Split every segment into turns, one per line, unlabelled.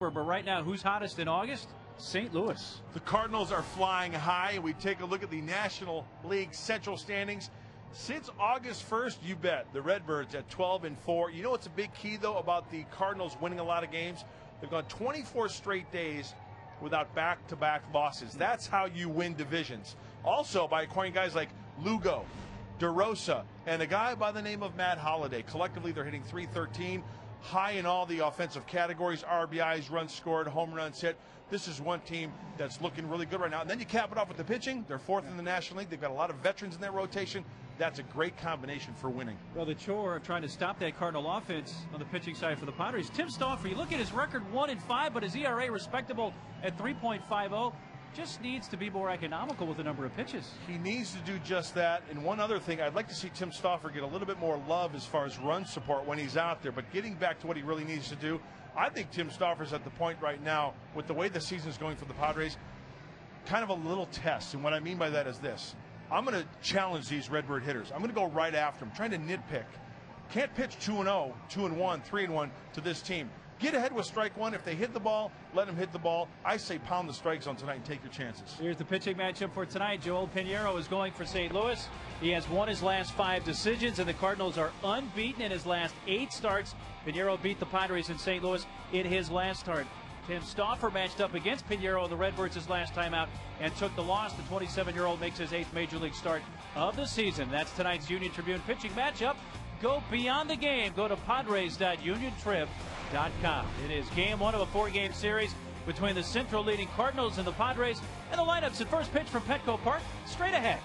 But right now, who's hottest in August? St. Louis.
The Cardinals are flying high. We take a look at the National League Central standings. Since August 1st, you bet, the Redbirds at 12-4. You know what's a big key, though, about the Cardinals winning a lot of games? They've gone 24 straight days without back-to-back losses. That's how you win divisions. Also, by acquiring guys like Lugo, DeRosa, and a guy by the name of Matt Holliday. Collectively, they're hitting .313, high in all the offensive categories, RBIs, runs scored, home runs hit. This is one team that's looking really good right now. And then you cap it off with the pitching. They're fourth in the National League. They've got a lot of veterans in their rotation. That's a great combination for winning.
Well, the chore of trying to stop that Cardinal offense on the pitching side for the Padres. Tim Stauffer, you look at his record 1-5, but his ERA respectable at 3.50. Just needs to be more economical with the number of pitches.
He needs to do just that. And one other thing, I'd like to see Tim Stauffer get a little bit more love as far as run support when he's out there. But getting back to what he really needs to do, I think Tim Stauffer's at the point right now, with the way the season's going for the Padres, kind of a little test. And what I mean by that is this. I'm going to challenge these Redbird hitters. I'm going to go right after them, trying to nitpick. Can't pitch 2-0, 2-1, 3-1 to this team. Get ahead with strike one. If they hit the ball, let them hit the ball. I say pound the strike zone tonight and take your chances.
Here's the pitching matchup for tonight. Joel Pinheiro is going for St. Louis. He has won his last 5 decisions, and the Cardinals are unbeaten in his last 8 starts. Pinheiro beat the Padres in St. Louis in his last start. Tim Stauffer matched up against Pinheiro and the Redbirds his last time out and took the loss. The 27-year-old makes his 8th Major League start of the season. That's tonight's Union Tribune pitching matchup. Go beyond the game. Go to Padres.uniontrib.com. It is game 1 of a 4-game series between the Central leading Cardinals and the Padres. And the lineups at first pitch from Petco Park, straight ahead.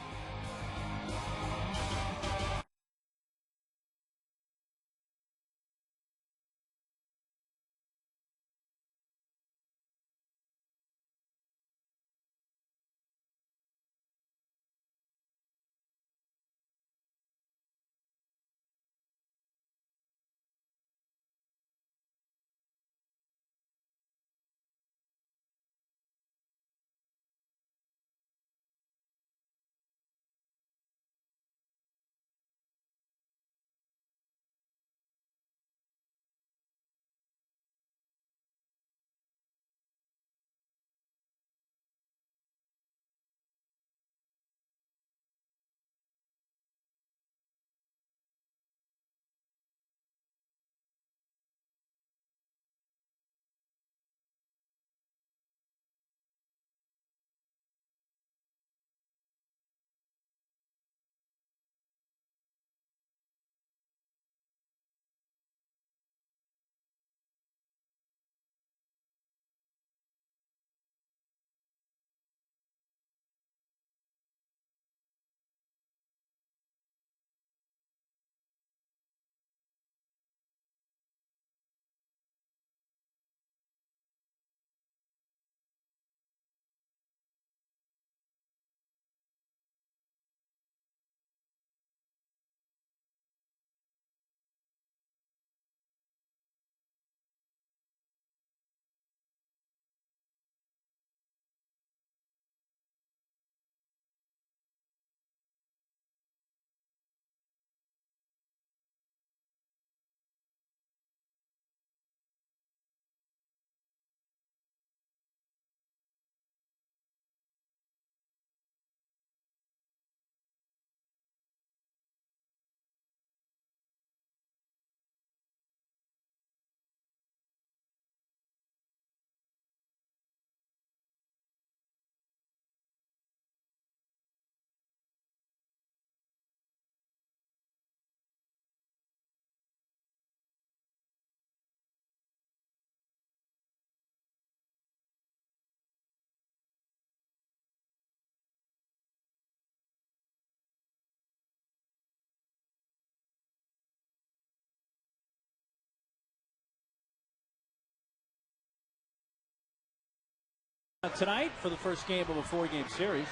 Tonight for the first game of a 4-game series.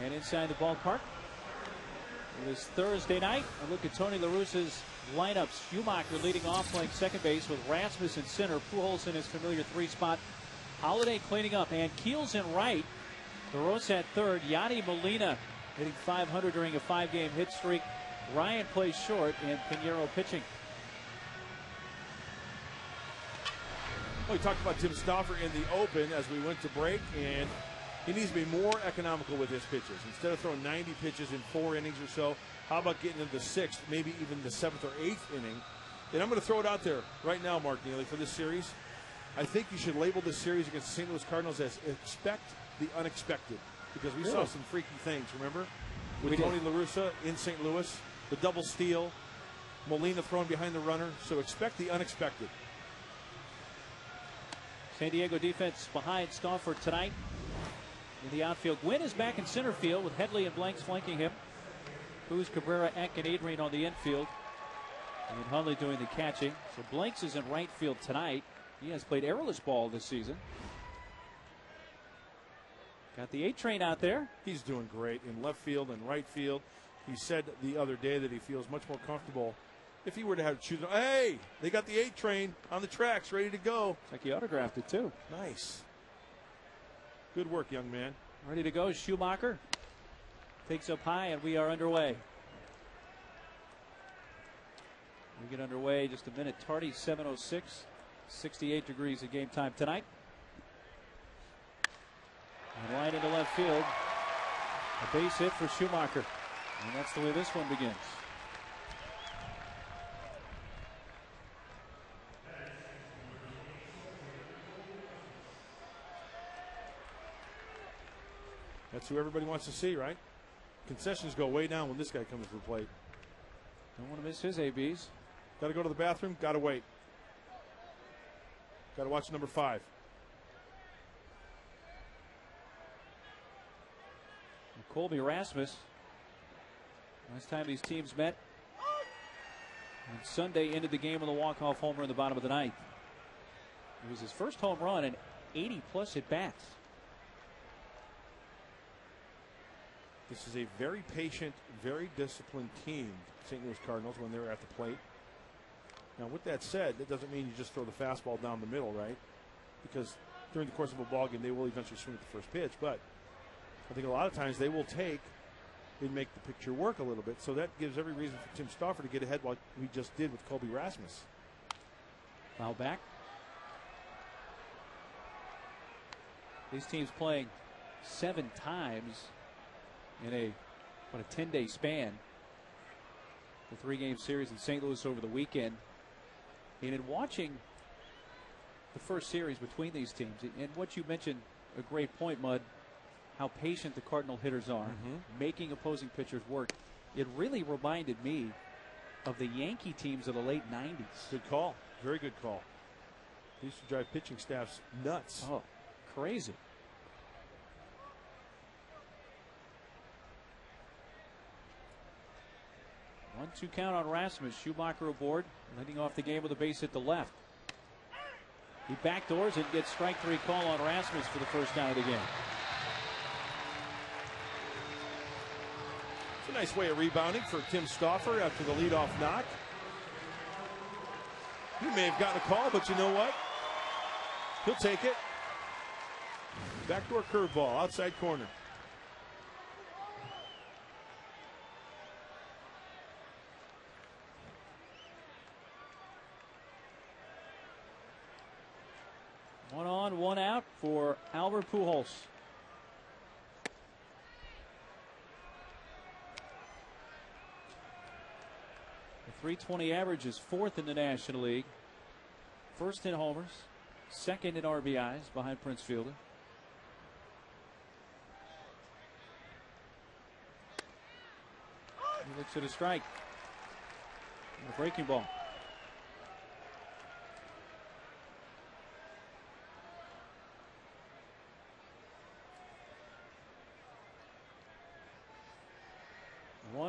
And inside the ballpark, it is Thursday night. A look at Tony La Russa's lineups. Schumacher leading off, playing second base with Rasmus in center. Pujols in his familiar 3 spot. Holliday cleaning up, and Keels in right. DeRosa at third. Yadi Molina hitting .500 during a 5-game hit streak. Ryan plays short, and Pinheiro pitching.
Well, we talked about Tim Stauffer in the open as we went to break, and he needs to be more economical with his pitches. Instead of throwing 90 pitches in 4 innings or so, how about getting into the 6th, maybe even the 7th or 8th inning? And I'm going to throw it out there right now, Mark Neely, for this series. I think you should label this series against the St. Louis Cardinals as expect the unexpected, because we saw some freaky things, remember? With Tony La Russa in St. Louis, the double steal, Molina thrown behind the runner. So expect the unexpected.
San Diego defense behind Stauffer tonight in the outfield. Gwynn is back in center field with Headley and Blanks flanking him. Cruz, Cabrera, Eck, and Adrian on the infield. And Hundley doing the catching. So Blanks is in right field tonight. He has played errorless ball this season. Got the 8 train out there.
He's doing great in left field and right field. He said the other day that he feels much more comfortable if he were to have to choose. Hey, they got the 8 train on the tracks ready to go.
It's like he autographed it too.
Nice. Good work, young man.
Ready to go. Schumacher takes up high, and we are underway. We get underway just a minute tardy, 7:06. 68 degrees at game time tonight. And line into left field. A base hit for Schumacher. And that's the way this one begins.
That's who everybody wants to see, right? Concessions go way down when this guy comes to the plate.
Don't want to miss his ABs.
Got to go to the bathroom, got to wait. Got to watch number 5.
And Colby Rasmus. Last time these teams met on Sunday, ended the game with a walk-off homer in the bottom of the 9th. It was his first home run and 80-plus at-bats.
This is a very patient, very disciplined team, St. Louis Cardinals, when they're at the plate. Now, with that said, that doesn't mean you just throw the fastball down the middle, right? Because during the course of a ball game, they will eventually swing at the first pitch. But I think a lot of times they will take and make the picture work a little bit. So that gives every reason for Tim Stauffer to get ahead, like we just did with Colby Rasmus.
Foul back. These teams playing 7 times in a 10-day span. The 3-game series in St. Louis over the weekend. And in watching the first series between these teams, and what you mentioned, a great point, Mud, how patient the Cardinal hitters are, making opposing pitchers work. It really reminded me of the Yankee teams of the late 90s.
Good call. Very good call. They used to drive pitching staffs nuts.
Oh, crazy. 1-2 count on Rasmus. Schumacher aboard, leading off the game with a base hit to left. He backdoors it, gets strike 3 call on Rasmus for the first out of the game.
It's a nice way of rebounding for Tim Stauffer after the leadoff knock. He may have gotten a call, but you know what? He'll take it. Backdoor curveball, outside corner.
One on, one out for Albert Pujols. The .320 average is 4th in the National League. 1st in homers, 2nd in RBIs behind Prince Fielder. He looks at a strike. And a breaking ball.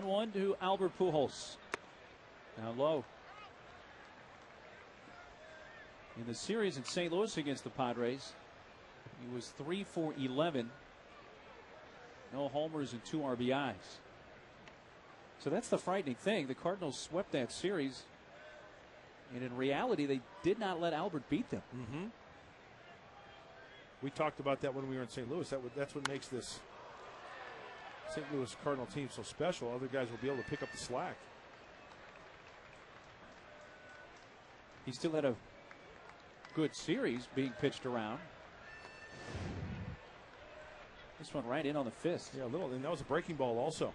One to Albert Pujols. Down low. In the series in St. Louis against the Padres, he was 3 for 11. No homers and 2 RBIs. So that's the frightening thing. The Cardinals swept that series, and in reality, they did not let Albert beat them.
We talked about that when we were in St. Louis. That's what makes this St. Louis Cardinal team so special. Other guys will be able to pick up the slack.
He still had a good series being pitched around. This one right in on the fist.
Yeah, a little, and that was a breaking ball also.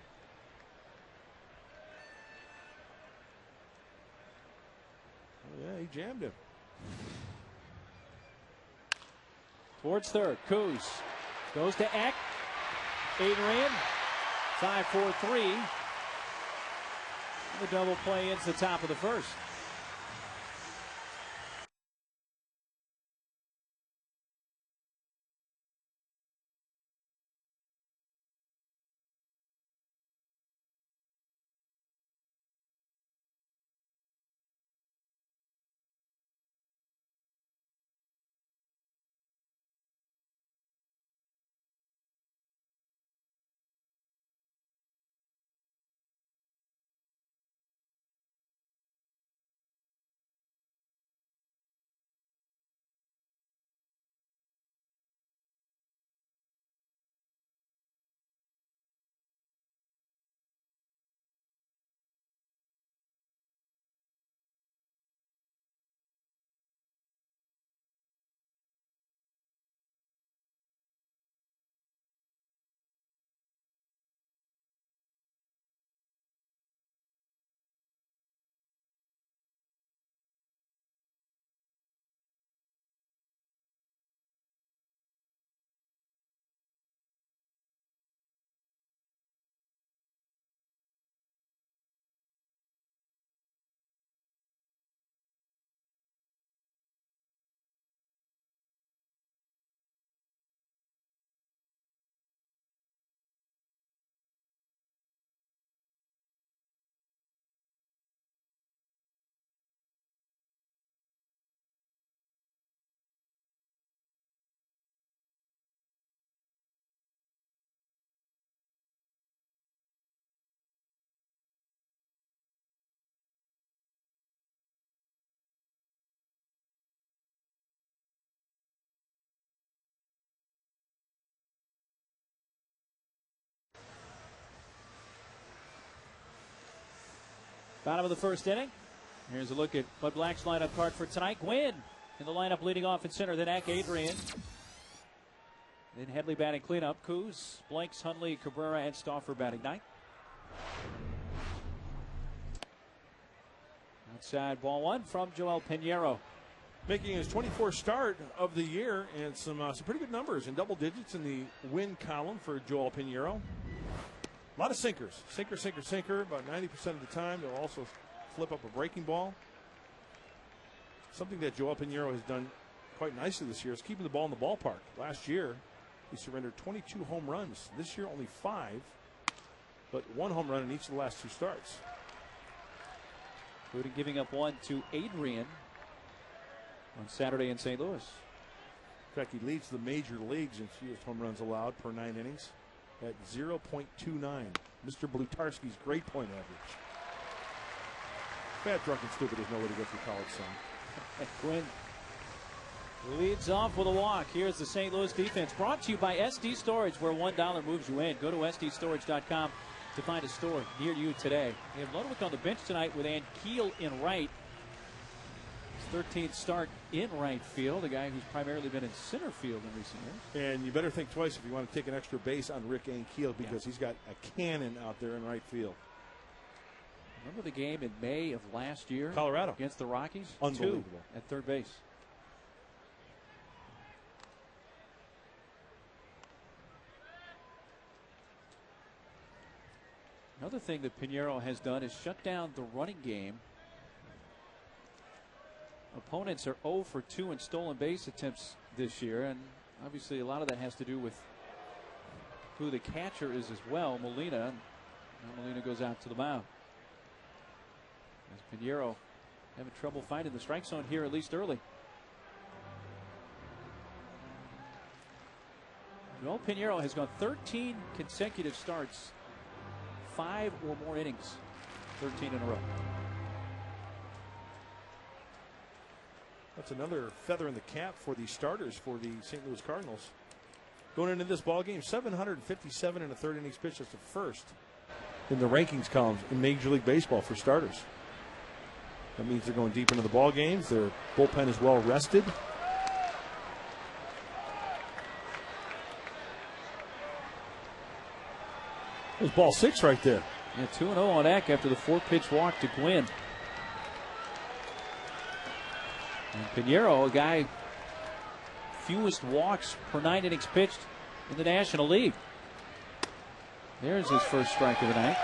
Oh, yeah, he jammed him.
Towards third, Kuz goes to Eck. Adrian, 5-4-3. The double play ends the top of the first. Bottom of the first inning. Here's a look at Bud Black's lineup card for tonight. Gwynn in the lineup leading off in center. Then Eck, Adrian. Then Headley batting cleanup. Kuz, Blanks, Hundley, Cabrera, and Stauffer batting ninth. Outside ball one from Joel Pinheiro.
Making his 24th start of the year, and some pretty good numbers in double digits in the win column for Joel Pinheiro. A lot of sinkers. Sinker, sinker, sinker. About 90% of the time, they'll also flip up a breaking ball. Something that Joel Pinheiro has done quite nicely this year is keeping the ball in the ballpark. Last year, he surrendered 22 home runs. This year, only 5, but 1 home run in each of the last 2 starts.
Including giving up one to Adrian on Saturday in St. Louis.
In fact, he leads the major leagues in fewest home runs allowed per 9 innings at 0.29. Mr. Blutarski's grade point average. Fat, drunk, and stupid is no way to go through college, son.
Quinn leads off with a walk. Here's the St. Louis defense. Brought to you by SD Storage, where $1 moves you in. Go to sdstorage.com to find a store near you today. We have Ludwig on the bench tonight with Ann Keel in right. His 13th start in right field, a guy who's primarily been in center field in recent years.
And you better think twice if you want to take an extra base on Rick Ankiel, because he's got a cannon out there in right field.
Remember the game in May of last year?
Colorado.
Against the Rockies?
Unbelievable.
2 at third base. Another thing that Pinheiro has done is shut down the running game. Opponents are 0 for 2 in stolen base attempts this year, and obviously a lot of that has to do with who the catcher is as well, Molina. Now Molina goes out to the mound. As Pinheiro having trouble finding the strike zone here, at least early. Joel Pinheiro has gone 13 consecutive starts, 5 or more innings, 13 in a row.
That's another feather in the cap for the starters for the St. Louis Cardinals. Going into this ball game, 757 in the 3rd innings pitched. That's the first in the rankings columns in Major League Baseball for starters.
That means they're going deep into the ball games. Their bullpen is well rested. There's ball 6 right there.
Yeah, 2-0 on Eck after the 4-pitch walk to Gwynn. And Pinheiro, a guy fewest walks per 9 innings pitched in the National League. There's his first strike of the night.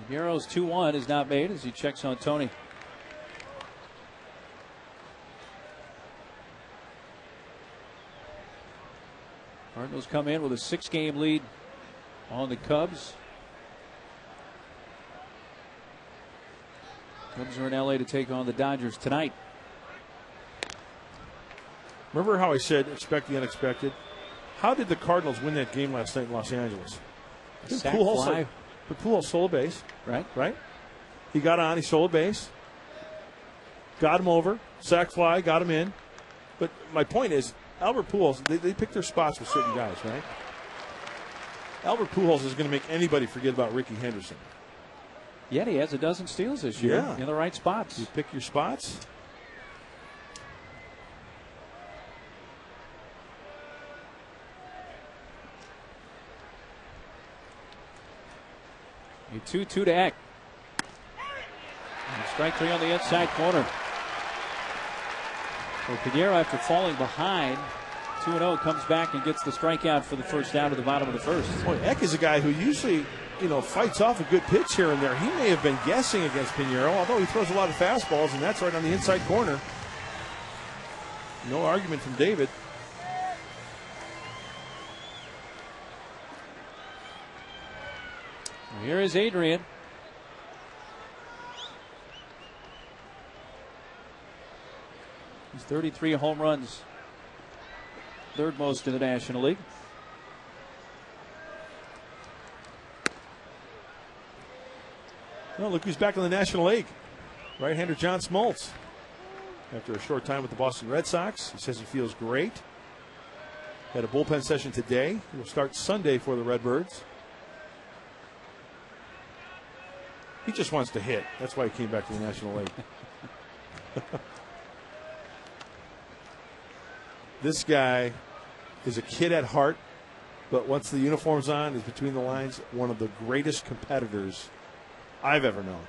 Pinheiro's 2-1 is not made as he checks on Tony. Cardinals come in with a 6-game lead on the Cubs. Cubs are in LA to take on the Dodgers tonight.
Remember how I said expect the unexpected? How did the Cardinals win that game last night in Los Angeles?
Sack fly.
But Pujols stole a base.
Right.
He got on, he stole a base. Got him over. Sack fly, got him in. But my point is, Albert Pujols, they pick their spots with certain guys, right? Albert Pujols is going to make anybody forget about Ricky Henderson.
Yet he has a dozen steals this year in the right spots.
You pick your spots.
A 2-2 to Eck. And strike 3 on the inside corner. So Pinheiro, after falling behind 2-0, comes back and gets the strikeout for the first out of the bottom of the first.
Boy, Eck is a guy who usually, fights off a good pitch here and there. He may have been guessing against Pinheiro, although he throws a lot of fastballs, and that's right on the inside corner. No argument from David.
Here is Adrian. He's 33 home runs, third most in the National League.
Well, look who's back in the National League. Right-hander John Smoltz. After a short time with the Boston Red Sox, he says he feels great. Had a bullpen session today. He will start Sunday for the Redbirds. He just wants to hit. That's why he came back to the National League. This guy is a kid at heart, but once the uniform's on, is between the lines one of the greatest competitors I've ever known.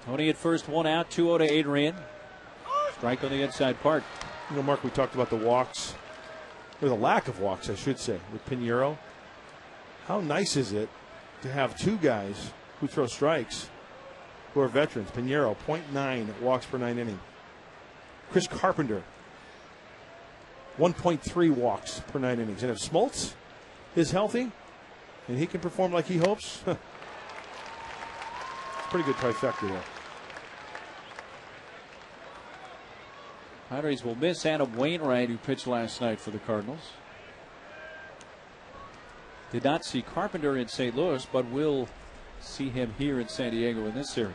Tony at first, 1 out, 2-0 to Adrian. Strike on the inside part.
Mark, we talked about the walks, or the lack of walks, I should say, with Pinheiro. How nice is it to have two guys who throw strikes who are veterans? Pinheiro, 0.9 walks per 9 inning. Chris Carpenter, 1.3 walks per 9 innings. And if Smoltz is healthy and he can perform like he hopes, it's a pretty good trifecta there.
Padres will miss Adam Wainwright, who pitched last night for the Cardinals. Did not see Carpenter in St. Louis, but will see him here in San Diego in this series.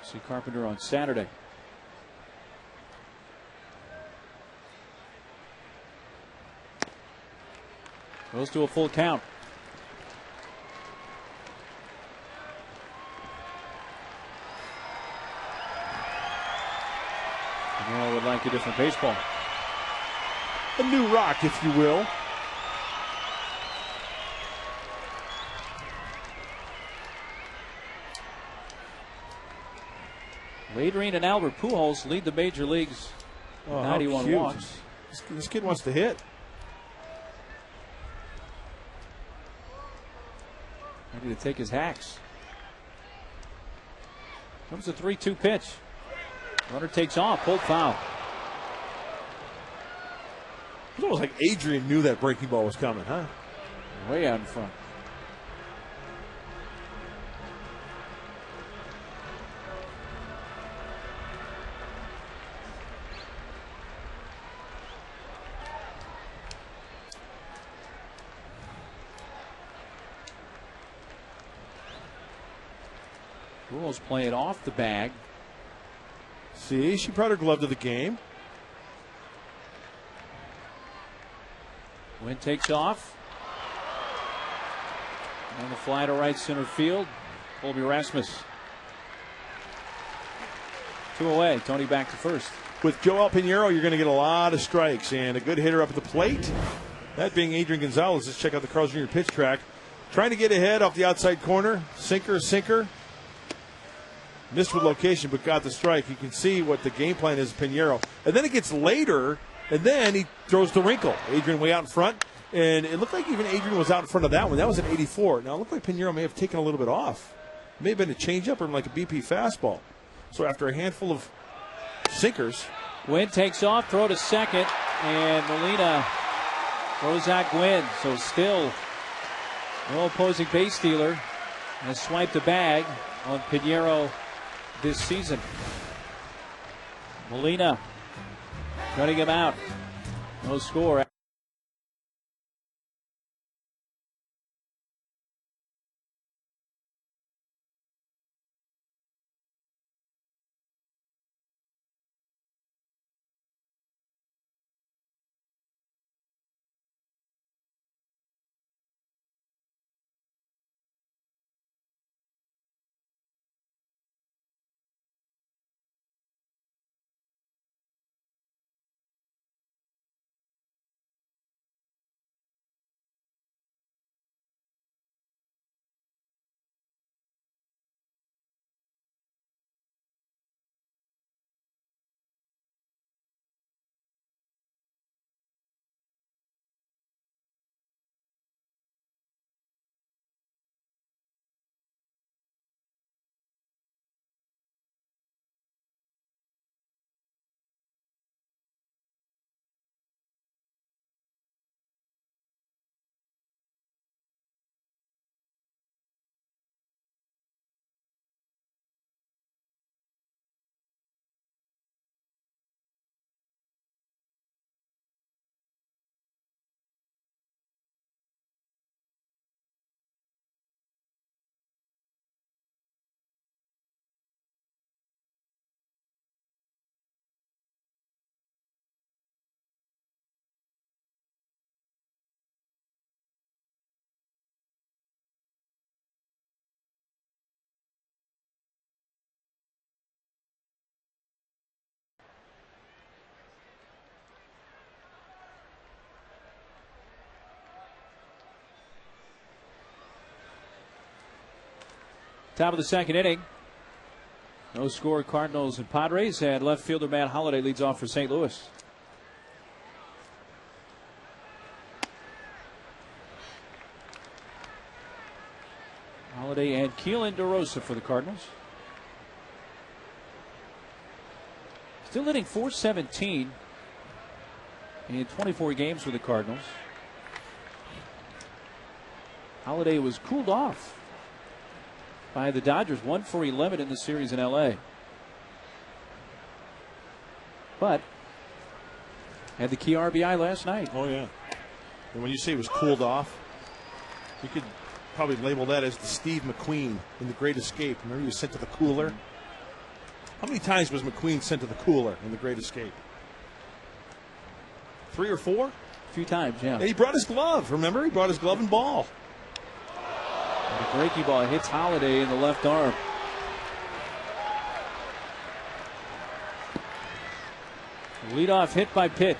See Carpenter on Saturday. Goes to a full count. I would like a different baseball.
A new rock, if you will.
Adrian and Albert Pujols lead the major leagues. 91 walks.
This kid wants to hit.
Ready to take his hacks. Comes the 3-2 pitch. Runner takes off, pulled foul.
It's almost like Adrian knew that breaking ball was coming, huh?
Way out in front. Rules play it off the bag.
See, she brought her glove to the game.
Wynn takes off. And the fly to right center field. Colby Rasmus. 2 away. Tony back to first.
With Joel Pinheiro, you're going to get a lot of strikes and a good hitter up at the plate. That being Adrian Gonzalez. Let's check out the Carl's Jr. pitch track. Trying to get ahead off the outside corner. Sinker. Missed with location, but got the strike. You can see what the game plan is, Pinheiro. And then it gets later, and then he throws the wrinkle. Adrian way out in front. And it looked like even Adrian was out in front of that one. That was at 84. Now, it looked like Pinheiro may have taken a little bit off. It may have been a changeup or like a BP fastball. So after a handful of sinkers.
Gwynn takes off, throw to second, and Molina throws out Gwynn. So still, no opposing base stealer has swiped a bag on Pinheiro this season. Molina cutting him out. No score. Top of the second inning. No score, Cardinals and Padres, and left fielder Matt Holliday leads off for St. Louis. Holliday and Keelan DeRosa for the Cardinals. Still hitting .417 in 24 games for the Cardinals. Holliday was cooled off by the Dodgers, 1 for 11 in the series in LA. But had the key RBI last night.
Oh, yeah. And when you say he was cooled off, you could probably label that as the Steve McQueen in The Great Escape. Remember he was sent to the cooler? How many times was McQueen sent to the cooler in The Great Escape? 3 or 4?
A few times, yeah.
And he brought his glove, remember? He brought his glove and ball.
And a breaking ball hits Holliday in the left arm. Leadoff hit by pitch.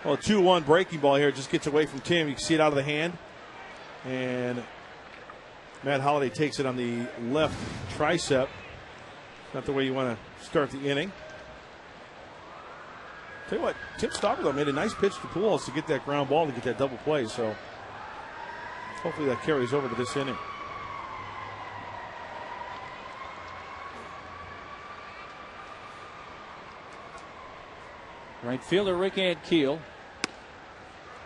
Well, a 2-1 breaking ball here. Just gets away from Tim. You can see it out of the hand. And Matt Holliday takes it on the left tricep. Not the way you want to start the inning. Tell you what, Tim Stauber, though, made a nice pitch to Pujols to get that ground ball, to get that double play. So hopefully that carries over to this inning.
Right fielder Rick Ankiel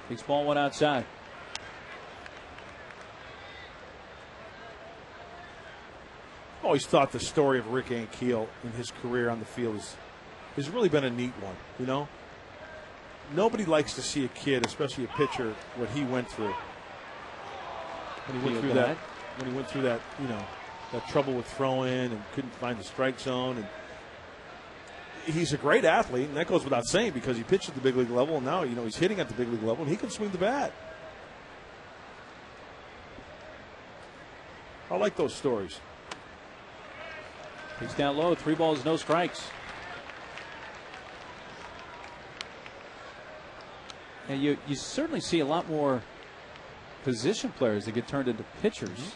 takes ball one outside.
Always thought the story of Rick Ankiel in his career on the field has really been a neat one, you know? nobody likes to see a kid, especially a pitcher, what he went through. When he went through that, that trouble with throwing and couldn't find the strike zone. And he's a great athlete, and that goes without saying because he pitched at the big league level, and now he's hitting at the big league level, and he can swing the bat. I like those stories.
He's down low, 3 balls, no strikes. And you certainly see a lot more position players that get turned into pitchers.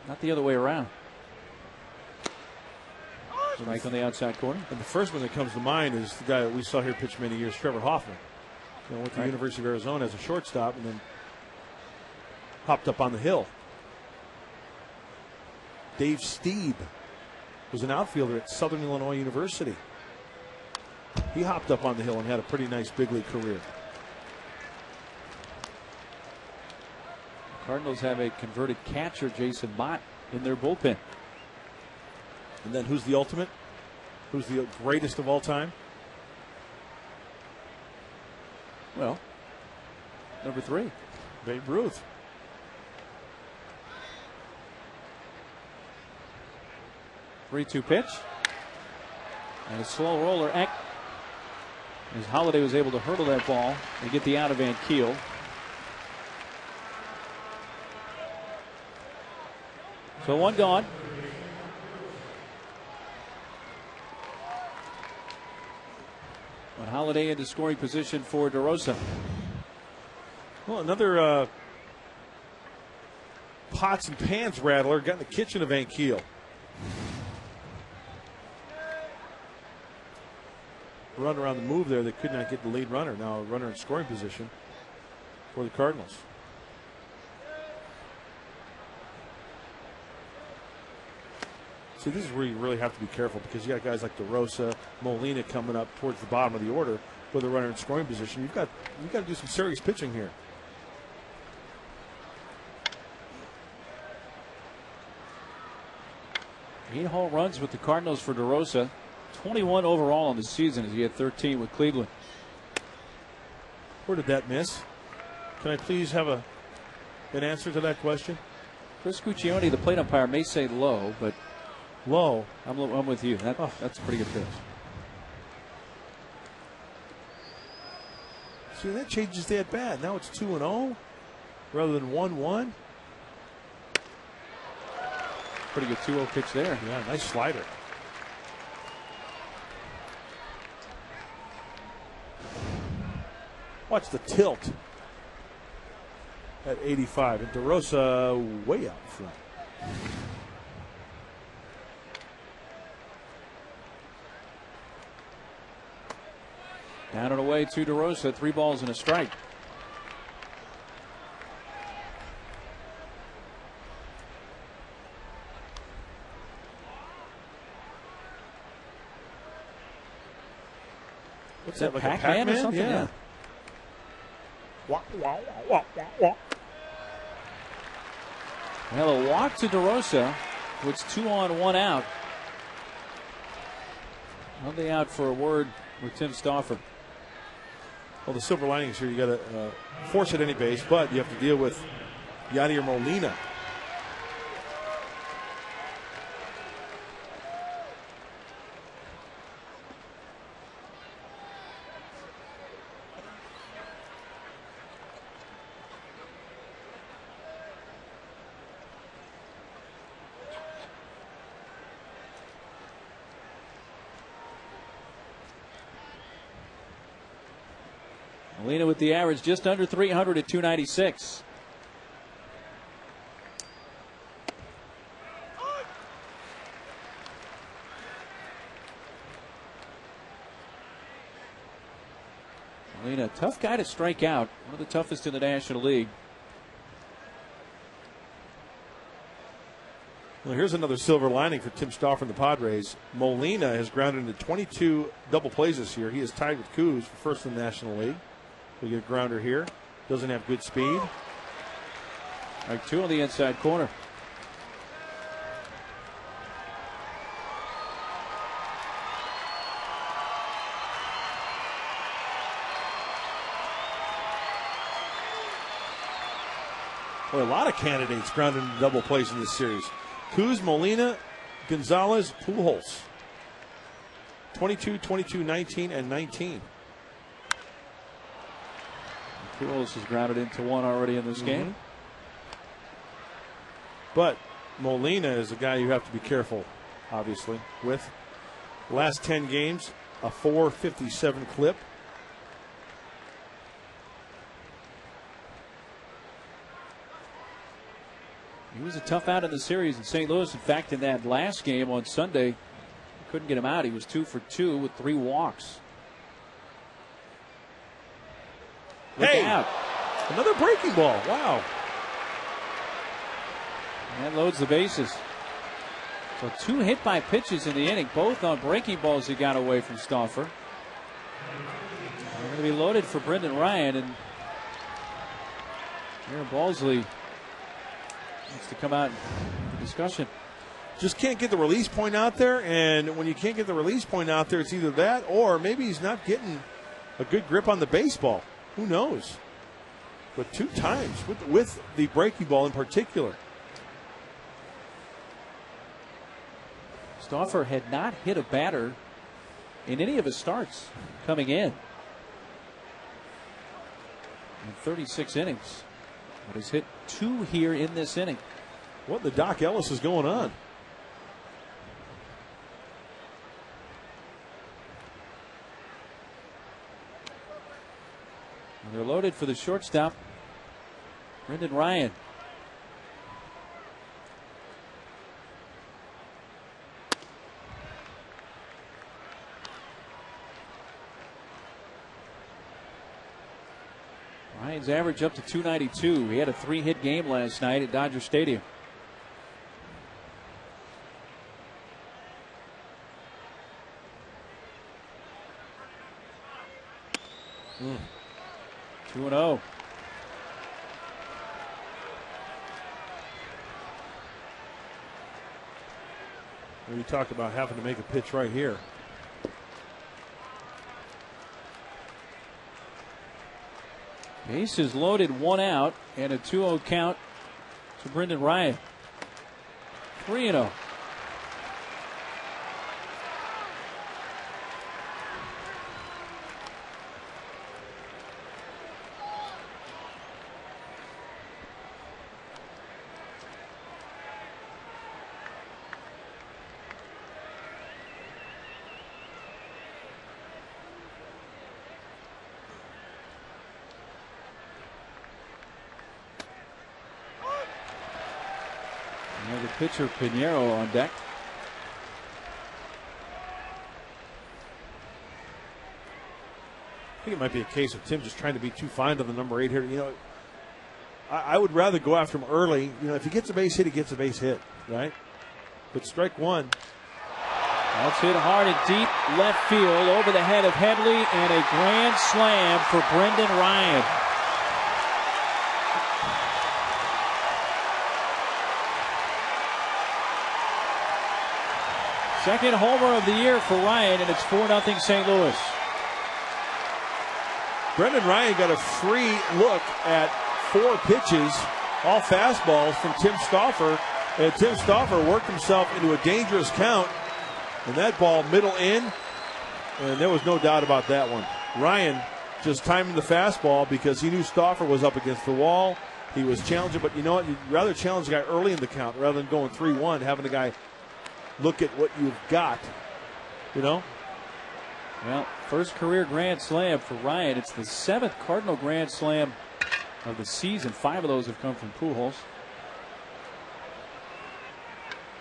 Not the other way around. Strike on the outside corner.
And the first one that comes to mind is the guy that we saw here pitch many years, Trevor Hoffman. Went to the University of Arizona as a shortstop and then hopped up on the hill. Dave Steeb was an outfielder at Southern Illinois University. He hopped up on the hill and had a pretty nice big league career.
Cardinals have a converted catcher, Jason Mott, in their bullpen.
And then who's the ultimate? Who's the greatest of all time?
Well, number 3.
Babe Ruth.
Three-two pitch. And a slow roller. As Holiday was able to hurdle that ball and get the out of Van Keel. So 1 gone. But Holiday into scoring position for DeRosa.
Well, another pots and pans rattler got in the kitchen of Van Keel. Runner on the move there that could not get the lead runner. Now a runner in scoring position for the Cardinals. See, this is where you really have to be careful because you got guys like DeRosa, Molina coming up towards the bottom of the order with a runner in scoring position. You've got to do some serious pitching here.
Eight home runs with the Cardinals for DeRosa. 21 overall on the season as he had 13 with Cleveland.
Where did that miss? Can I please have an answer to that question?
Chris Cuccione, the plate umpire, may say low, but
low.
I'm with you. That's a pretty good pitch.
See, that changes the at bat. Now it's 2-0 rather than 1-1.
Pretty good 2-0 pitch there.
Yeah, nice slider. Watch the tilt at 85. And DeRosa way out in front.
Down and away to DeRosa. 3 balls and a strike.
What's that, like
Pac-Man or something?
Yeah.
Well, a walk to DeRosa. It's 2 on, 1 out. Nobody out for a word with Tim Stauffer.
Well, the silver lining is here you got to force at any base, but you have to deal with Yadier Molina.
Molina with the average just under 300 at 296. Molina, tough guy to strike out. One of the toughest in the National League.
Well, here's another silver lining for Tim Stauffer and the Padres. Molina has grounded into 22 double plays this year. He is tied with Kuz for first in the National League. We get a grounder here. Doesn't have good speed.
Strike 2 on the inside corner.
Boy, a lot of candidates grounded in double plays in this series. Kuz, Molina, Gonzalez, Pujols. 22, 22, 19, and 19.
Pujols has grounded into one already in this game.
But Molina is a guy you have to be careful, obviously, with. Last 10 games, a .457 clip.
He was a tough out in the series in St. Louis. In fact, in that last game on Sunday, couldn't get him out. He was 2 for 2 with 3 walks.
Hey, another breaking ball. Wow.
That loads the bases. So 2 hit by pitches in the inning, both on breaking balls he got away from Stauffer. They're going to be loaded for Brendan Ryan, and Aaron Balsley needs to come out in discussion.
Just can't get the release point out there, and when you can't get the release point out there, it's either that or maybe he's not getting a good grip on the baseball. Who knows? But 2 times with the breaking ball in particular.
Stauffer had not hit a batter in any of his starts coming in 36 innings. But he's hit 2 here in this inning.
What the Doc Ellis is going on?
And they're loaded for the shortstop, Brendan Ryan. Ryan's average up to .292. He had a 3-hit game last night at Dodger Stadium. Mm. 2-0.
We talked about having to make a pitch right here.
Bases loaded, 1 out, and a 2-0 count to Brendan Ryan. 3-0. The pitcher Pinheiro on deck.
I think it might be a case of Tim just trying to be too fine on the number 8 here. You know, I would rather go after him early. You know, if he gets a base hit, he gets a base hit, right? But strike 1.
That's hit hard and deep left field over the head of Headley, and a grand slam for Brendan Ryan. Second homer of the year for Ryan, and it's 4-0 St. Louis.
Brendan Ryan got a free look at 4 pitches, all fastballs from Tim Stauffer, and Tim Stauffer worked himself into a dangerous count, and that ball middle in, and there was no doubt about that one. Ryan just timing the fastball because he knew Stauffer was up against the wall. He was challenging, but you know what? You'd rather challenge the guy early in the count rather than going 3-1, having the guy look at what you've got, you know?
Well, first career grand slam for Ryan. It's the 7th Cardinal grand slam of the season. 5 of those have come from Pujols.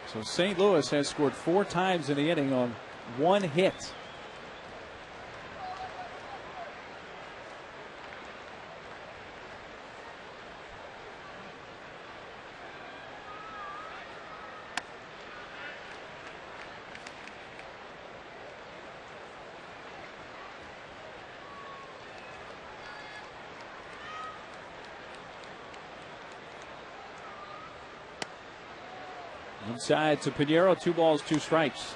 So St. Louis has scored 4 times in the inning on 1 hit. Inside to Pinheiro, 2 balls, 2 strikes.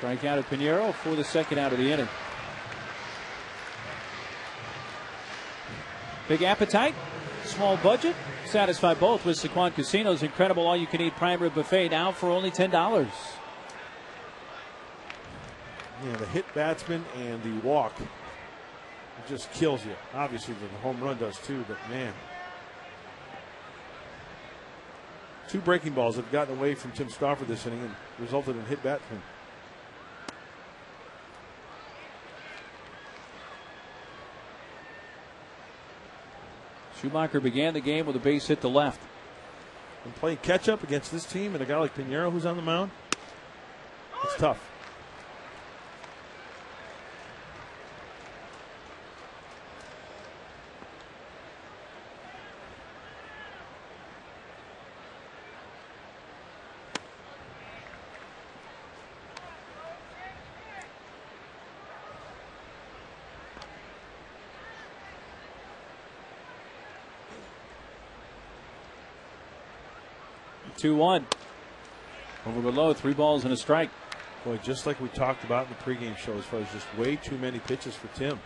Strikeout of Pinheiro for the second out of the inning. Big appetite, small budget. Satisfy both with Sequan Casino's incredible all-you-can-eat prime rib buffet now for only $10.
Yeah, the hit batsman and the walk, it just kills you. Obviously, the home run does too, but man. 2 breaking balls have gotten away from Tim Stauffer this inning and resulted in hit batsman.
Schumacher began the game with a base hit to left.
And playing catch-up against this team and a guy like Pinheiro who's on the mound, it's tough.
Two-one. Over below, 3 balls and a strike.
Boy, just like we talked about in the pregame show, as far as just way too many pitches for Tim.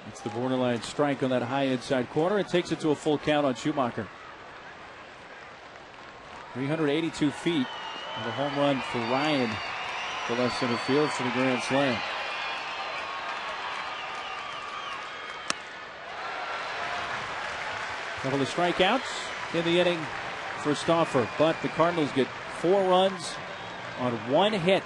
It's the borderline strike on that high inside corner. It takes it to a full count on Schumacher. 382 feet and a home run for Ryan to left center field for the grand slam. Couple of strikeouts in the inning for Stauffer, but the Cardinals get 4 runs on 1 hit.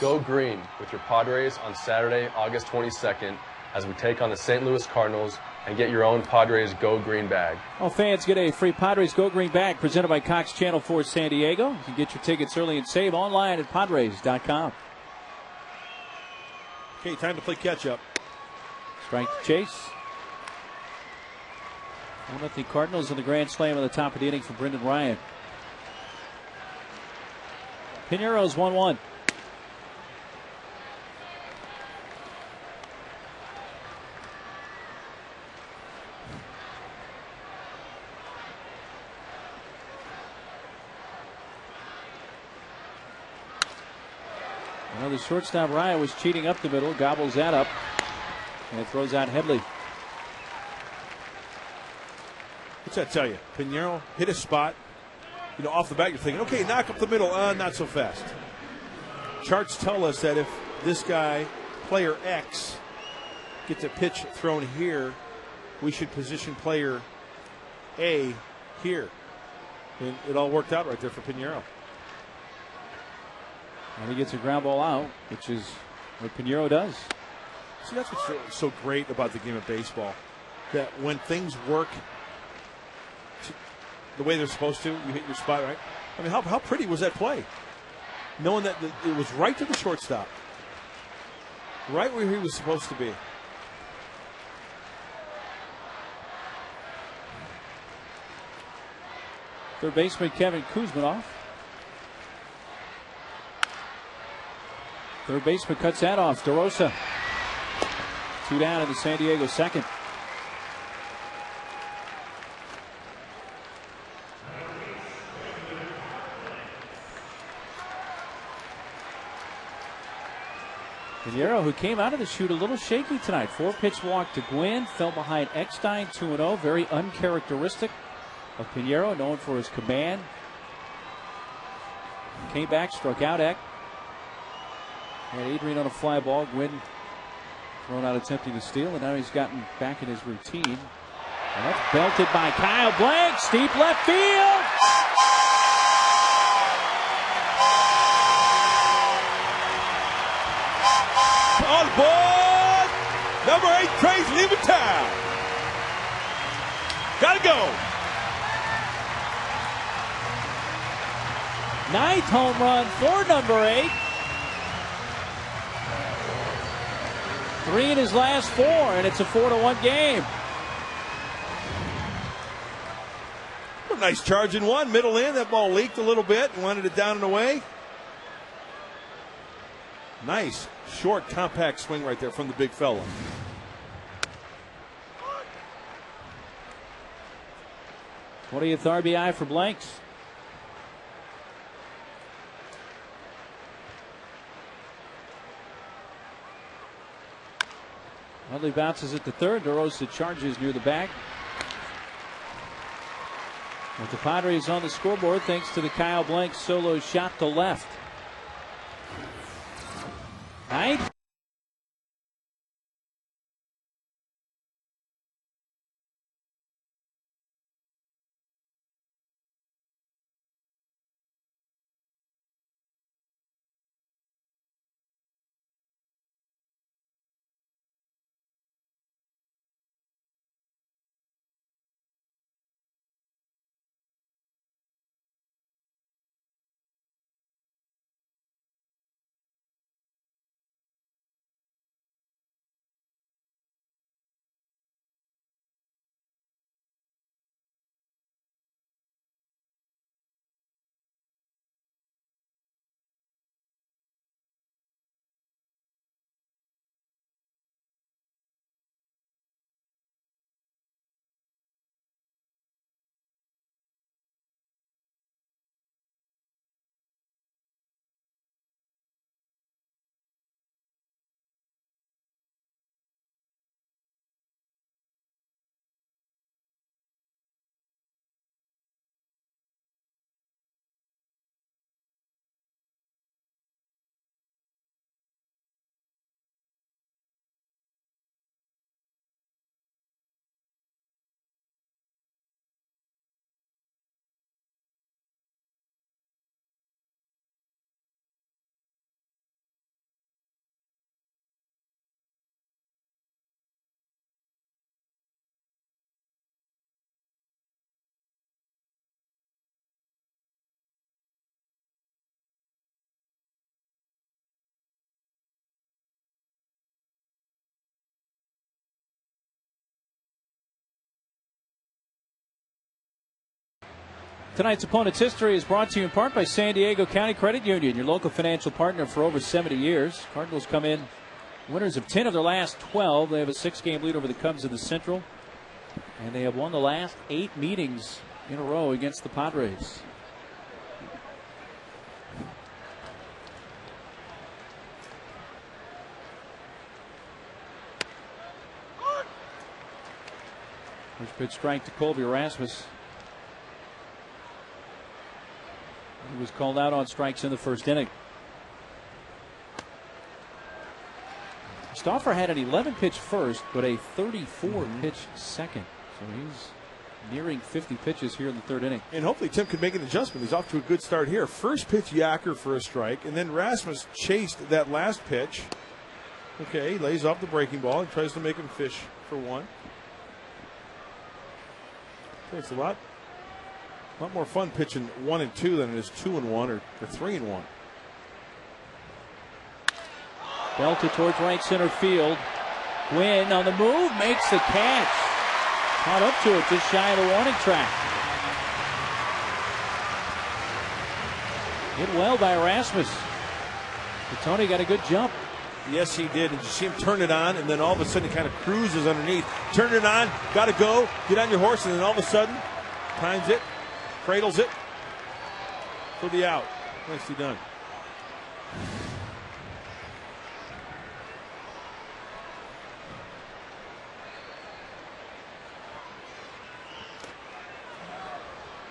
Go green with your Padres on Saturday, August 22nd, as we take on the St. Louis Cardinals and get your own Padres Go Green bag.
All fans get a free Padres Go Green bag presented by Cox Channel 4 San Diego. You can get your tickets early and save online at Padres.com.
Okay, time to play catch-up.
Strike to chase. 1-0 Cardinals in the grand slam at the top of the inning for Brendan Ryan. Pinheiro's 1-1. Well, the shortstop Ryan was cheating up the middle, gobbles that up, and throws out Headley.
What's that tell you? Pinheiro hit a spot. You know, off the bat, you're thinking, okay, knock up the middle. Not so fast. Charts tell us that if this guy, player X, gets a pitch thrown here, we should position player A here. And it all worked out right there for Pinheiro.
And he gets a ground ball out, which is what Pinheiro does.
See, that's what's so great about the game of baseball. That when things work the way they're supposed to, you hit your spot, right? I mean, how pretty was that play? Knowing that it was right to the shortstop. Right where he was supposed to be.
Third baseman Kevin Kuzminoff. Third baseman cuts that off. DeRosa. 2 down in the San Diego second. Pinheiro, who came out of the chute a little shaky tonight. 4-pitch walk to Gwynn. Fell behind Eckstein 2-0. Very uncharacteristic of Pinheiro, known for his command. Came back, struck out Eck. Had Adrian on a fly ball. Gwynn thrown out attempting to steal, and now he's gotten back in his routine. And that's belted by Kyle Blanks. Deep left field.
On board, number 8 Trey's leaving town. Gotta go.
9th home run for number 8. 3 in his last 4, and it's a 4-1 game.
A nice charge in one, middle in. That ball leaked a little bit and wanted it down and away. Nice, short, compact swing right there from the big fella.
th RBI for Blanks. Utley bounces it to third. DeRosa charges near the bag. But the Padres on the scoreboard thanks to the Kyle Blanks solo shot to left. Ninth. Tonight's opponent's history is brought to you in part by San Diego County Credit Union, your local financial partner for over 70 years. Cardinals come in winners of 10 of their last 12. They have a 6-game lead over the Cubs in the Central. And they have won the last 8 meetings in a row against the Padres. First pitch strike to Colby Erasmus. He was called out on strikes in the first inning. Stauffer had an 11-pitch first, but a 34-pitch second. So he's nearing 50 pitches here in the third inning.
And hopefully Tim can make an adjustment. He's off to a good start here. First pitch, Yacker for a strike, and then Rasmus chased that last pitch. Okay, he lays off the breaking ball and tries to make him fish for one. It's a lot more fun pitching 1 and 2 than it is 2 and 1 or 3 and 1.
Belted towards right center field. Gwynn on the move, makes the catch. Caught up to it, just shy of the warning track. Hit well by Rasmus. But Tony got a good jump.
Yes, he did. And you see him turn it on, and then all of a sudden he kind of cruises underneath. Turn it on, got to go, get on your horse, and then all of a sudden, times it, cradles it for the out. Nicely done.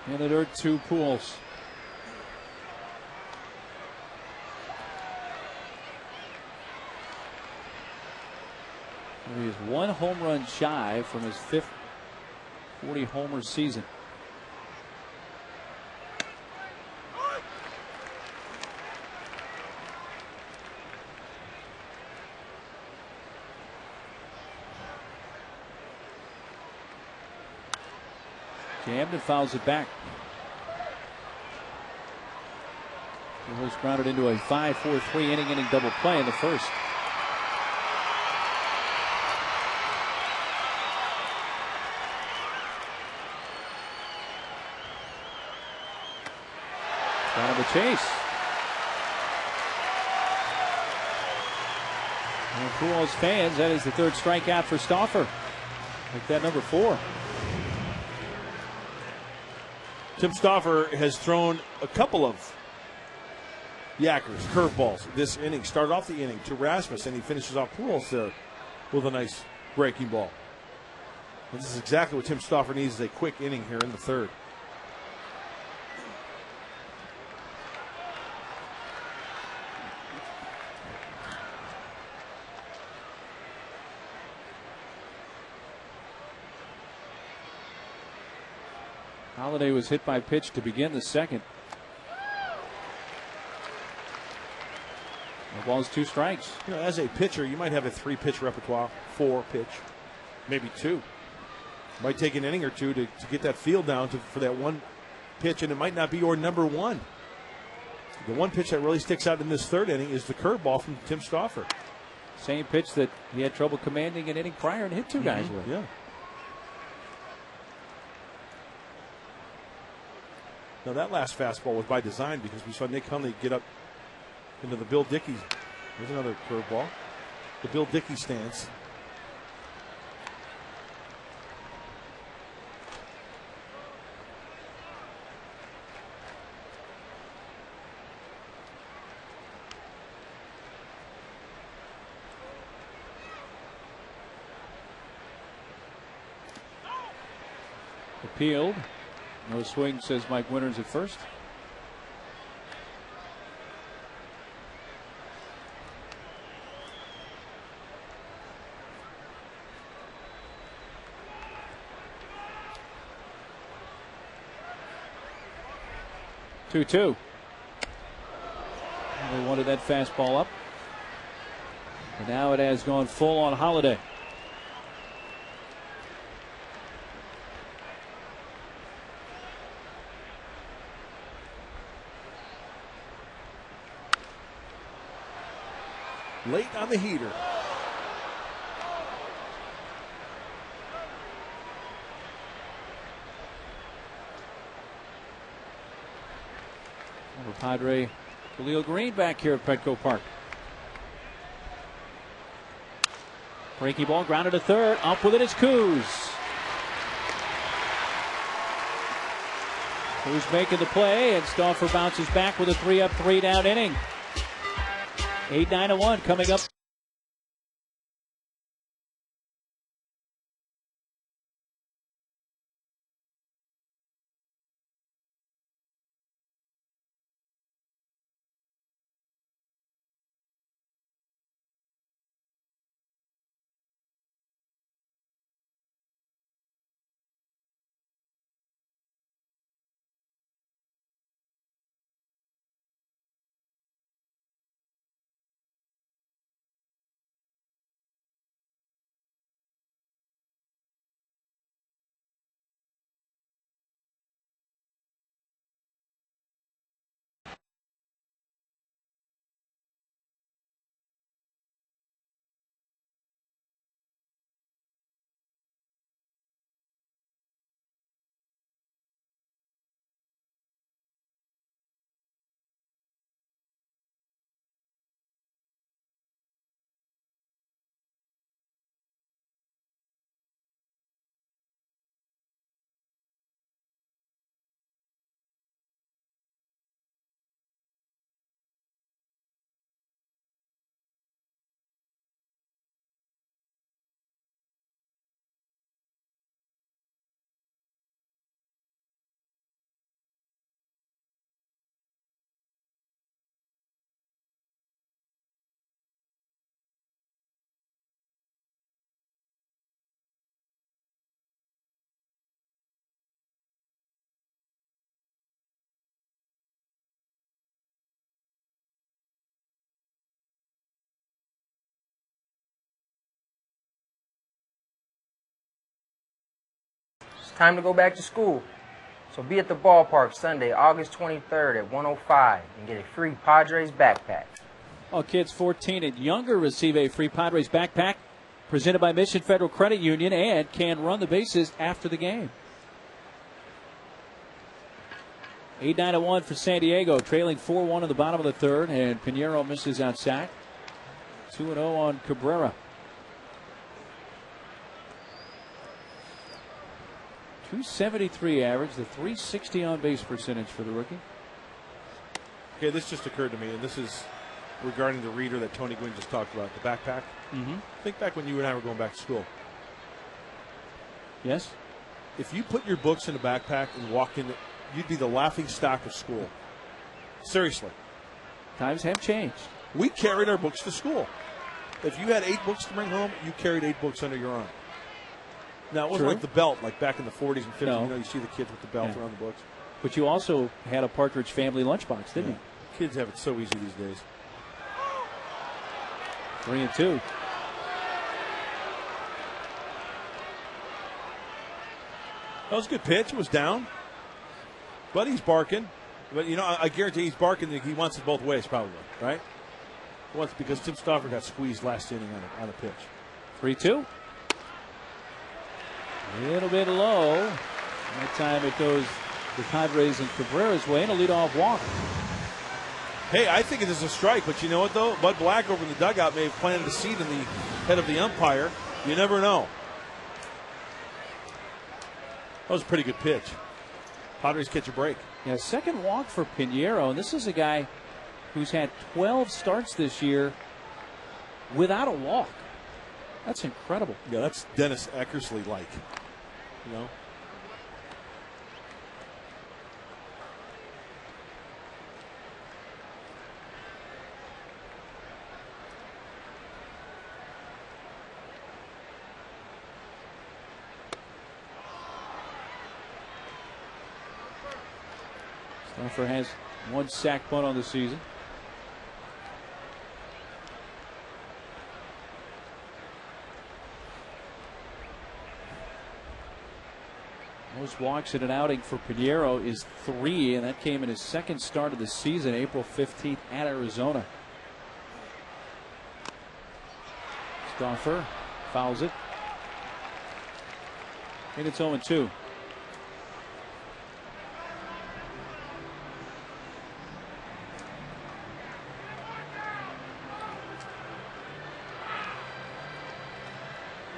In the dirt, 2 Pools. He is 1 home run shy from his 5th 40-homer season. Jammed and fouls it back. The Bulls grounded into a 5-4-3 inning double play in the first. Down the chase. And Pujols fans, that is the 3rd strikeout for Stauffer. Make that number 4.
Tim Stauffer has thrown a couple of Yackers, curveballs this inning. Started off the inning to Rasmus, and he finishes off Pujols there with a nice breaking ball. And this is exactly what Tim Stauffer needs, is a quick inning here in the 3rd.
Holiday was hit by pitch to begin the 2nd. The ball's 2 strikes.
You know, as a pitcher, you might have a 3-pitch repertoire, 4-pitch, maybe 2. Might take an inning or 2 to get that feel down for that 1 pitch, and it might not be your number 1. The 1 pitch that really sticks out in this 3rd inning is the curveball from Tim Stauffer.
Same pitch that he had trouble commanding an inning prior and hit 2 guys with.
Yeah. Now, that last fastball was by design because we saw Nick Hundley get up into the Bill Dickey. There's another curveball. The Bill Dickey stance.
Appealed. No swing, says Mike Winters at first. Two. They wanted that fastball up. And now it has gone full on Holiday.
Late on the heater.
Over Padre Khalil Green back here at Petco Park. Breaking ball grounded to 3rd. Up with it is Kuz. Kuz making the play, and Stauffer bounces back with a 3-up, 3-down inning. 8-9-1 coming up.
It's time to go back to school. So be at the ballpark Sunday, August 23rd at 1:05 and get a free Padres backpack.
All kids 14 and younger receive a free Padres backpack presented by Mission Federal Credit Union and can run the bases after the game. 8-9-1 for San Diego, trailing 4-1 in the bottom of the third, and Pinheiro misses outside. 2-0 on Cabrera. 273 average, the 360 on base percentage for the rookie.
Okay, this just occurred to me, and this is regarding the reader that Tony Gwynn just talked about, the backpack.
Mm-hmm.
Think back when you and I were going back to school.
Yes?
If you put your books in a backpack and walk in, you'd be the laughing stock of school. Seriously.
Times have changed.
We carried our books to school. If you had 8 books to bring home, you carried 8 books under your arm. Now, it wasn't like the belt, like back in the 40s and 50s.
No.
You know, you see the kids with the belt around the books.
But you also had a Partridge Family lunchbox, didn't you?
Kids have it so easy these days.
3-2.
That was a good pitch. It was down. But he's barking. But, you know, I guarantee he's barking that he wants it both ways, probably, right? He wants, because Tim Stauffer got squeezed last inning on a pitch.
3-2. A little bit low. That time it goes the Padres and Cabrera's way, and a leadoff walk.
Hey, I think it is a strike, but you know what, though? Bud Black over in the dugout may have planted a seed in the head of the umpire. You never know. That was a pretty good pitch. Padres catch a break.
Yeah, second walk for Pinheiro, and this is a guy who's had 12 starts this year without a walk. That's incredible.
Yeah, that's Dennis Eckersley-like, you know.
Stauffer has 1 sack bunt on the season. Most walks in an outing for Pinheiro is 3, and that came in his second start of the season, April 15th at Arizona. Stauffer fouls it. And it's 0-2.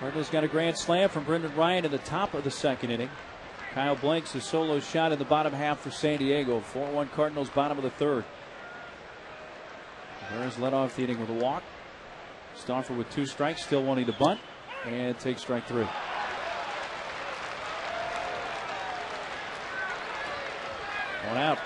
Cardinals got a grand slam from Brendan Ryan in the top of the second inning. Kyle Blanks a solo shot in the bottom half for San Diego. 4-1 Cardinals, bottom of the third. Bears led off the inning with a walk. Stauffer with 2 strikes, still wanting to bunt, and takes strike 3. One out.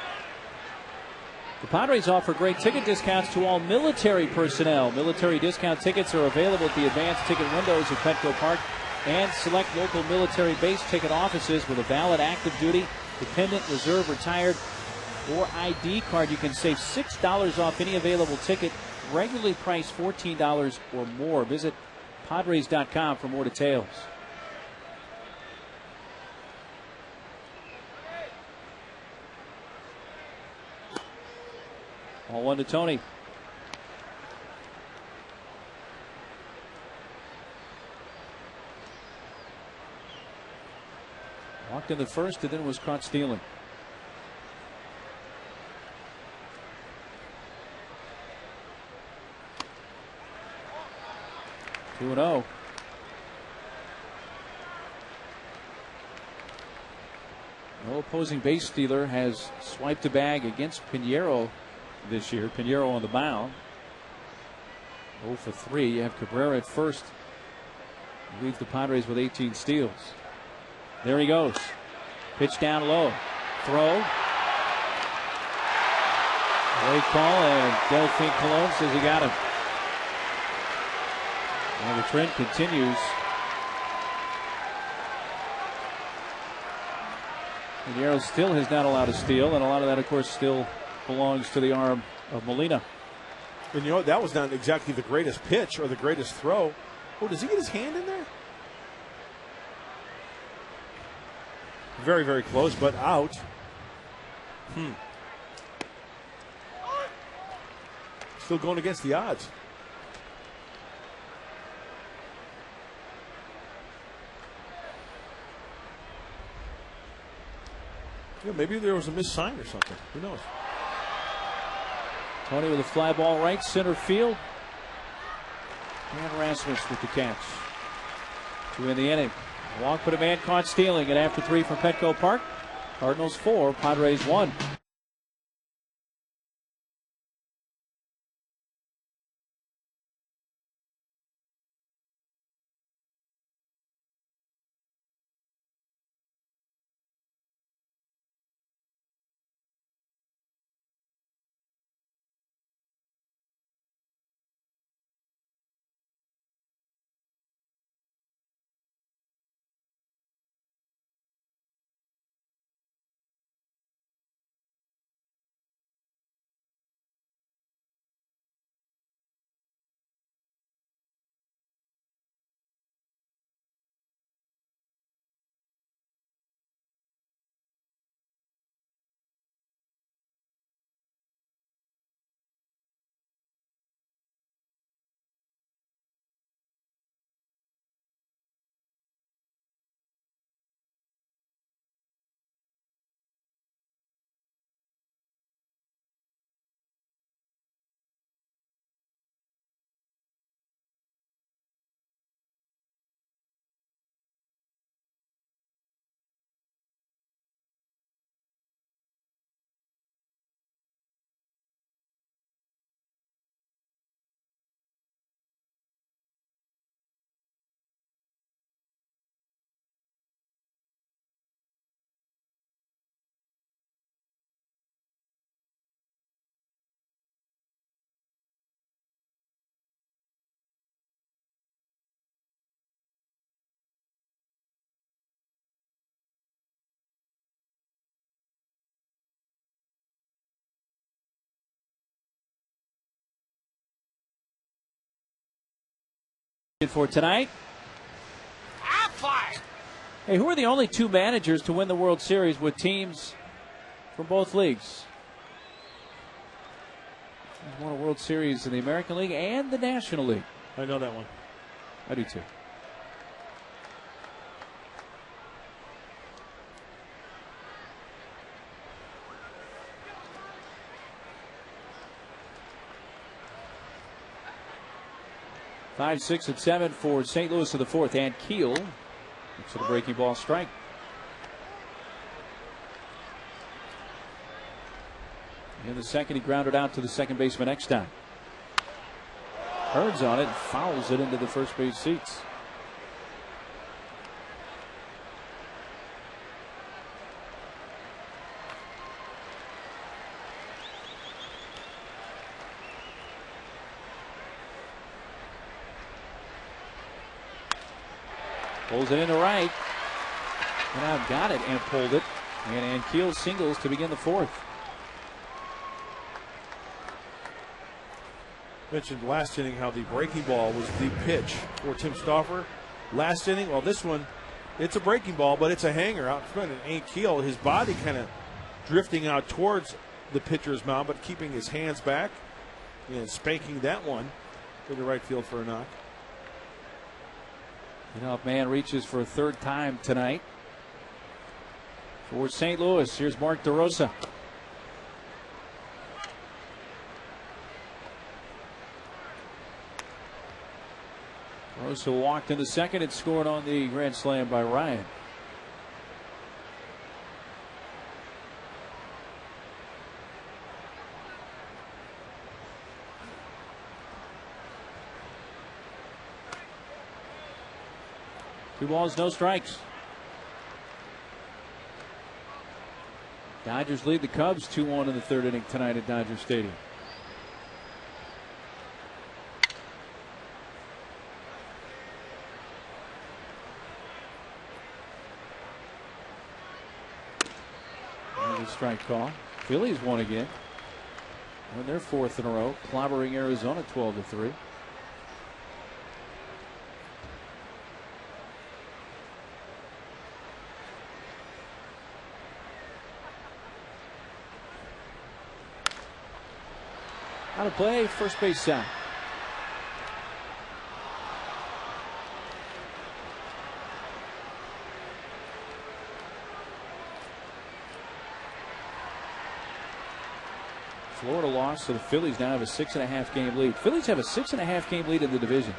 The Padres offer great ticket discounts to all military personnel. Military discount tickets are available at the advanced ticket windows at Petco Park and select local military base ticket offices with a valid active duty, dependent, reserve, retired, or ID card. You can save $6 off any available ticket, regularly priced $14 or more. Visit Padres.com for more details. Ball 1 to Tony. Walked in the first and then was caught stealing. Two and 0. No opposing base stealer has swiped a bag against Pinheiro this year. Pinheiro on the mound. 0 for 3. You have Cabrera at first. Leads the Padres with 18 steals. There he goes. Pitch down low. Throw. Late call, and Delphine Colon says he got him. And the trend continues. Pinheiro still has not allowed a steal, and a lot of that, of course, still belongs to the arm of Molina.
And you know what? That was not exactly the greatest pitch or the greatest throw. Oh, does he get his hand in there? very, very close, but out. Still going against the odds. Yeah, maybe there was a missed sign or something. Who knows?
Tony with a fly ball right center field. And Rasmus with the catch to win the inning. Walk, but a man caught stealing. And after 3 from Petco Park, Cardinals 4, Padres 1. For tonight. Hey, who are the only 2 managers to win the World Series with teams from both leagues? He's won a World Series in the American League and the National League.
I know that one.
I do too. Five, 6, and 7 for St. Louis in the 4th. And Keel looks at a breaking ball strike. In the 2nd, he grounded out to the second baseman Eckstein. Hearns on it and fouls it into the first base seats. Pulls it into right. And I've got it and pulled it. And Keel singles to begin the 4th.
Mentioned last inning how the breaking ball was the pitch for Tim Stauffer. Last inning, well, this one, it's a breaking ball, but it's a hanger out in front. And Keel, his body kind of drifting out towards the pitcher's mound, but keeping his hands back and spanking that one to the right field for a knock.
You know, if man reaches for a 3rd time tonight for St. Louis. Here's Mark DeRosa. DeRosa walked in the 2nd and scored on the grand slam by Ryan. Two balls, no strikes. Dodgers lead the Cubs 2-1 in the 3rd inning tonight at Dodger Stadium. And a strike call. Phillies won again. Won their 4th in a row, clobbering Arizona 12-3. Out of play, first base side. Florida lost, so the Phillies now have a 6.5 game lead. Phillies have a 6.5 game lead in the division.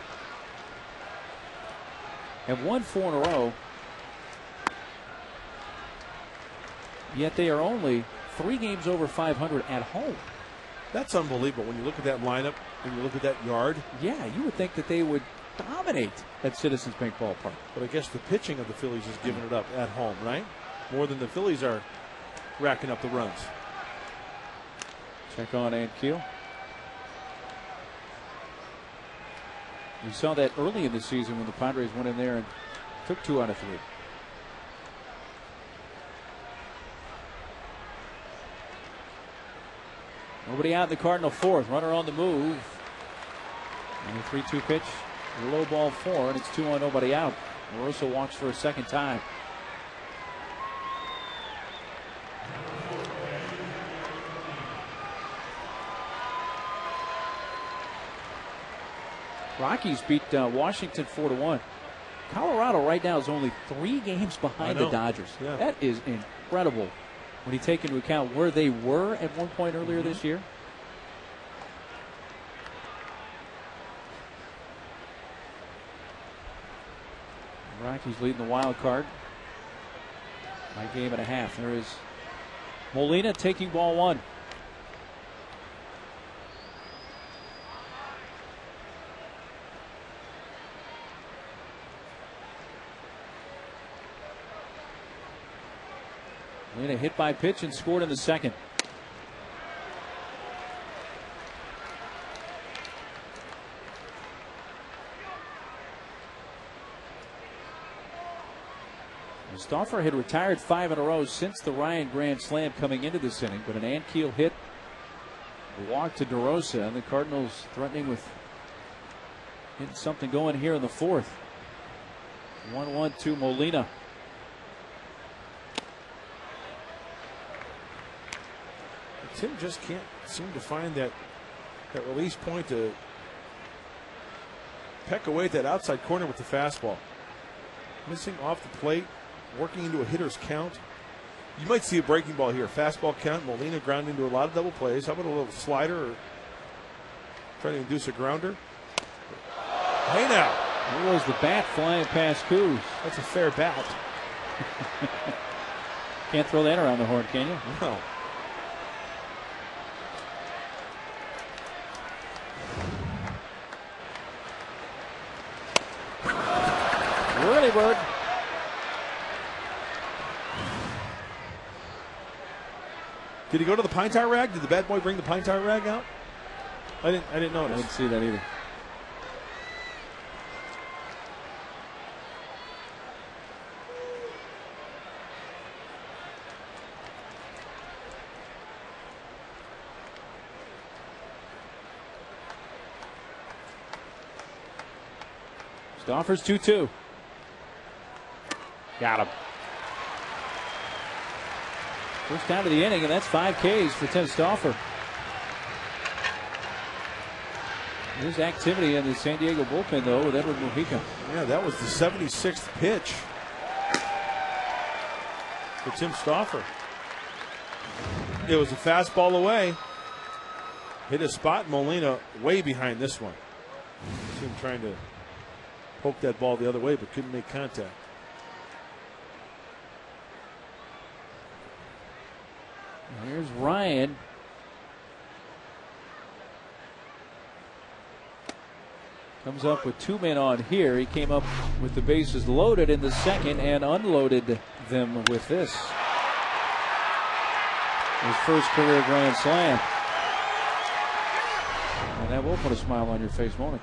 Have won 4 in a row. Yet they are only 3 games over 500 at home.
That's unbelievable when you look at that lineup, when you look at that yard.
Yeah, you would think that they would dominate at Citizens Bank Ballpark.
But I guess the pitching of the Phillies is giving it up at home, right? More than the Phillies are racking up the runs.
Check on Ankiel. We saw that early in the season when the Padres went in there and took 2 out of 3. Nobody out in the Cardinal 4th. Runner on the move. And a 3-2 pitch. Low ball 4, and it's 2-1, nobody out. Moroso walks for a second time. Rockies beat Washington 4-1. Colorado right now is only 3 games behind the Dodgers.
Yeah.
That is incredible when you take into account where they were at one point earlier this year. Rockies leading the wild card by 1.5 games. There is Molina taking ball 1. Molina hit by pitch and scored in the second. Stauffer had retired 5 in a row since the Ryan grand slam coming into this inning, but an Ankiel hit, a walk to DeRosa, and the Cardinals threatening with getting something going here in the 4th. 1-1 to Molina.
Tim just can't seem to find that release point to peck away at that outside corner with the fastball. Missing off the plate, working into a hitter's count. You might see a breaking ball here. Fastball count. Molina grounding into a lot of double plays. How about a little slider or trying to induce a grounder? Hey now.
There was the bat flying past Coos.
That's a fair bat.
Can't throw that around the horn, can you?
No.
Early bird.
Did he go to the pine tar rag? Did the bad boy bring the pine tar rag out? I didn't notice.
I didn't see that either. Stauffer's 2-2. Got him. First down of the inning, and that's 5 Ks for Tim Stauffer. There's activity in the San Diego bullpen, though, with Edward Mujica.
Yeah, that was the 76th pitch for Tim Stauffer. It was a fastball away. Hit a spot. Molina way behind this one. See him trying to poke that ball the other way, but couldn't make contact.
Here's Ryan. Comes up with 2 men on here. He came up with the bases loaded in the second and unloaded them with this. His first career grand slam. And that will put a smile on your face, won't it?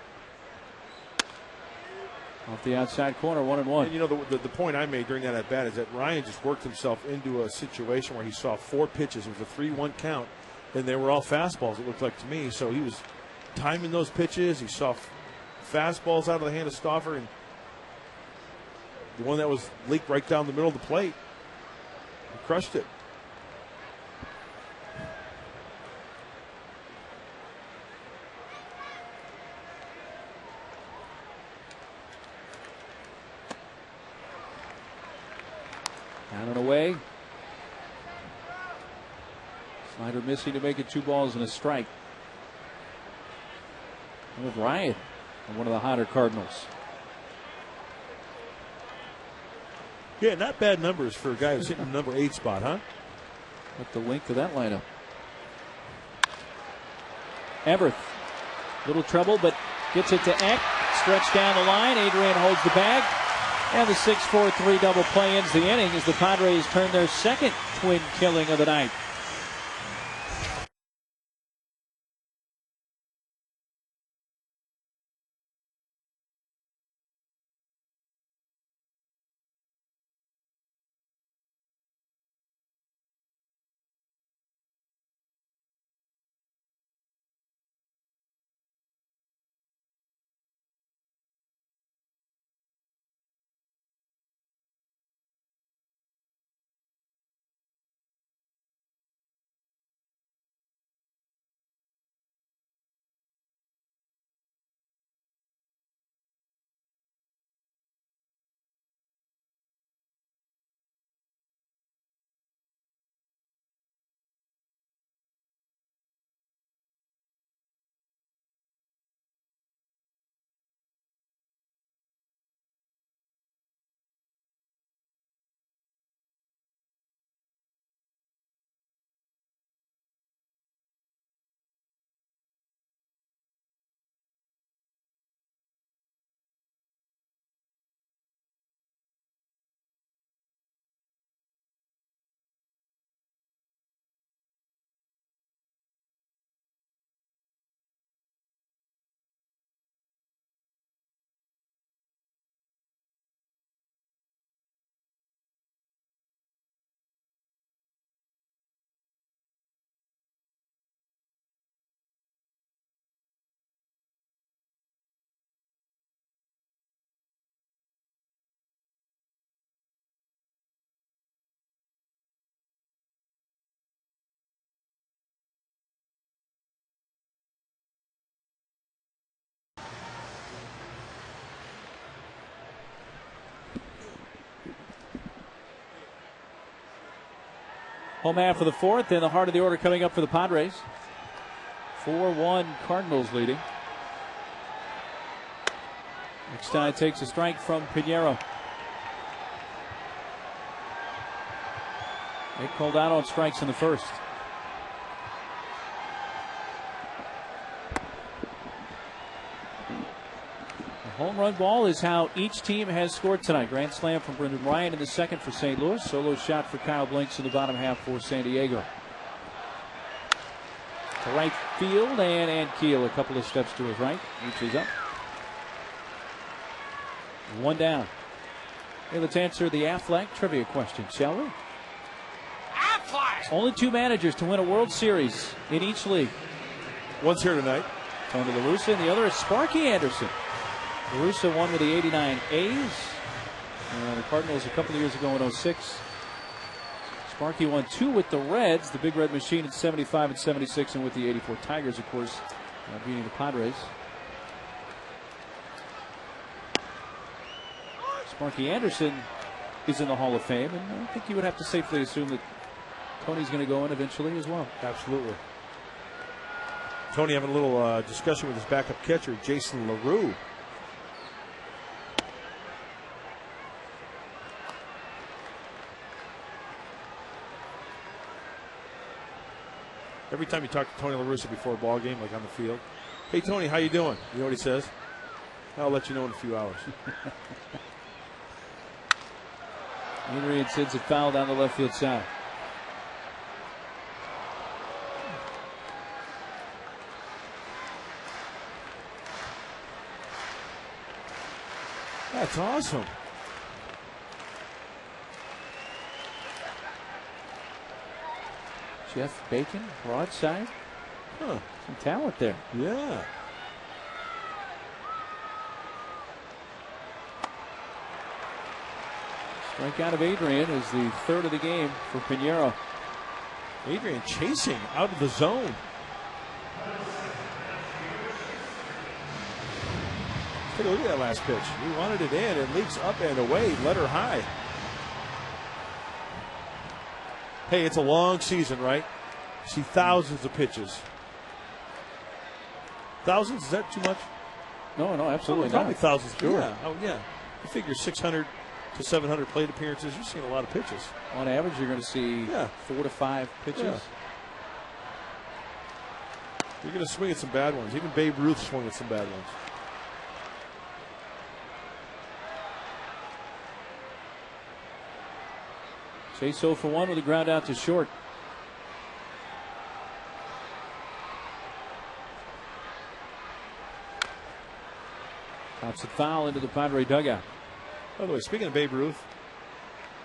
Off the outside corner, 1-1.
And you know, the point I made during that at bat is that Ryan just worked himself into a situation where he saw 4 pitches. It was a 3-1 count, and they were all fastballs, it looked like to me. So he was timing those pitches. He saw fastballs out of the hand of Stauffer, and the one that was leaked right down the middle of the plate. He crushed it.
missing to make it 2 balls and a strike. With Ryan, one of the hotter Cardinals.
Yeah, not bad numbers for a guy who's hitting the number 8 spot, huh?
At the length of that lineup. Everth, little trouble, but gets it to Eck. Stretched down the line. Adrian holds the bag. And the 6-4-3 double play ends the inning as the Padres turn their second twin killing of the night. Home half for the fourth, and the heart of the order coming up for the Padres. 4-1 Cardinals leading. Next time takes a strike from Pinheiro. They called out on strikes in the first. The home run ball is how each team has scored tonight. Grand slam from Brendan Ryan in the second for St. Louis. Solo shot for Kyle Blinks in the bottom half for San Diego. To right field, and Keel a couple of steps to his right. Reaches up. 1 down. Hey, let's answer the Aflac trivia question, shall we? Aflac! Only 2 managers to win a World Series in each league.
One's here tonight.
Tony La Russa, and the other is Sparky Anderson. La Russa won with the 89 A's. The Cardinals a couple of years ago in 06. Sparky won 2 with the Reds, the Big Red Machine in 75 and 76, and with the 84 Tigers, of course, beating the Padres. Sparky Anderson is in the Hall of Fame, and I think you would have to safely assume that Tony's going to go in eventually as well.
Absolutely. Tony having a little discussion with his backup catcher, Jason LaRue. Every time you talk to Tony La Russa before a ball game, like on the field, hey Tony, how you doing? You know what he says? I'll let you know in a few hours.
Adrian sends a foul down the left field side.
That's awesome.
Jeff Bacon, broadside.
Huh.
Some talent there.
Yeah.
Strikeout of Adrian is the third of the game for Pinheiro.
Adrian chasing out of the zone. Take a look at that last pitch. He wanted it in. It leaks up and away. Let her high. Hey, it's a long season, right? See thousands of pitches. Thousands, is that too much?
No, absolutely
Probably
not.
thousands.
Sure.
Yeah. Oh, yeah. You figure 600 to 700 plate appearances, you're seeing a lot of pitches.
On average, you're going to see 4 to 5 pitches.
Yeah. You're going to swing at some bad ones. Even Babe Ruth swung at some bad ones.
Chase 0 for 1 with a ground out to short. Pops it foul into the Padre dugout.
By the way, speaking of Babe Ruth.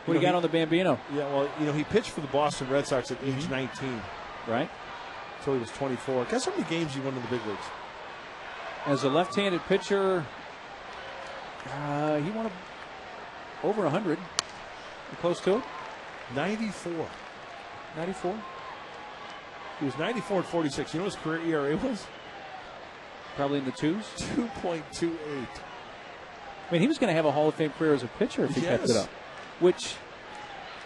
What do you got on the Bambino?
Yeah, well, he pitched for the Boston Red Sox at age 19.
Right.
Until he was 24. Guess how many games he won in the big leagues?
As a left-handed pitcher, he won over 100. You close to it?
94.
94?
He was 94 and 46. You know what his career ERA was?
Probably in the twos.
2.28.
I mean, he was going to have a Hall of Fame career as a pitcher if he kept it up. Which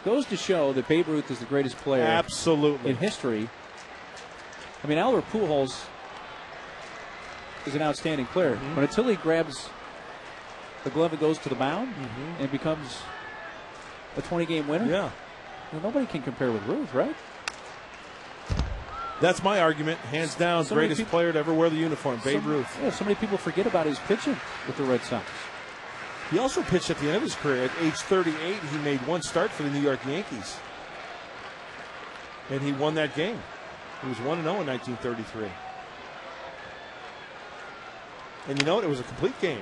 goes to show that Babe Ruth is the greatest player
absolutely
in history. I mean, Albert Pujols is an outstanding player, but until he grabs the glove and goes to the mound and becomes a 20-game winner, well, nobody can compare with Ruth, right?
That's my argument. Hands down, greatest player to ever wear the uniform, Babe Ruth.
Yeah, so many people forget about his pitching with the Red Sox.
He also pitched at the end of his career. At age 38, he made one start for the New York Yankees. And he won that game. He was 1-0 in 1933. And you know what? It was a complete game.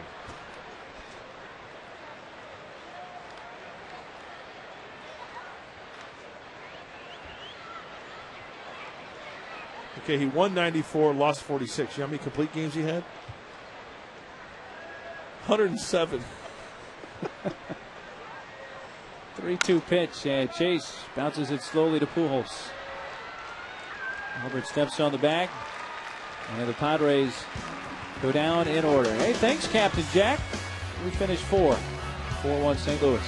Okay, he won 94, lost 46. You know how many complete games he had? 107.
3-2 pitch, and Chase bounces it slowly to Pujols. Albert steps on the bag, and the Padres go down in order. Hey, thanks, Captain Jack. We finished 4-1 St. Louis.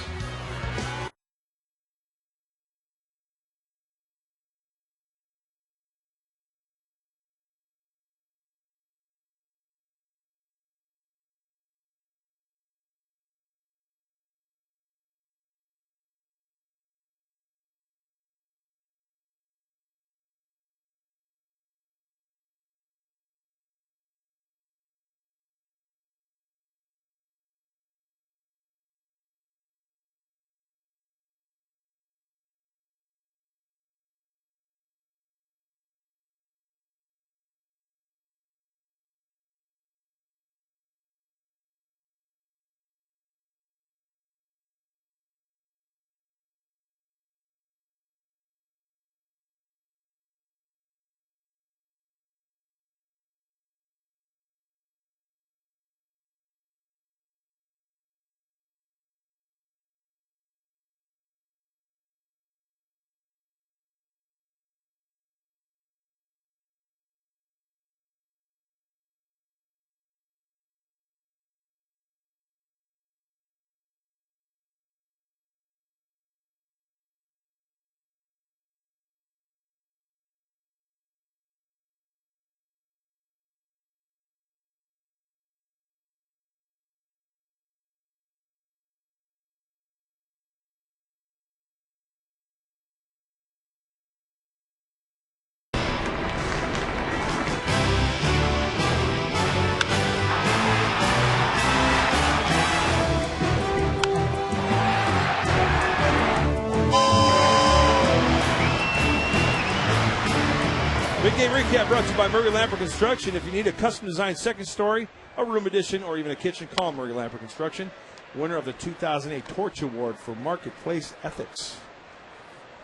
Big Game Recap brought to you by Murray Lamper Construction. If you need a custom-designed second story, a room addition, or even a kitchen, call Murray Lamper Construction. Winner of the 2008 Torch Award for Marketplace Ethics.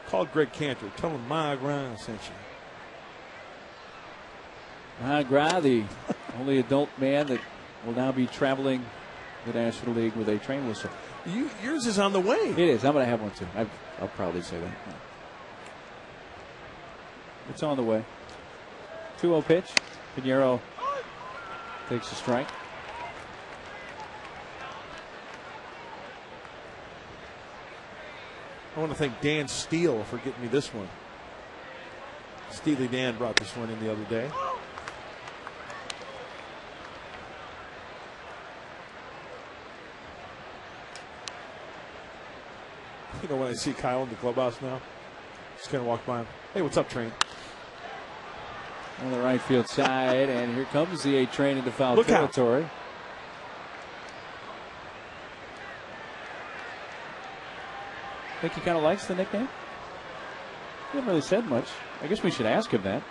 Call Greg Cantor. Tell him Ma Gra sent you.
Ma Gra, the only adult man that will now be traveling the National League with a train whistle.
Yours is on the way.
It is. I'm going to have one, too. I'll probably say that. It's on the way. 2-0 pitch. Pinheiro takes a strike.
I want to thank Dan Steele for getting me this one. Steely Dan brought this one in the other day. You know, when I see Kyle in the clubhouse now, just kind of walk by him. Hey, what's up, Train?
On the right field side, and here comes the A Train into foul
Look out.
territory. Think he kind of likes the nickname? He hasn't really said much. I guess we should ask him that.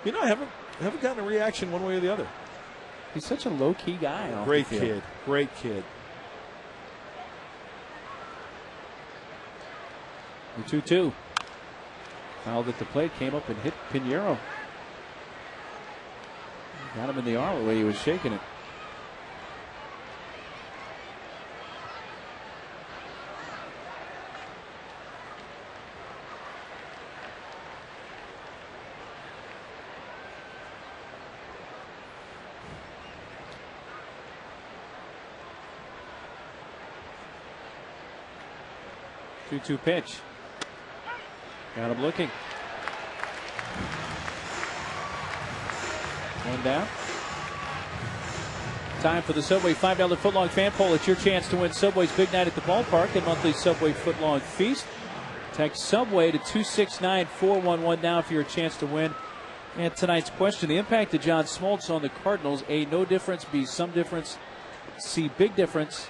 You know, I haven't gotten a reaction one way or the other.
He's such a low-key guy.
Great kid. Great kid.
The 2-2. Fouled at the plate, came up and hit Pinheiro. Got him in the arm the way he was shaking it. Two pitch. Got him looking. One down. Time for the Subway $5 footlong fan poll. It's your chance to win Subway's Big Night at the Ballpark and monthly Subway footlong feast. Text Subway to 269-411 now for your chance to win. And tonight's question: the impact of John Smoltz on the Cardinals. A, no difference. B, some difference. C, big difference.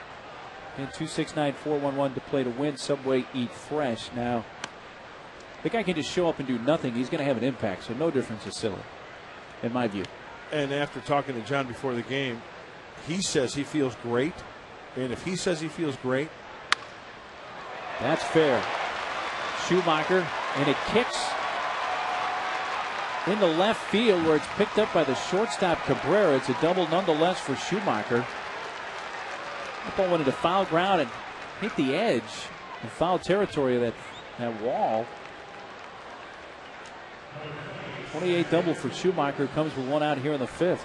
And 269-411 to play to win Subway Eat Fresh. Now, the guy can just show up and do nothing. He's going to have an impact, so no difference is silly, in my view.
And after talking to John before the game, he says he feels great. And if he says he feels great,
that's fair. Schumacher, and it kicks into left field where it's picked up by the shortstop Cabrera. It's a double nonetheless for Schumacher. The ball went into foul ground and hit the edge in foul territory of that wall. 28 double for Schumacher. Comes with one out here in the fifth.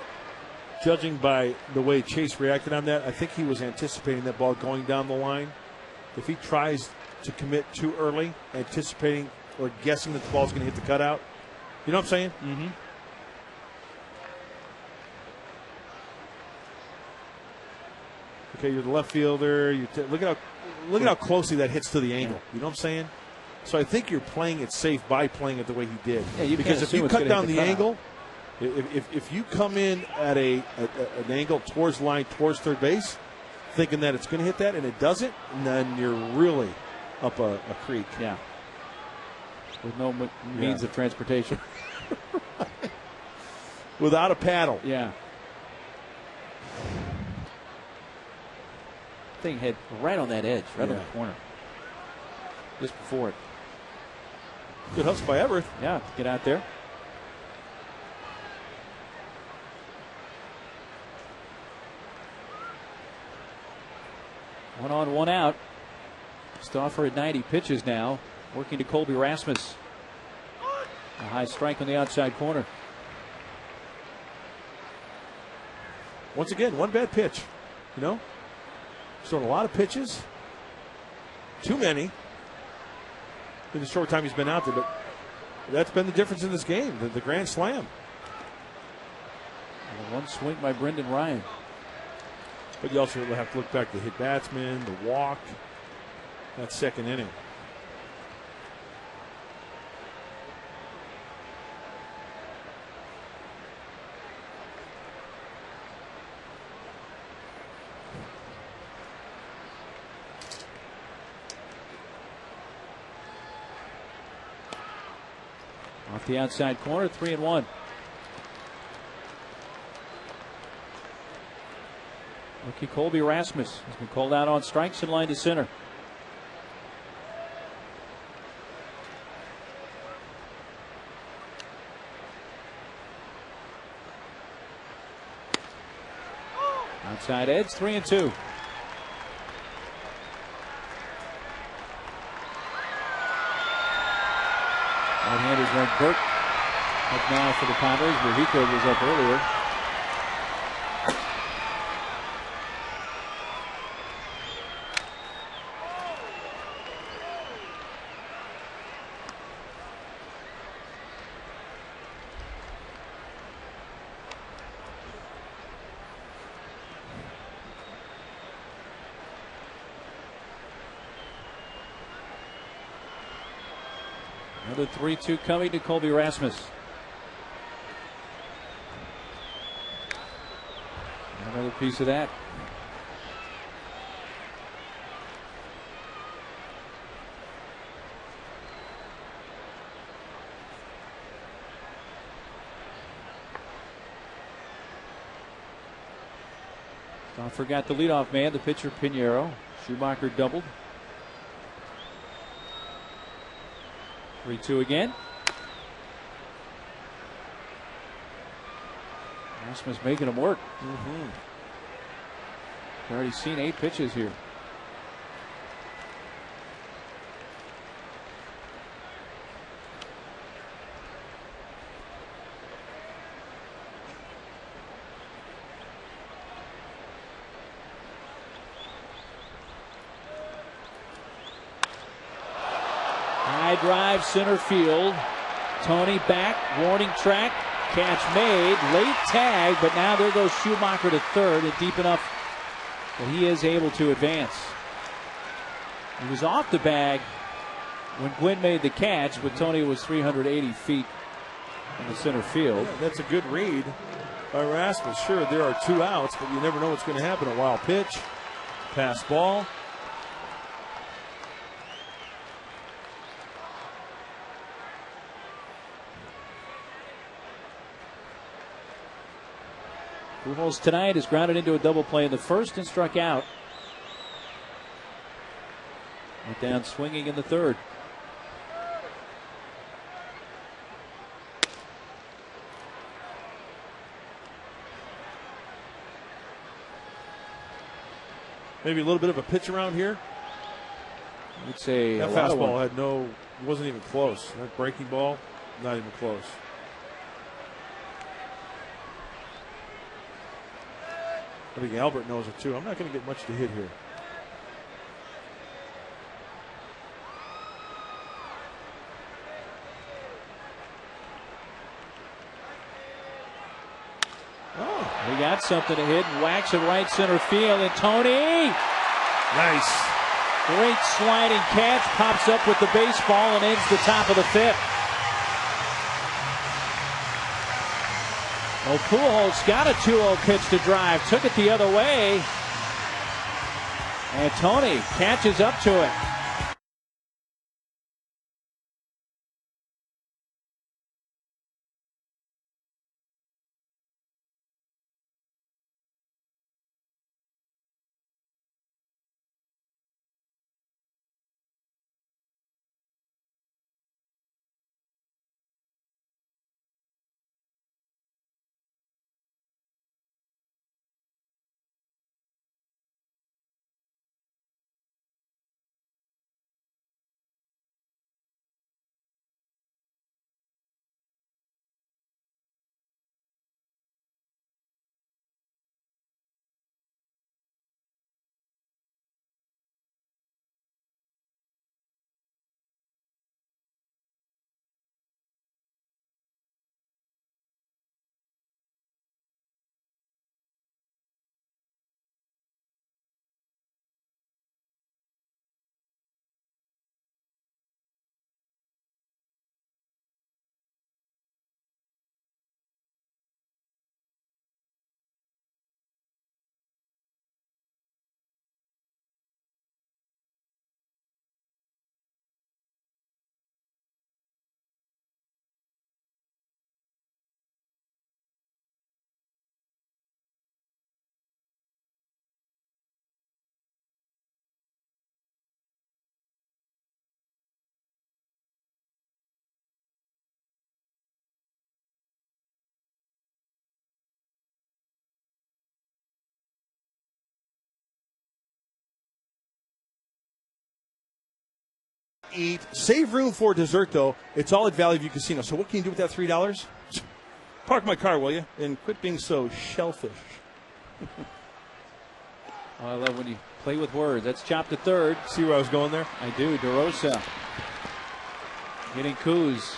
Judging by the way Chase reacted on that, I think he was anticipating that ball going down the line. If he tries to commit too early, anticipating or guessing that the ball's going to hit the cutout, you know what I'm saying?
Mm-hmm.
Okay, you're the left fielder. Look at how closely that hits to the angle. You know what I'm saying? So I think you're playing it safe by playing it the way he did.
Yeah,
because if you cut down the angle, if you come in at an angle towards line, towards third base, thinking that it's going to hit that and it doesn't, and then you're really up a creek.
Yeah. With no means of transportation.
Without a paddle.
Yeah. Thing hit right on that edge, right on the corner. Just before it.
Good hustle by Everett.
Yeah, get out there. One on, one out. Stauffer at 90 pitches now. Working to Colby Rasmus. A high strike on the outside corner.
Once again, one bad pitch. You know? He's thrown a lot of pitches. Too many. In the short time he's been out there, but that's been the difference in this game, the grand slam.
And one swing by Brendan Ryan.
But you also have to look back to the hit batsman, the walk, that second inning.
Off the outside corner, 3-1. Rookie Colby Rasmus has been called out on strikes in line to center. Outside edge, 3-2. Right-handers Greg Burke up now for the Padres. Mujica was up earlier. Another 3-2 coming to Colby Rasmus. Another piece of that. Don't forget the leadoff man, the pitcher Pinheiro. Schumacher doubled. 3-2 again. Rasmus making him work. Already seen 8 pitches here. High drive center field. Tony back, warning track. Catch made, late tag, but now there goes Schumacher to third and deep enough that he is able to advance. He was off the bag when Gwynn made the catch, but Tony was 380 feet in the center field.
Yeah, that's a good read by Rasmus. Sure, there are 2 outs, but you never know what's going to happen. A wild pitch, pass ball.
Pujols tonight is grounded into a double play in the first and struck out. Went down swinging in the third.
Maybe a little bit of a pitch around here.
I'd say
that fastball wasn't even close. That breaking ball, not even close. I think Albert knows it too. I'm not going to get much to hit here.
Oh, he got something to hit and whacks it right center field. And Tony,
nice,
great sliding catch, pops up with the baseball and ends the top of the 5th. Well, Pujols got a 2-0 pitch to drive, took it the other way, and Tony catches up to it.
Eat. Save room for dessert, though. It's all at Valley View Casino. So what can you do with that $3? Park my car, will you? And quit being so shellfish.
Oh, I love when you play with words. That's chopped to third.
See where I was going there?
I do. DeRosa getting Kuz.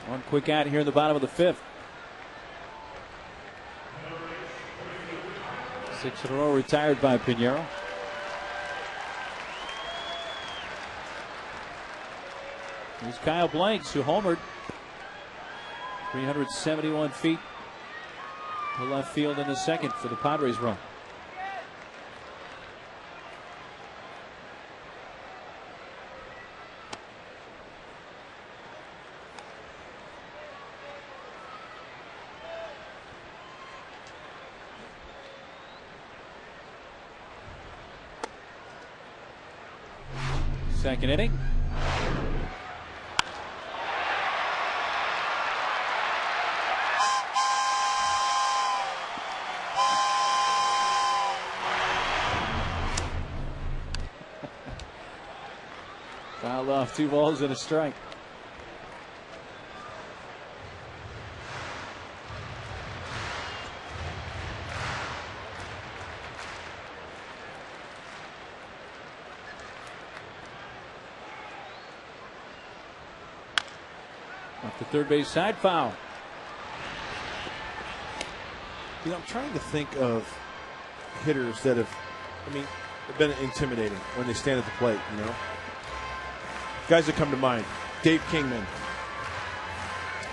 One quick out here in the bottom of the 5th. 6 in a row retired by Pinheiro. Here's Kyle Blanks, who homered 371 feet to left field in the second for the Padres run. Second inning. Fouled off, 2 balls and a strike. Off the third base side, foul.
You know, I'm trying to think of hitters that have been intimidating when they stand at the plate, you know. Guys that come to mind, Dave Kingman.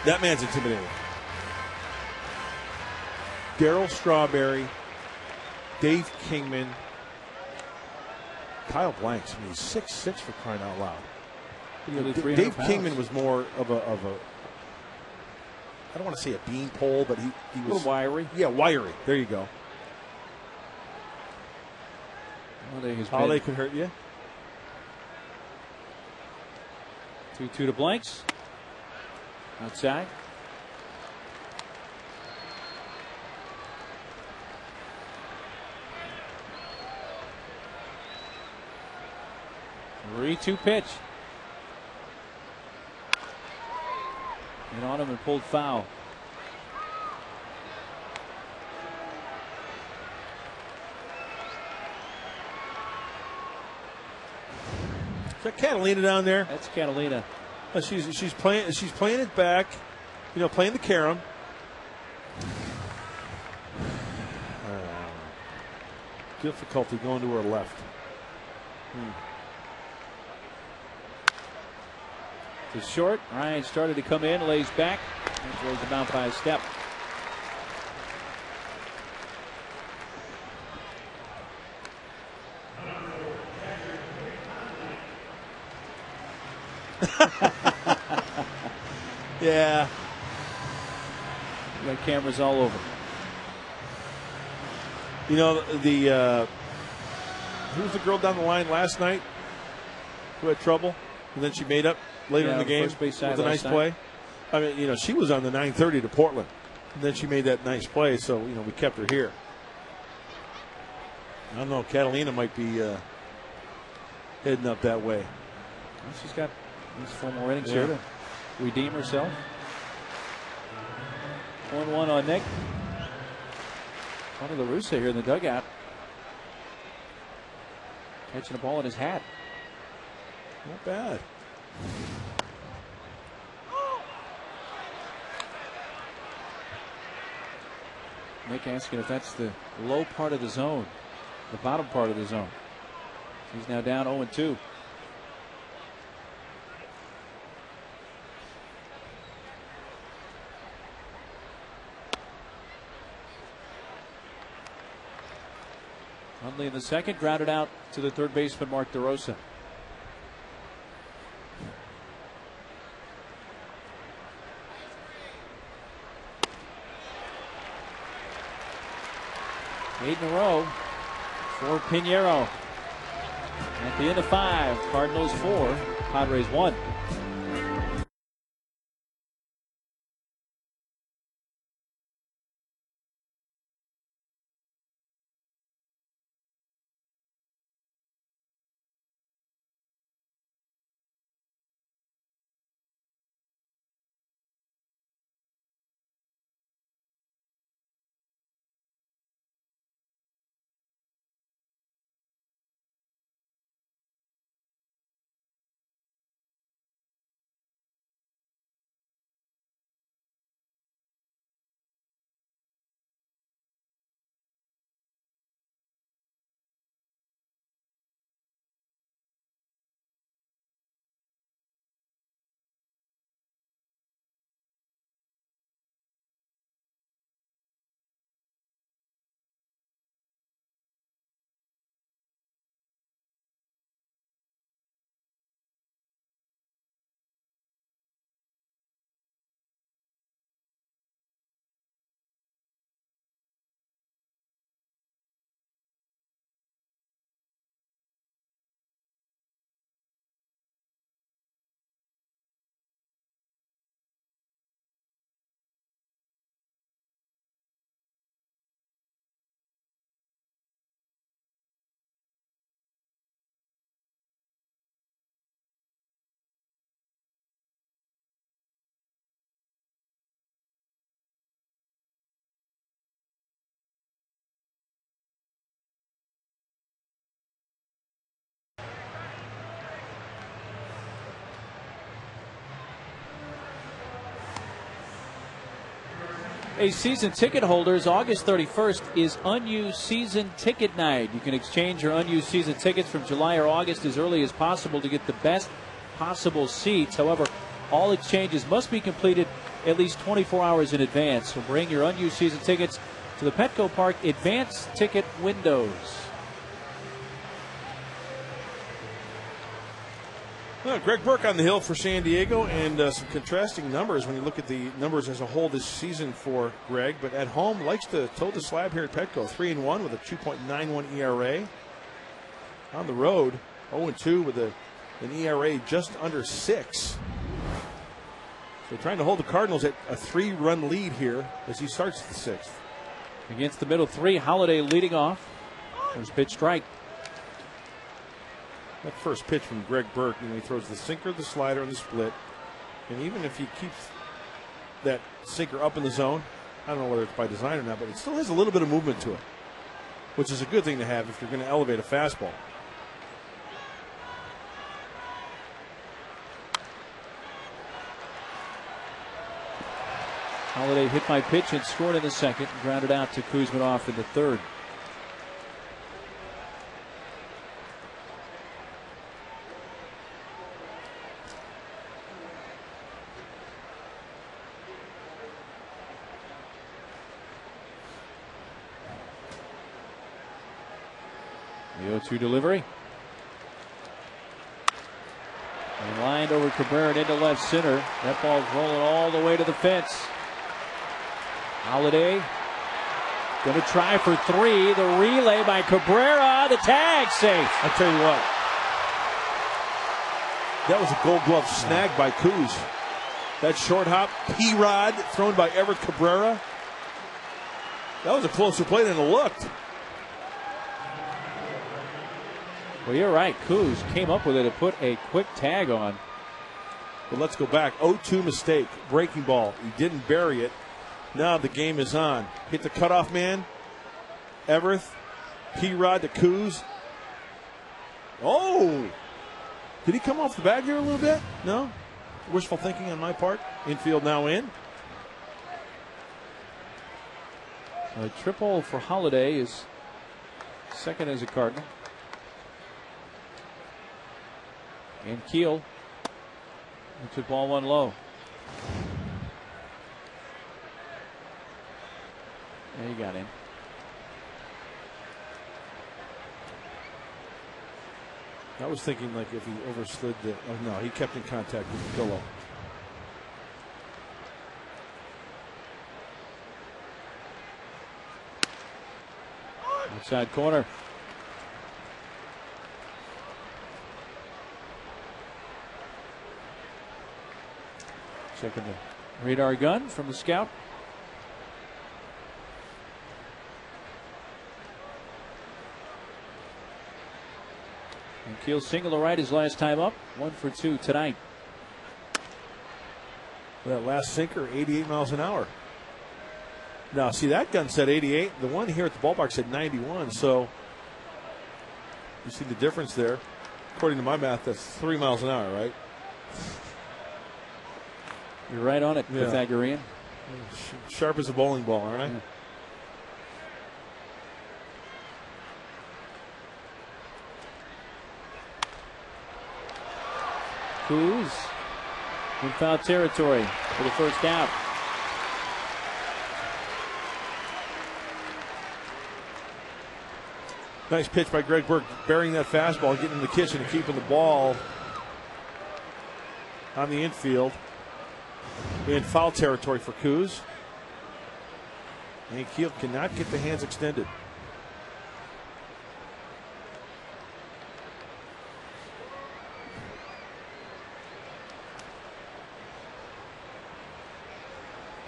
That man's intimidating. Darryl Strawberry, Dave Kingman, Kyle Blanks. I mean, he's 6'6" for crying out loud. You know, Dave Kingman was more of a I don't want to say a beanpole, but he was
a little wiry.
Yeah, wiry. There you go.
How
they could hurt you.
2-2 to Blanks. Outside. Three-two pitch. And on him and pulled foul.
Is that Catalina down there?
That's Catalina.
She's playing it back, you know, playing the carom. Difficulty going to her left.
To short. Ryan started to come in, lays back, and throws him out by a step.
Yeah.
We got cameras all over.
You know, who was the girl down the line last night who had trouble? And then she made up later in the game with a nice play. I mean, you know, she was on the 9:30 to Portland. And then she made that nice play, so, you know, we kept her here. I don't know, Catalina might be heading up that way.
Well, she's got at least 4 more innings here to redeem herself. 1-1 on Nick. Tony La Russa here in the dugout. Catching a ball in his hat.
Not bad.
Nick asking if that's the low part of the zone, the bottom part of the zone. He's now down 0-2. Hundley in the second, grounded out to the third baseman, Mark DeRosa. Eight in a row for Pinheiro. At the end of 5, Cardinals 4, Padres 1. Hey, season ticket holders, August 31st is unused season ticket night. You can exchange your unused season tickets from July or August as early as possible to get the best possible seats. However, all exchanges must be completed at least 24 hours in advance. So bring your unused season tickets to the Petco Park advance ticket windows.
Well, Greg Burke on the hill for San Diego, and some contrasting numbers when you look at the numbers as a whole this season for Greg. But at home, likes to toe the slab here at Petco. 3-1 with a 2.91 ERA. On the road, 0-2 with an ERA just under 6. So trying to hold the Cardinals at a 3-run lead here as he starts the 6th.
Against the middle three, Holiday leading off. First pitch strike.
That first pitch from Greg Burke, he throws the sinker, the slider, and the split. And even if he keeps that sinker up in the zone, I don't know whether it's by design or not, but it still has a little bit of movement to it, which is a good thing to have if you're going to elevate a fastball.
Holiday hit by pitch and scored in the second, and grounded out to Kuzminoff in the third. The 0-2 delivery. And lined over Cabrera and into left center. That ball's rolling all the way to the fence. Holiday going to try for 3. The relay by Cabrera. The tag safe.
I tell you what, that was a Gold Glove snag by Kuz. That short hop P-Rod thrown by Everett Cabrera. That was a closer play than it looked.
Well, you're right. Kuz came up with it to put a quick tag on.
But let's go back. 0-2 mistake. Breaking ball. He didn't bury it. Now the game is on. Hit the cutoff man. Everett. P-Rod to Kuz. Oh! Did he come off the bag here a little bit? No? Wishful thinking on my part. Infield now in.
A triple for Holiday is second as a Cardinal. And Keel took ball one low. There he got in.
I was thinking like if he overslid the. Oh no, he kept in contact with the pillow.
Outside corner. Checking the radar gun from the scout. And Keel single to right his last time up. 1 for 2 tonight.
That last sinker, 88 miles an hour. Now, see, that gun said 88. The one here at the ballpark said 91. So you see the difference there. According to my math, that's 3 miles an hour, right?
You're right on it,
yeah.
Pythagorean.
Sharp as a bowling ball, aren't I?
Yeah. Kuz in foul territory for the first out.
Nice pitch by Greg Burke, burying that fastball, getting in the kitchen and keeping the ball on the infield. In foul territory for Kuz. And Keel cannot get the hands extended.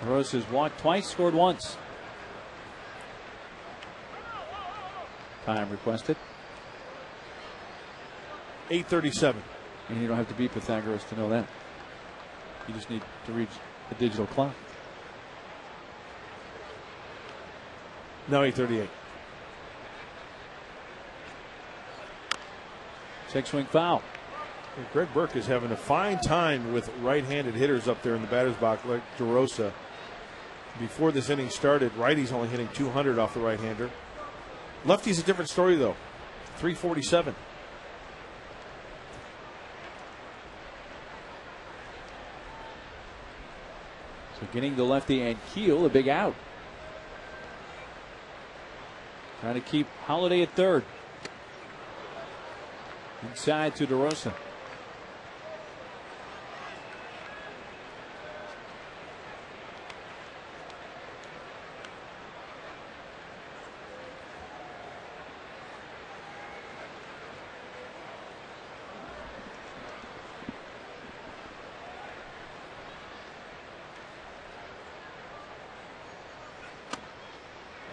Rose has walked twice, scored once. Time requested.
8:37.
And you don't have to beat Pythagoras to know that. You just need to reach the digital clock.
Now 8:38.
Check swing foul.
And Greg Burke is having a fine time with right-handed hitters up there in the batter's box like DeRosa. Before this inning started, righty's only hitting 200 off the right-hander. Lefty's a different story, though. 347.
So getting the lefty and Keel a big out. Trying to keep Holiday at third. Inside to DeRosa.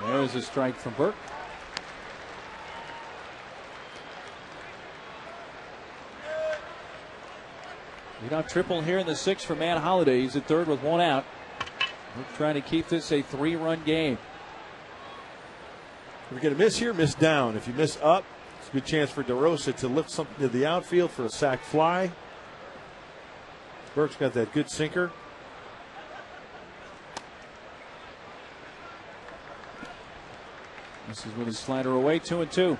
There's a strike from Burke. Leadoff triple here in the sixth for Matt Holliday. He's at third with one out. We're trying to keep this a 3-run game.
If you're going to miss here, miss down. If you miss up, it's a good chance for DeRosa to lift something to the outfield for a sac fly. Burke's got that good sinker.
This is with his slider away, 2-2.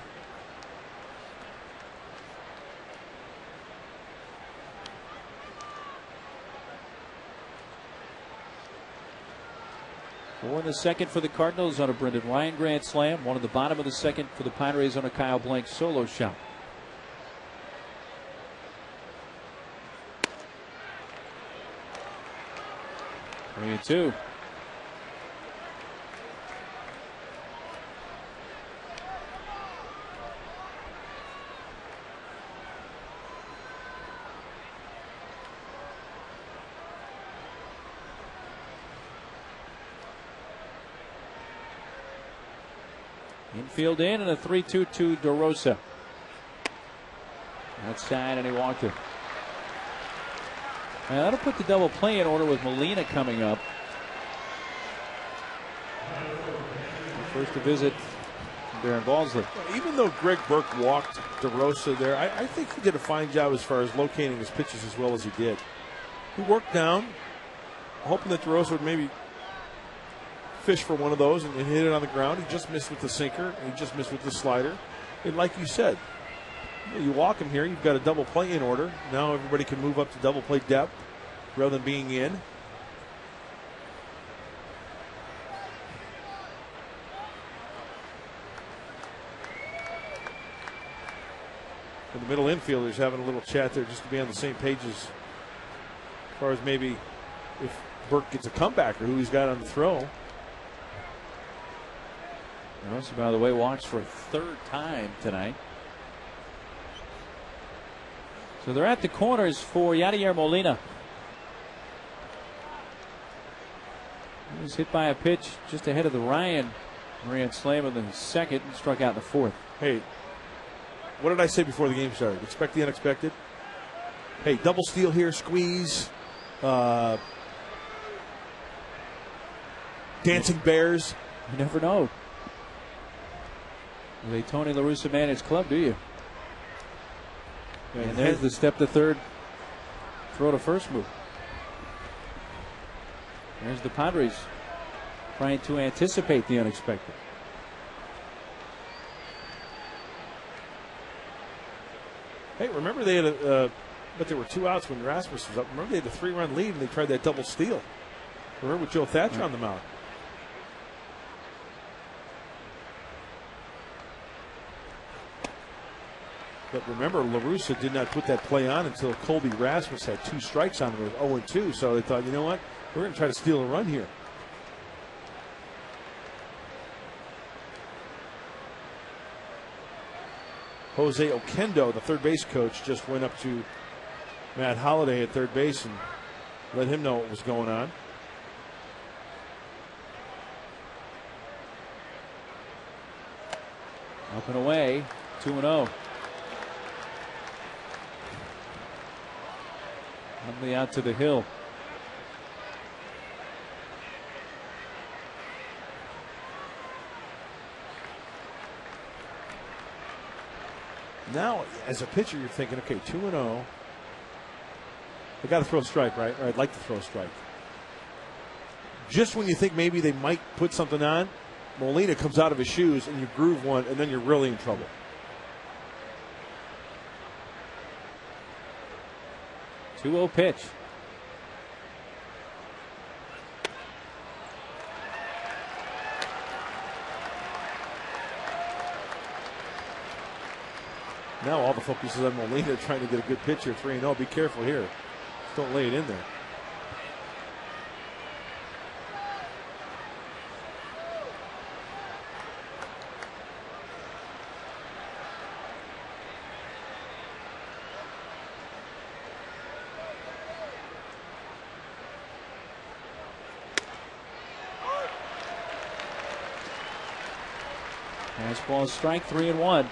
Four in the second for the Cardinals on a Brendan Ryan grand slam. One in the bottom of the second for the Padres on a Kyle Blank solo shot. Three and two. Infield in and a 3-2 to DeRosa. Outside and he walked it. Now that'll put the double play in order with Molina coming up. First to visit Darren Balsley.
Even though Greg Burke walked DeRosa there, I think he did a fine job as far as locating his pitches as well as he did. He worked down, hoping that DeRosa would maybe fish for one of those and hit it on the ground. He just missed with the sinker, and he just missed with the slider. And like you said, you walk him here, you've got a double play in order. Now everybody can move up to double play depth rather than being in. And the middle infielders having a little chat there just to be on the same page as far as maybe if Burke gets a comeback or who he's got on the throw.
Also, by the way, walks for a third time tonight. So they're at the corners for Yadier Molina. He was hit by a pitch just ahead of the Ryan grand slam in the second and struck out in the fourth.
Hey, what did I say before the game started? Expect the unexpected. Hey, double steal here, squeeze. Dancing Bears.
You never know. With a Tony La Russa managed club, do you? And there's the step to third, throw to first move. There's the Padres trying to anticipate the unexpected.
Hey, remember they had but there were 2 outs when Rasmus was up. Remember they had a 3-run lead and they tried that double steal. Remember with Joe Thatcher on the mound. But remember, La Russa did not put that play on until Colby Rasmus had 2 strikes on him with 0-2. So they thought, you know what, we're going to try to steal a run here. Jose Oquendo, the third base coach, just went up to Matt Holliday at third base and let him know what was going on.
Up and away, 2-0. Huntley out to the hill.
Now, as a pitcher, you're thinking, okay, 2-0. I got to throw a strike, right? Or I'd like to throw a strike. just when you think maybe they might put something on, Molina comes out of his shoes and you groove one, and then you're really in trouble.
Two-0 pitch.
Now all the focus is on Molina trying to get a good pitch here, 3-0. Be careful here. Just don't lay it in there.
Fastball strike, 3-1.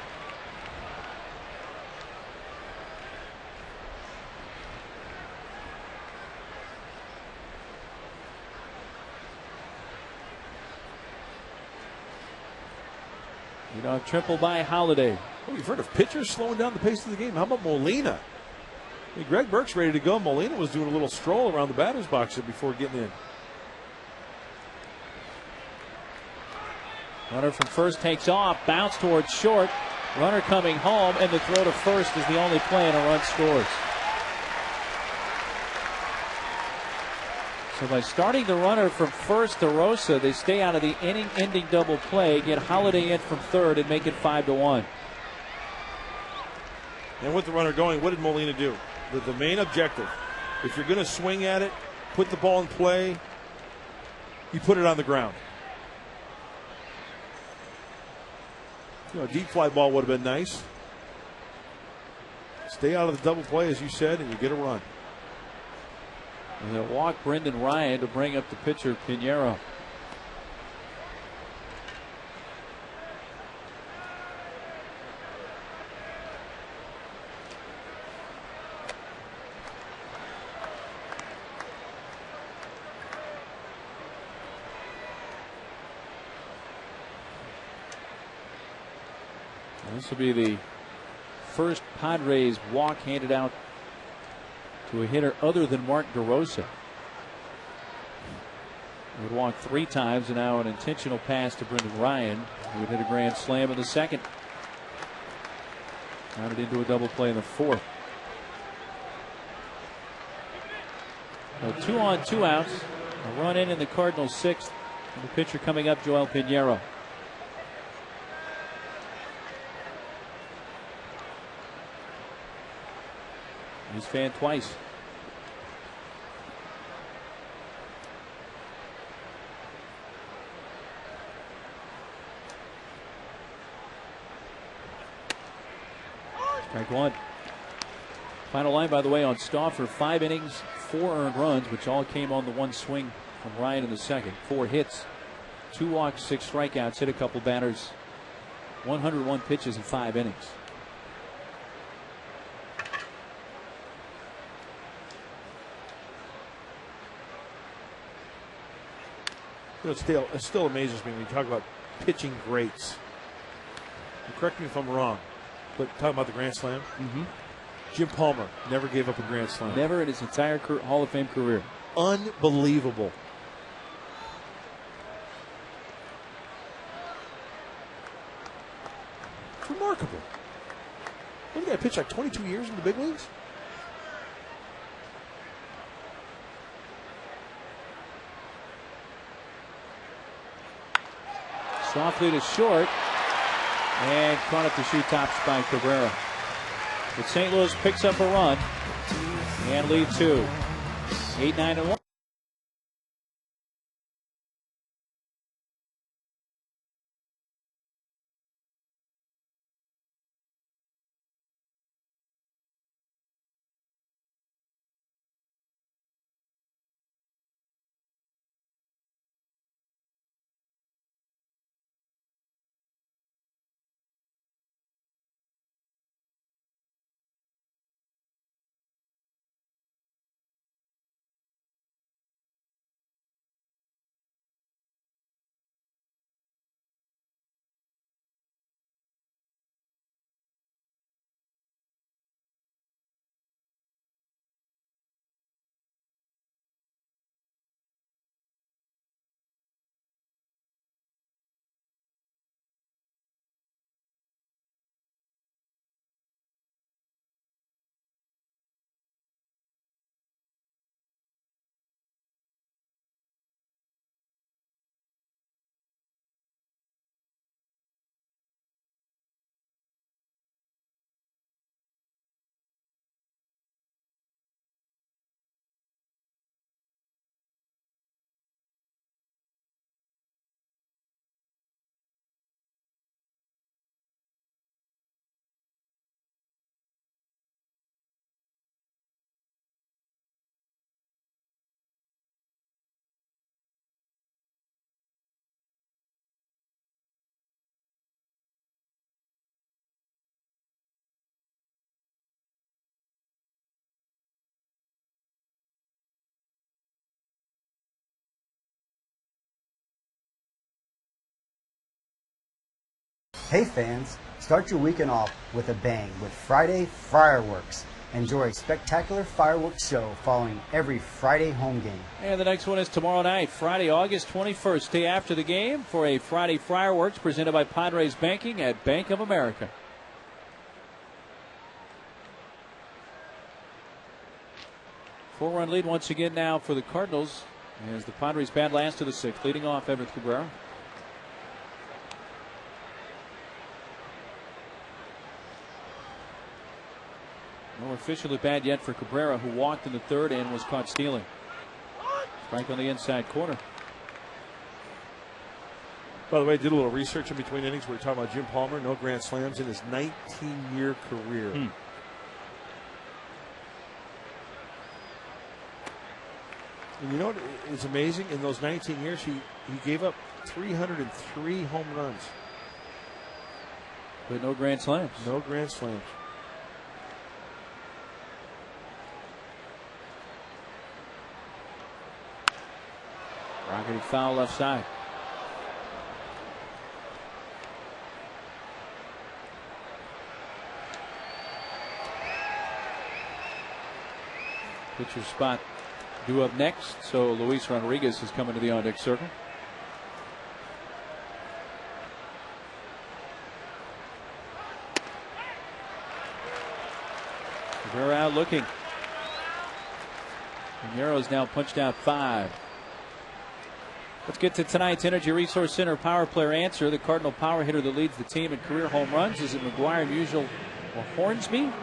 Triple by Holiday.
Well, you've heard of pitchers slowing down the pace of the game. How about Molina? I mean, Greg Burke's ready to go. Molina was doing a little stroll around the batter's box before getting in.
Runner from first takes off, bounce towards short. Runner coming home, and the throw to first is the only play, and a run scores. So by starting the runner from first to Rosa, they stay out of the inning-ending double play, get Holiday in from third, and make it 5-1.
And with the runner going, what did Molina do? The main objective, if you're going to swing at it, put the ball in play, you put it on the ground. A deep fly ball would have been nice. Stay out of the double play, as you said, and you get a run.
And they'll walk Brendan Ryan to bring up the pitcher, Pinheiro. This will be the first Padres walk handed out to a hitter other than Mark DeRosa. He would walk 3 times, and now an intentional pass to Brendan Ryan, who would hit a grand slam in the second. Counted into a double play in the fourth. So 2 on, 2 outs. A run in the Cardinals' 6th. And the pitcher coming up, Joel Pinheiro. He's fanned twice. Strike one. Final line, by the way, on Stauffer: 5 innings, 4 earned runs, which all came on the 1 swing from Ryan in the second. 4 hits, 2 walks, 6 strikeouts, hit a couple batters, 101 pitches in 5 innings.
You know, it still amazes me when you talk about pitching greats. And correct me if I'm wrong, but talking about the Grand Slam, Jim Palmer never gave up a Grand Slam.
Never in his entire Hall of Fame career.
Unbelievable. It's remarkable. What did that pitch like 22 years in the big leagues?
Softly to short, and caught at the shoe tops by Cabrera. But St. Louis picks up a run and lead 2. 8-9-1.
Hey fans, start your weekend off with a bang with Friday Fireworks. Enjoy a spectacular fireworks show following every Friday home game.
And the next one is tomorrow night, Friday, August 21st, day after the game, for a Friday Fireworks presented by Padres Banking at Bank of America. Four-run lead once again now for the Cardinals as the Padres bat last to the sixth, leading off Everett Cabrera. No official at bat yet for Cabrera, who walked in the third and was caught stealing. Strike on the inside corner.
By the way, I did a little research in between innings. We were talking about Jim Palmer, no grand slams in his 19-year career. And you know what is amazing? In those 19 years, he gave up 303 home runs.
But no grand slams.
No grand slams.
Rocketing foul left side. Pitcher spot due up next, so Luis Rodriguez has come into the on-deck circle. Cabrera out looking. Pinero's now punched out 5. Let's get to tonight's Energy Resource Center Power Player answer. The Cardinal power hitter that leads the team in career home runs. Is it McGuire, Musial, or Hornsby?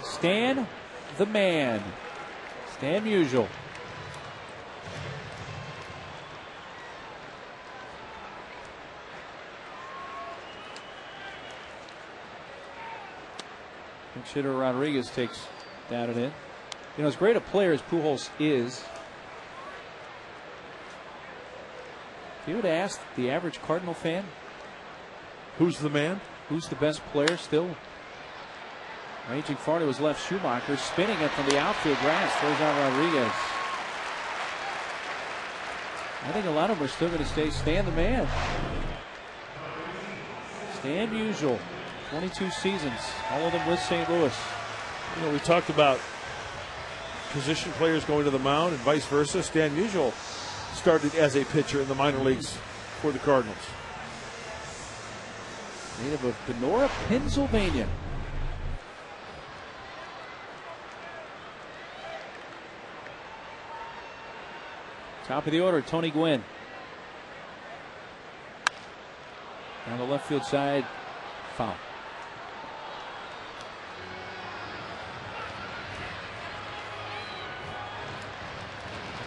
Stan the Man. Stan Musial. Pinch hitter Rodriguez takes down and in. You know, as great a player as Pujols is, if you would ask the average Cardinal fan,
who's the man?
Who's the best player still? Ranging far to his left, Schumacher, spinning it from the outfield grass, throws out Rodriguez. I think a lot of them are still going to stay Stan the Man. Stan Musial, 22 seasons, all of them with St. Louis.
You know, we talked about position players going to the mound and vice versa. Stan Musial started as a pitcher in the minor leagues for the Cardinals.
Native of Benora, Pennsylvania. Top of the order, Tony Gwynn. On the left field side, foul.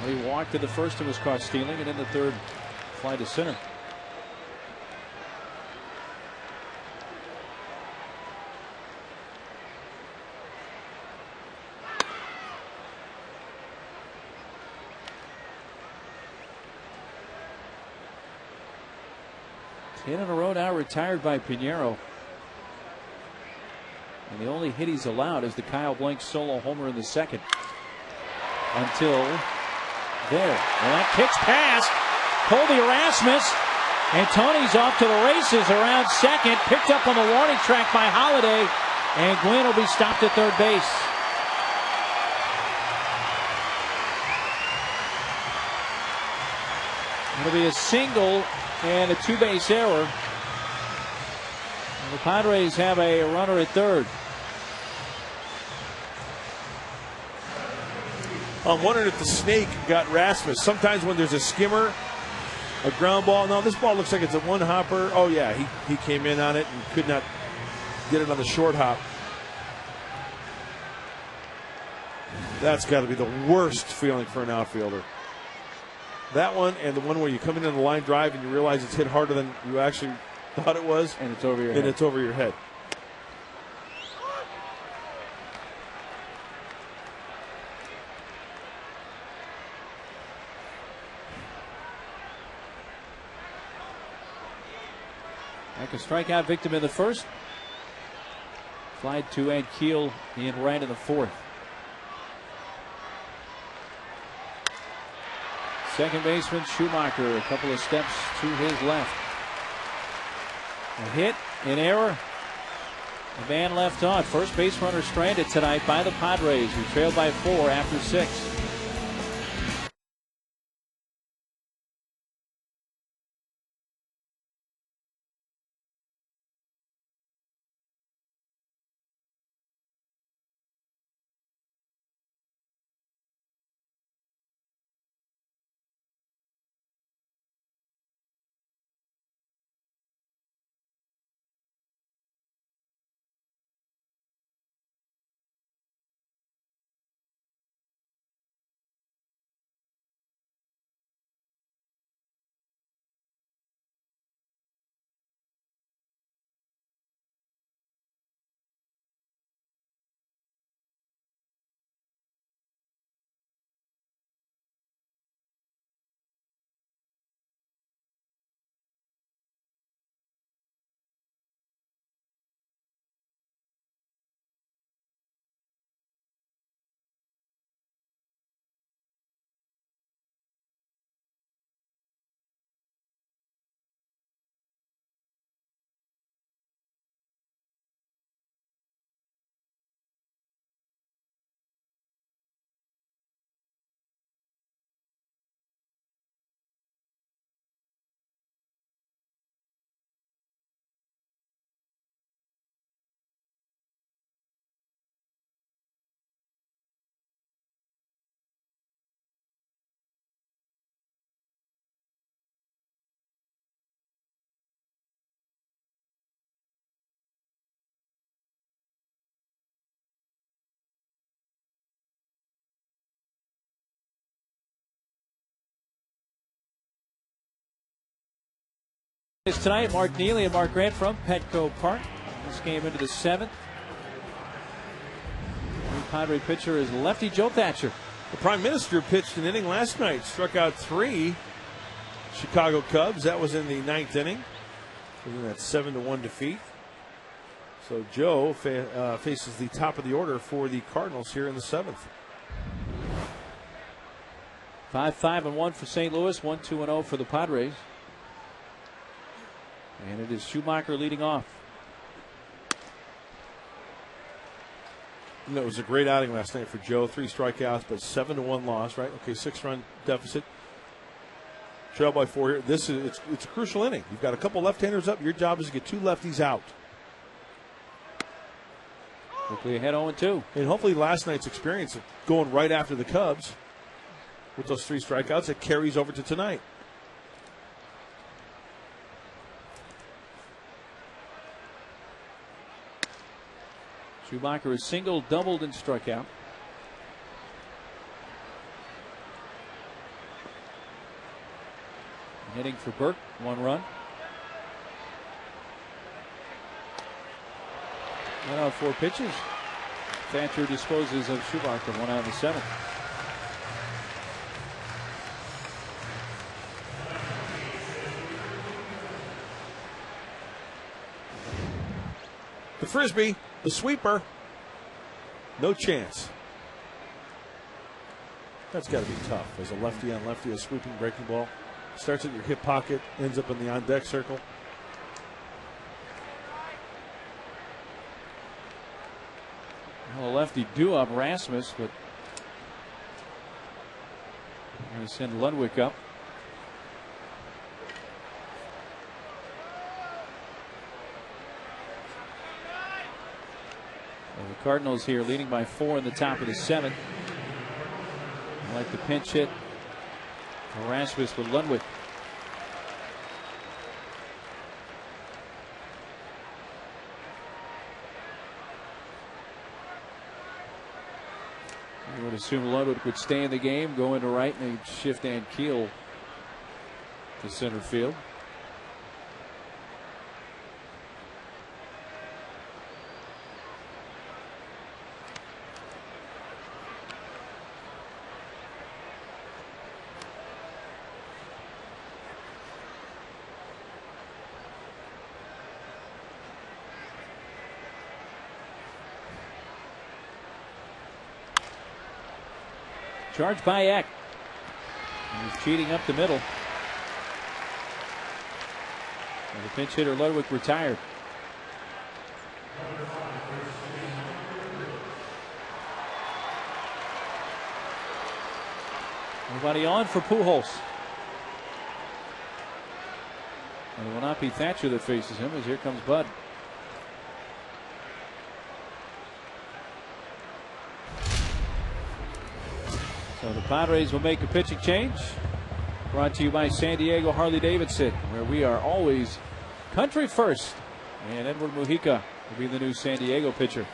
Well, he walked to the first and was caught stealing, and in the third, fly to center. Hit in a row now retired by Pinheiro. And the only hit he's allowed is the Kyle Blank solo homer in the second. Until there. And that kicks past Colby Erasmus. And Tony's off to the races around second. Picked up on the warning track by Holiday. And Gwynn will be stopped at third base. It'll be a single and a two-base error. And the Padres have a runner at third.
I'm wondering if the snake got Rasmus. Sometimes when there's a skimmer, a ground ball. No, this ball looks like it's a one-hopper. Oh, yeah, he came in on it and could not get it on the short hop. That's got to be the worst feeling for an outfielder. That one and the one where you come in on the line drive and you realize it's hit harder than you actually thought it was.
And it's over your head.
And it's over your head.
Like a strikeout victim in the first. Fly to Ed Keel in right in the fourth. Second baseman Schumacher, a couple of steps to his left. A hit, an error. A man left on. First base runner stranded tonight by the Padres, who trailed by 4 after 6. Tonight, Mark Neely and Mark Grant from Petco Park. This game into the 7th. The Padre pitcher is lefty Joe Thatcher.
The Prime Minister pitched an inning last night, struck out 3 Chicago Cubs. That was in the 9th inning. In that 7-1 defeat. So Joe faces the top of the order for the Cardinals here in the 7th.
5-5-1 for St. Louis, 1-2-0 for the Padres. And it is Schumacher leading off.
It was a great outing last night for Joe. 3 strikeouts, but 7-1 loss, right? Okay, 6-run deficit. Trail by 4 here. It's a crucial inning. You've got a couple left-handers up. Your job is to get 2 lefties out.
Quickly ahead 0-2.
And hopefully last night's experience of going right after the Cubs with those 3 strikeouts, it carries over to tonight.
Schumacher is single, doubled, and struck out. Heading for Burke, 1 run. 1 out of 4 pitches. Thatcher disposes of Schumacher, 1 out of the 7th.
The frisbee, the sweeper, no chance. That's got to be tough as a lefty on lefty, a sweeping breaking ball. Starts at your hip pocket, ends up in the on deck circle.
Well, a lefty due up Rasmus, but I'm going to send Lundwick up. The Cardinals here leading by 4 in the top of the 7th. I like the pinch hit. Erasmus with Lundwick. You would assume Lundwick would stay in the game, go into right, and they'd shift and Keel to center field. Charged by Eck. He's cheating up the middle. And the pinch hitter Ludwig retired. Nobody on for Pujols. And it will not be Thatcher that faces him, as here comes Bud. So the Padres will make a pitching change. Brought to you by San Diego Harley-Davidson, where we are always country first. And Edward Mujica will be the new San Diego pitcher.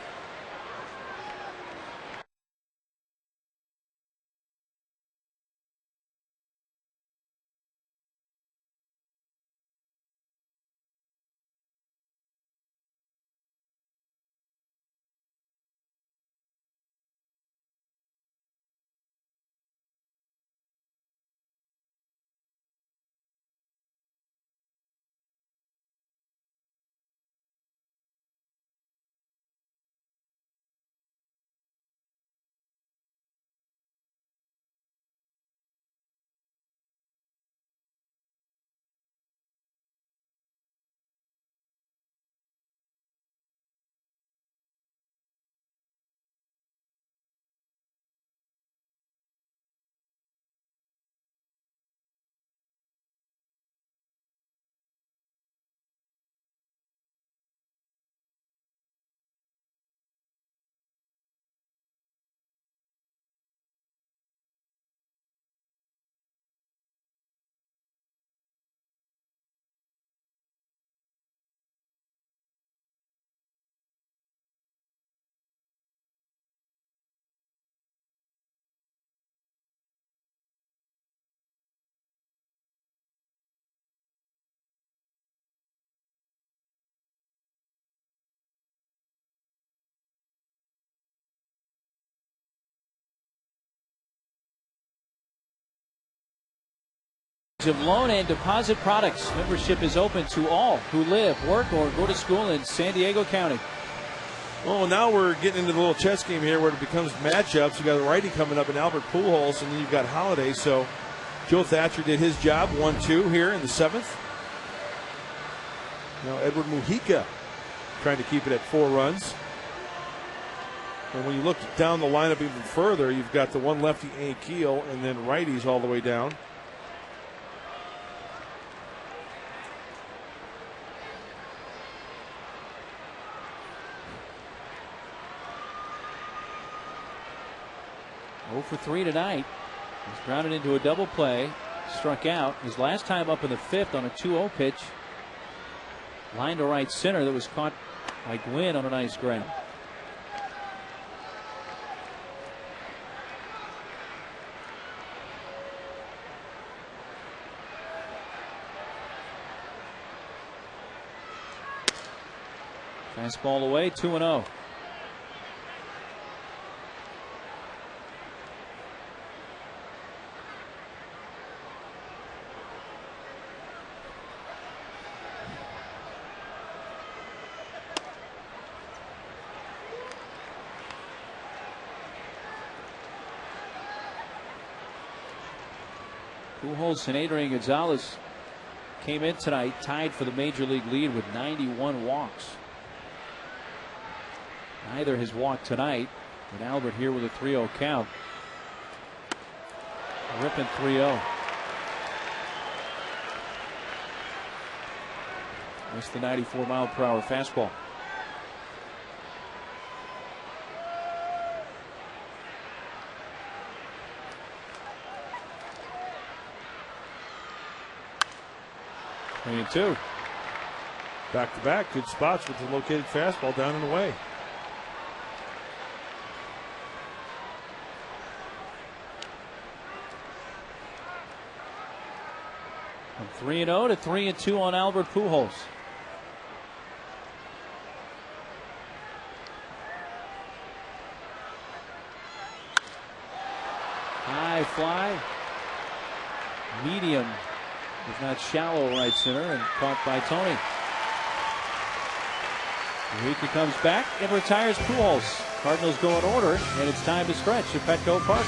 Of loan and deposit products. Membership is open to all who live, work, or go to school in San Diego County.
Well, now we're getting into the little chess game here where it becomes matchups. You got a righty coming up in Albert Pujols, and then you've got Holiday. So Joe Thatcher did his job, 1-2 here in the 7th. Now Edward Mujica trying to keep it at 4 runs. And when you look down the lineup even further, you've got the one lefty, A. Keel, and then righties all the way down.
For 3 tonight. He's grounded into a double play, struck out. His last time up in the 5th on a 2-0 pitch. Line to right center that was caught by Gwynn on a nice grab. Fastball away, 2-0. Pujols and Adrian Gonzalez came in tonight tied for the major league lead with 91 walks. Neither has walked tonight, but Albert here with a 3-0 count. Ripping 3-0. Missed the 94-mile-per-hour fastball. And 2.
Back to back, good spots with the located fastball down and away.
From 3-0 to 3-2 on Albert Pujols. High fly, medium, if not shallow, right center, and caught by Tony. Mujica comes back and retires Pujols. Cardinals go in order, and it's time to stretch at Petco Park.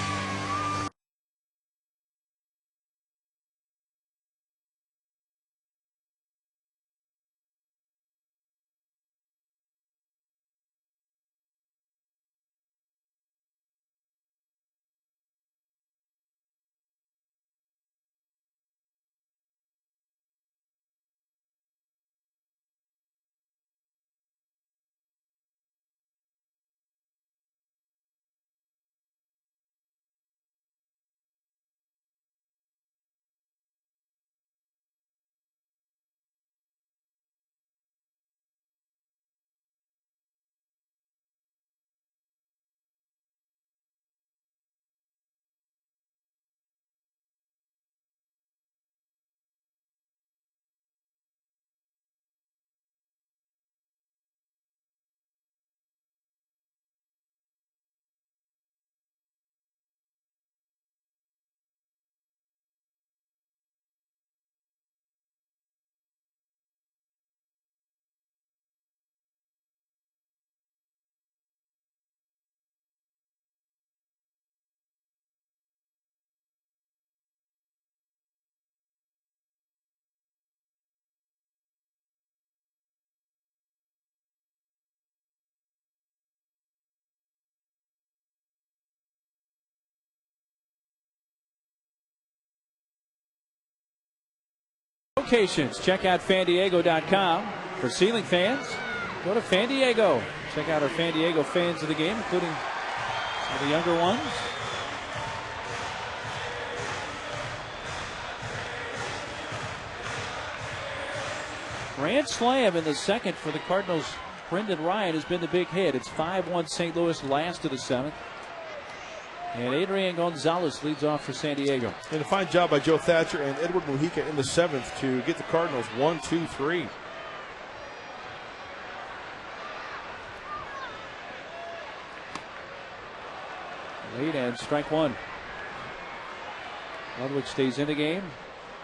locations. Check out fandiego.com. For ceiling fans, go to Fan Diego. Check out our Fan Diego fans of the game, including some of the younger ones. Grand slam in the second for the Cardinals. Brendan Ryan has been the big hit. It's 5-1 St. Louis last of the seventh. And Adrian Gonzalez leads off for San Diego.
And a fine job by Joe Thatcher and Edward Mujica in the seventh to get the Cardinals 1-2-3.
Late and strike one. Ludwig stays in the game.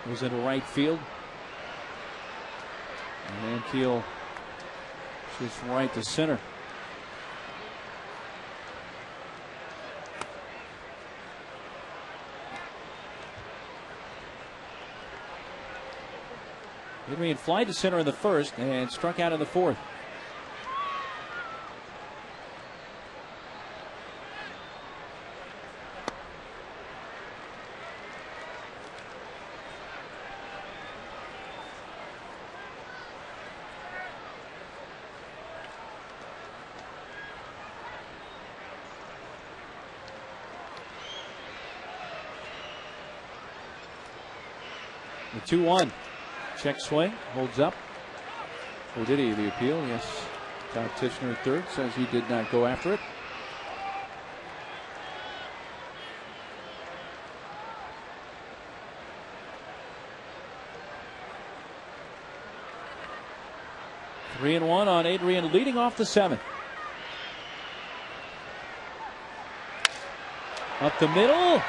Goes into right field. And Ankiel shoots from right to center. Adrian fly to center in the first and struck out in the fourth. The 2-1. Check swing. Holds up. Or did he? The appeal? Yes. Todd Tishner at third says he did not go after it. Three and one on Adrian leading off the seventh. Up the middle.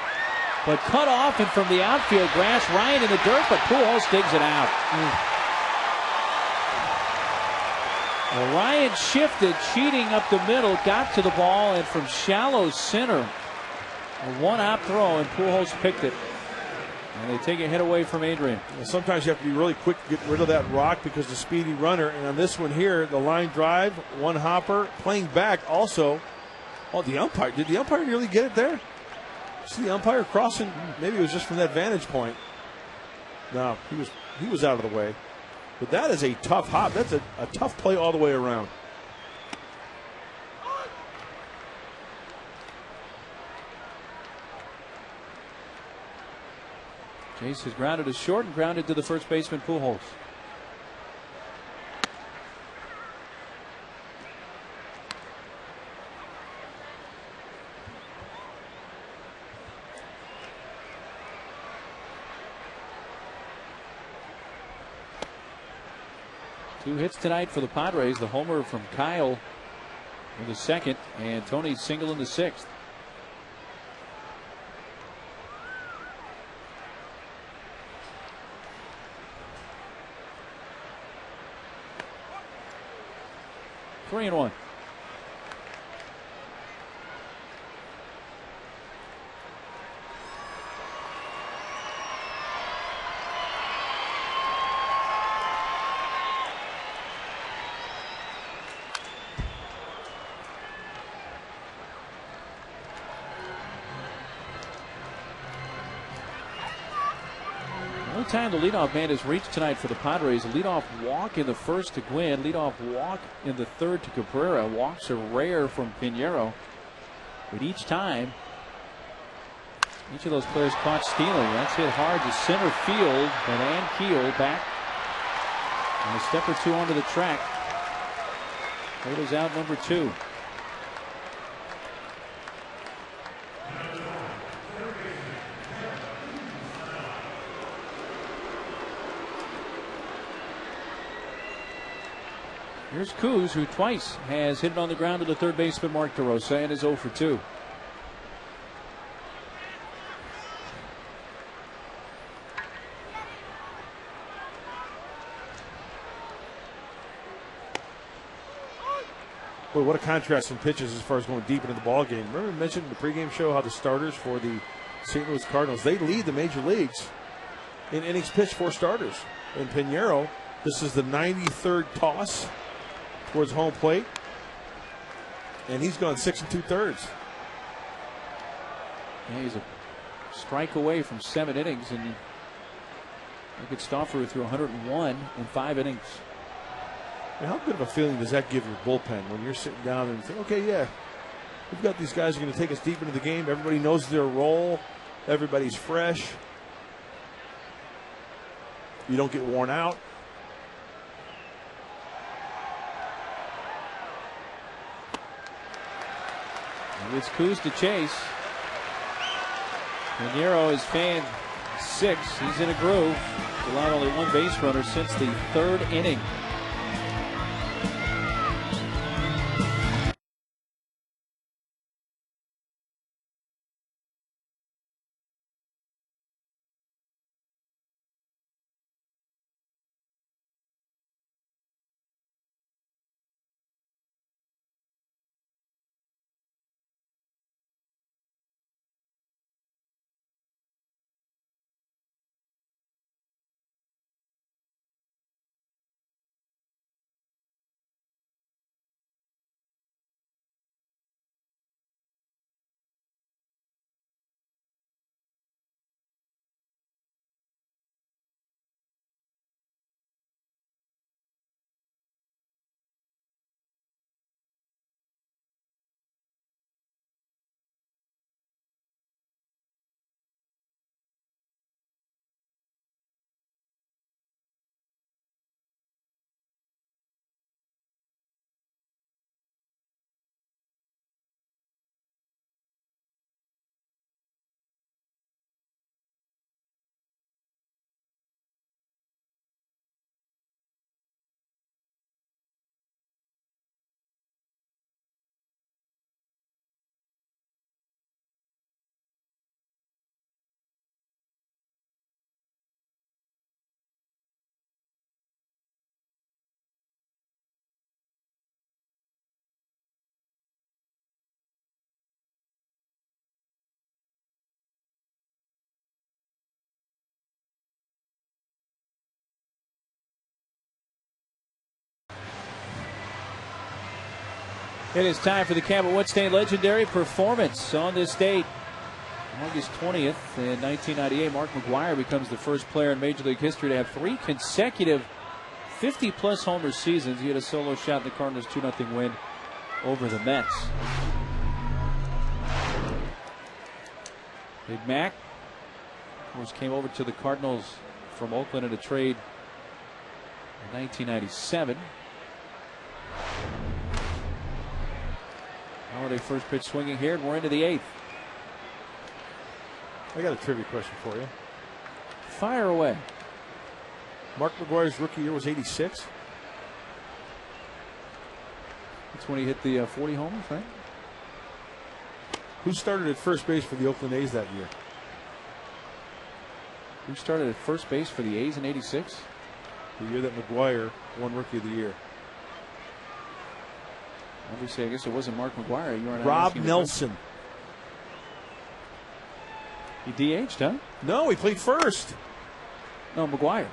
But cut off and from the outfield grass. Ryan in the dirt, but Pujols digs it out. Well, Ryan shifted, cheating up the middle, got to the ball, and from shallow center, a one-hop throw, and Pujols picked it. And they take a hit away from Adrian.
Well, sometimes you have to be really quick to get rid of that rock because the speedy runner. And on this one here, the line drive, one hopper, playing back also. Oh, the umpire. Did the umpire nearly get it there? See the umpire crossing? Maybe it was just from that vantage point. No, he was out of the way. But that is a tough hop. That's a tough play all the way around.
Chase has grounded to short and grounded to the first baseman, Pujols. Two hits tonight for the Padres. The homer from Kyle in the second, and Tony's single in the sixth. Three and one. Time the leadoff man has reached tonight for the Padres. A leadoff walk in the first to Gwynn, leadoff walk in the third to Cabrera. Walks are rare from Pinheiro, but each time each of those players caught stealing. That's hit hard to center field, but Ankiel back and a step or two onto the track. Closes out number two. Here's Kuz, who twice has hit it on the ground to the third baseman Mark DeRosa and is 0 for 2.
Boy, what a contrast in pitches as far as going deep into the ball game. Remember we mentioned in the pregame show how the starters for the St. Louis Cardinals, they lead the major leagues in innings pitched for starters. And Pinheiro, this is the 93rd toss towards home plate, and he's gone 6 2/3.
Yeah, he's a strike away from 7 innings, and Look at Stauffer threw 101 in 5 innings.
And how good of a feeling does that give your bullpen when you're sitting down and think, okay, yeah, we've got these guys who are going to take us deep into the game. Everybody knows their role. Everybody's fresh. You don't get worn out.
And it's Coos to chase. Pinheiro is fanned 6. He's in a groove. Allowed only 1 base runner since the 3rd inning. It is time for the Cabot Woodstein Legendary Performance. On this date, August 20th in 1998, Mark McGwire becomes the first player in Major League history to have 3 consecutive 50-plus homer seasons. He had a solo shot in the Cardinals' 2-0 win over the Mets. Big Mac, of course, came over to the Cardinals from Oakland in a trade in 1997. Holiday first pitch swinging here, and we're into the 8th.
I got a trivia question for you.
Fire away.
Mark McGwire's rookie year was 86.
That's when he hit the 40 homers, right?
Who started at first base for the Oakland A's that year?
Who started at first base for the A's in 86?
The year that McGwire won Rookie of the Year.
Obviously, I guess it wasn't Mark McGwire. You
Rob Nelson.
He DH'd, huh?
No, he played first.
No, McGwire.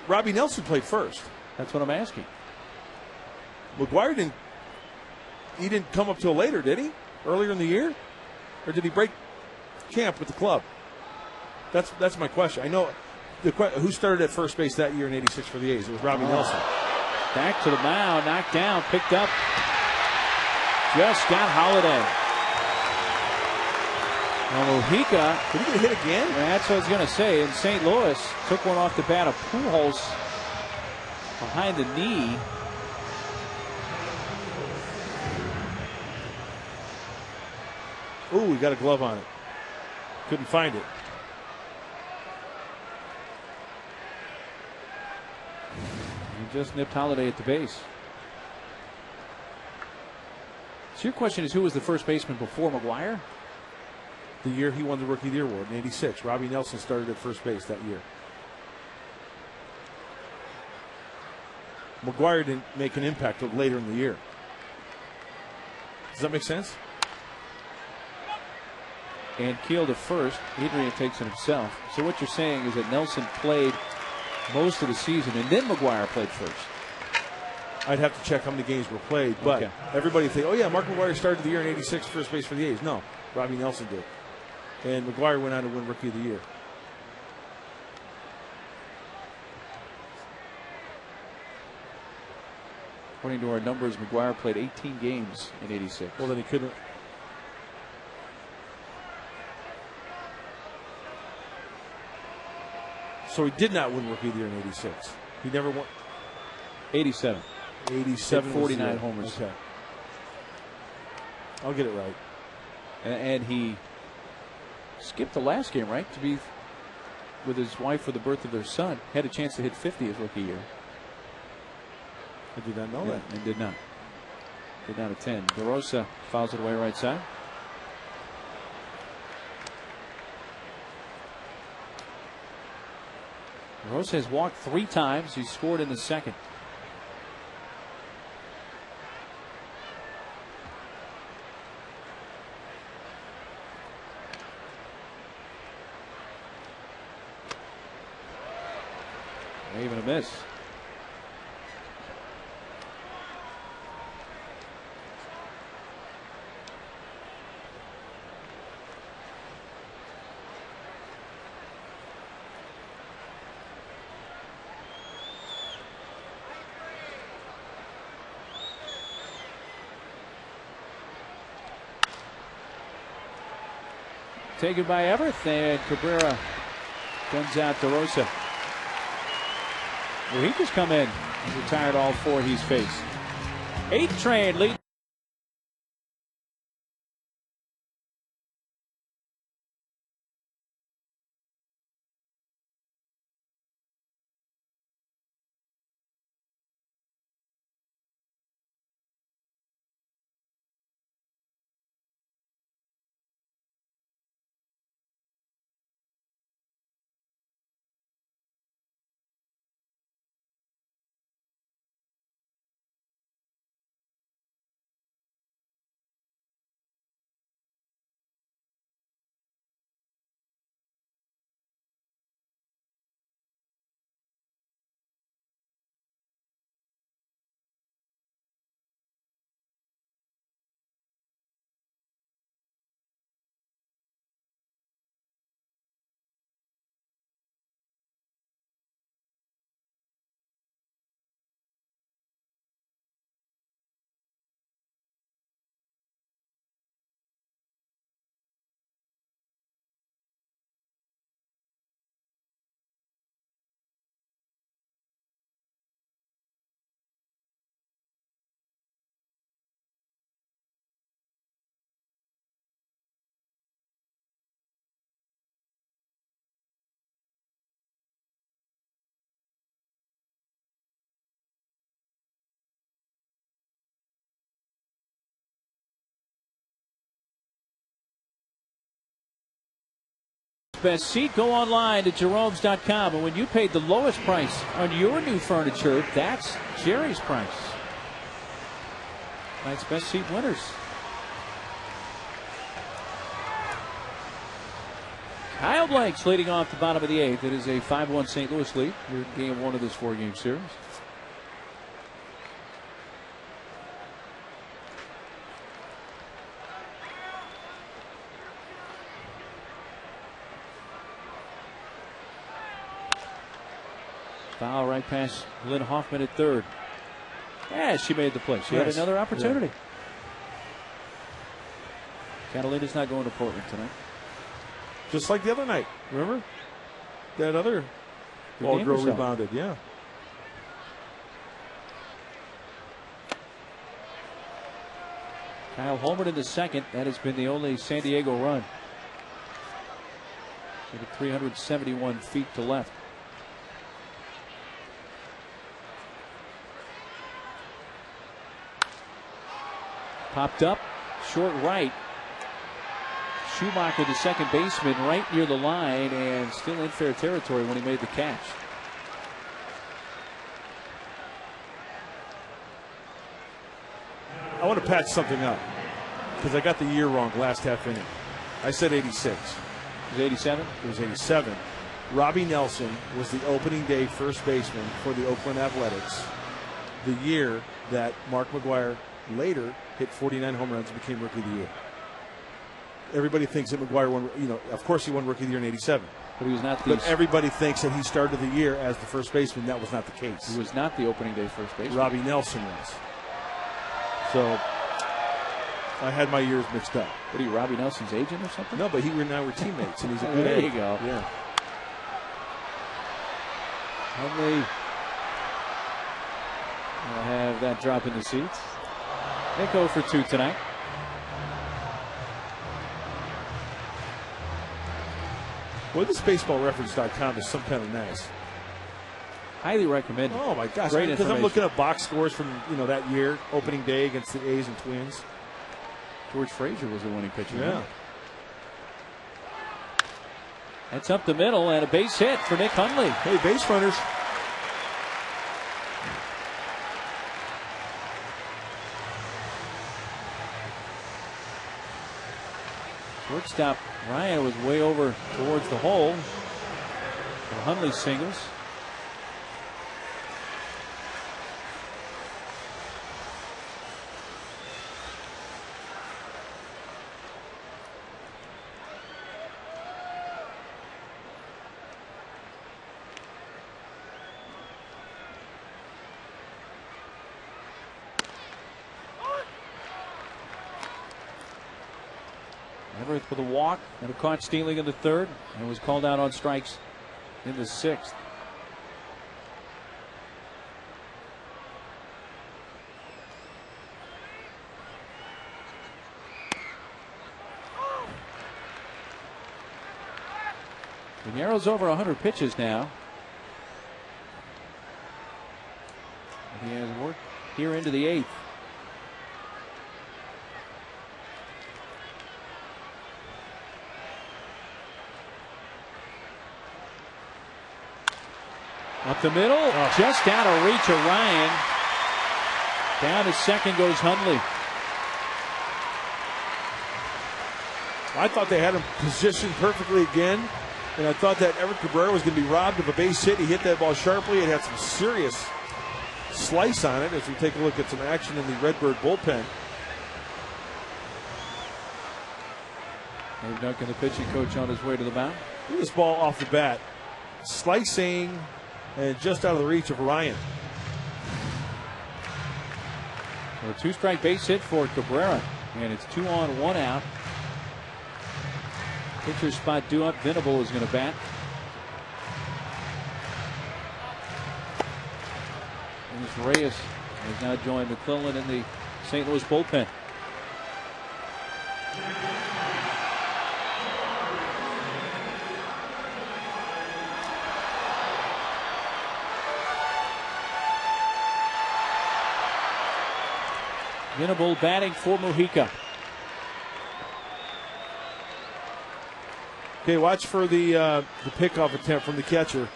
Robbie Nelson played first.
That's what I'm asking.
McGwire didn't come up till later, did he? Earlier in the year? Or did he break camp with the club? That's my question. I know who started at first base that year in 86 for the A's. It was Robbie Nelson.
Back to the mound, knocked down, picked up. Just got Holiday. Now Mojica.
Did he get hit again?
That's what I was going to say. In St. Louis, took one off the bat of Pujols behind the knee.
Ooh, he got a glove on it. Couldn't find it.
He just nipped Holiday at the base. So your question is, who was the first baseman before McGwire?
The year he won the Rookie of the Year award in 86. Robbie Nelson started at first base that year. McGwire didn't make an impact until later in the year. Does that make sense?
And Keel to first. Adrian takes it himself. So what you're saying is that Nelson played most of the season and then McGwire played first.
I'd have to check how many games were played, but everybody think, oh yeah, Mark McGwire started the year in 86 first base for the A's. No, Robbie Nelson did. And McGwire went on to win Rookie of the Year.
According to our numbers, McGuire played 18 games in '86.
Well, then he couldn't. So he did not win Rookie of the Year in '86. He never won.
87.
87.
49 homers.
Okay. I'll get it right.
And he skipped the last game, right, to be with his wife for the birth of their son. Had a chance to hit 50 his rookie year.
I did not know that.
And did not. Did not attend. DeRosa fouls it away right side. DeRosa has walked 3 times. He scored in the second. Even a miss. Taken by Everett, and Cabrera guns out DeRosa. Well, he just come in. He's retired all 4 he's faced. 8 train lead. Best seat, go online to Jerome's.com. And when you paid the lowest price on your new furniture, that's Jerry's price. Tonight's best seat winners. Kyle Blanks leading off the bottom of the 8th. It is a 5-1 St. Louis lead. You're in game 1 of this 4-game series. Foul right past Lynn Hoffman at third. Yeah, she made the play. She had another opportunity. Yeah. Catalina's not going to Portland tonight.
Just like the other night. Remember? That other ball girl rebounded. Yeah.
Kyle Holmgren in the second. That has been the only San Diego run. 371 feet to left. Popped up, short right. Schumacher, the second baseman, right near the line and still in fair territory when he made the catch.
I want to patch something up because I got the year wrong last half inning. I said 86.
It was 87?
It was 87. Robbie Nelson was the opening day first baseman for the Oakland Athletics the year that Mark McGuire later hit 49 home runs and became Rookie of the Year. Everybody thinks that McGuire won, of course he won Rookie of the Year in 87.
But he was not the...
But everybody thinks that he started the year as the first baseman. That was not the case.
He was not the opening day first baseman.
Robbie Nelson was. So I had my years mixed up.
What are you, Robbie Nelson's agent or something?
No, but he and I were teammates, and he's a good
There
agent.
you go.
Yeah.
Hundley will have that drop in the seats. They go for 2 tonight.
Well, this baseballreference.com is some kind of nice.
Highly recommended.
Oh my gosh!
Great
Because I'm
information.
looking at box scores from that year, opening day against the A's and Twins.
George Frazier was the winning pitcher.
Yeah.
That's up the middle and a base hit for Nick Hundley.
Hey, base runners.
Shortstop Ryan was way over towards the hole. And Hundley singles. Everett with a walk and a caught stealing in the 3rd and was called out on strikes in the 6th. Pinero's over 100 pitches now. He has worked here into the 8th. Up the middle, just out of reach of Ryan. Down to second goes Hundley.
I thought they had him positioned perfectly again, and I thought that Everett Cabrera was going to be robbed of a base hit. He hit that ball sharply. It had some serious slice on it as we take a look at some action in the Redbird bullpen.
Dave Duncan, the pitching coach, on his way to the mound.
Look at this ball off the bat. Slicing and just out of the reach of Ryan.
So a 2-strike base hit for Cabrera, and it's 2 on, 1 out. Pitcher spot due up. Venable is going to bat. And Reyes has now joined McClellan in the St. Louis bullpen. Venable batting for Mojica.
Okay, watch for the pickoff attempt from the catcher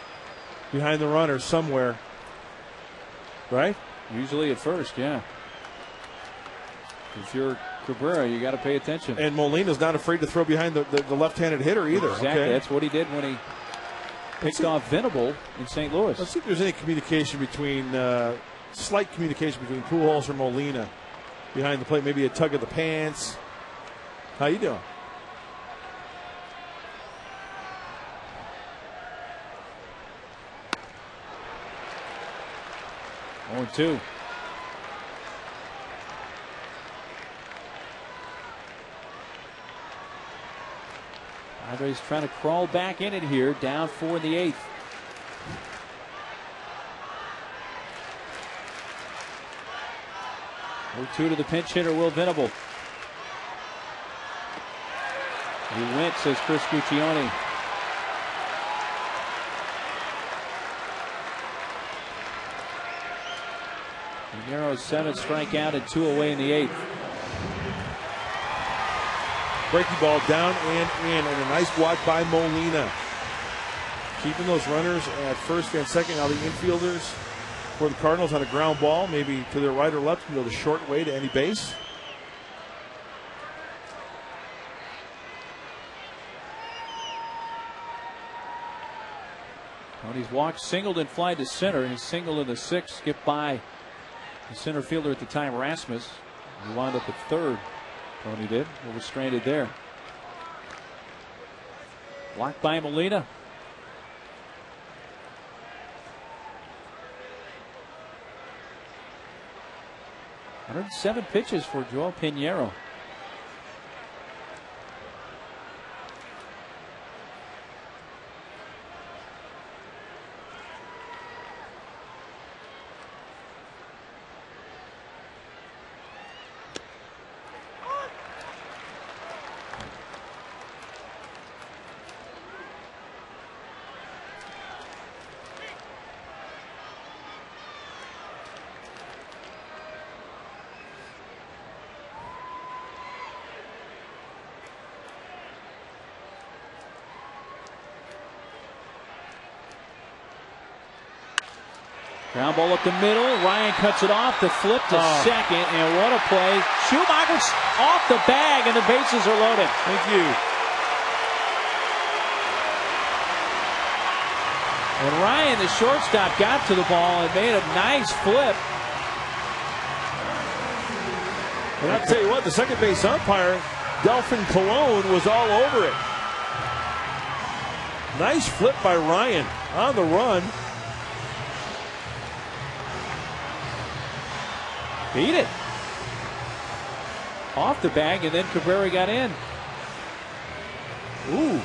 behind the runner somewhere. Right?
Usually at first, yeah. If you're Cabrera, you got to pay attention.
And Molina's not afraid to throw behind the left-handed hitter either.
Exactly.
Okay?
That's what he did when he picked off Venable in St. Louis.
Let's see if there's any communication between, slight communication between Pujols or Molina behind the plate. Maybe a tug of the pants. How you doing?
Oh, 2. Padres trying to crawl back in it here, down 4 in the 8th. Oh, 2 to the pinch hitter, Will Venable. He went, says Chris Guccione. Pinero's 7th strikeout and 2 away in the 8th.
Breaking ball down and in, and a nice walk by Molina. Keeping those runners at first and second. Now the infielders for the Cardinals on a ground ball, maybe to their right or left, can go the short way to any base.
Tony's walked, singled, and fly to center. His single in the 6th skipped by the center fielder at the time, Rasmus. He wound up at third. Tony did. He was stranded there. Blocked by Molina. 107 pitches for Joel Pinheiro. Ground ball up the middle. Ryan cuts it off. The flip to second. And what a play. Schumacher's off the bag, and the bases are loaded.
Thank you.
And Ryan, the shortstop, got to the ball and made a nice flip.
And I'll tell you what, the second base umpire, Delphin Cologne, was all over it. Nice flip by Ryan on the run.
Beat it. Off the bag, and then Cabrera got in. Ooh.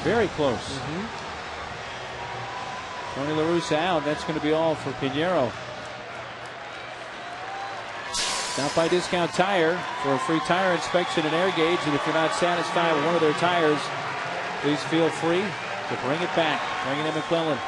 Very close. Tony La Russa out. That's going to be all for Pinheiro. Stop by Discount Tire for a free tire inspection and air gauge. And if you're not satisfied with one of their tires, please feel free to bring it back. Bring it in McClellan.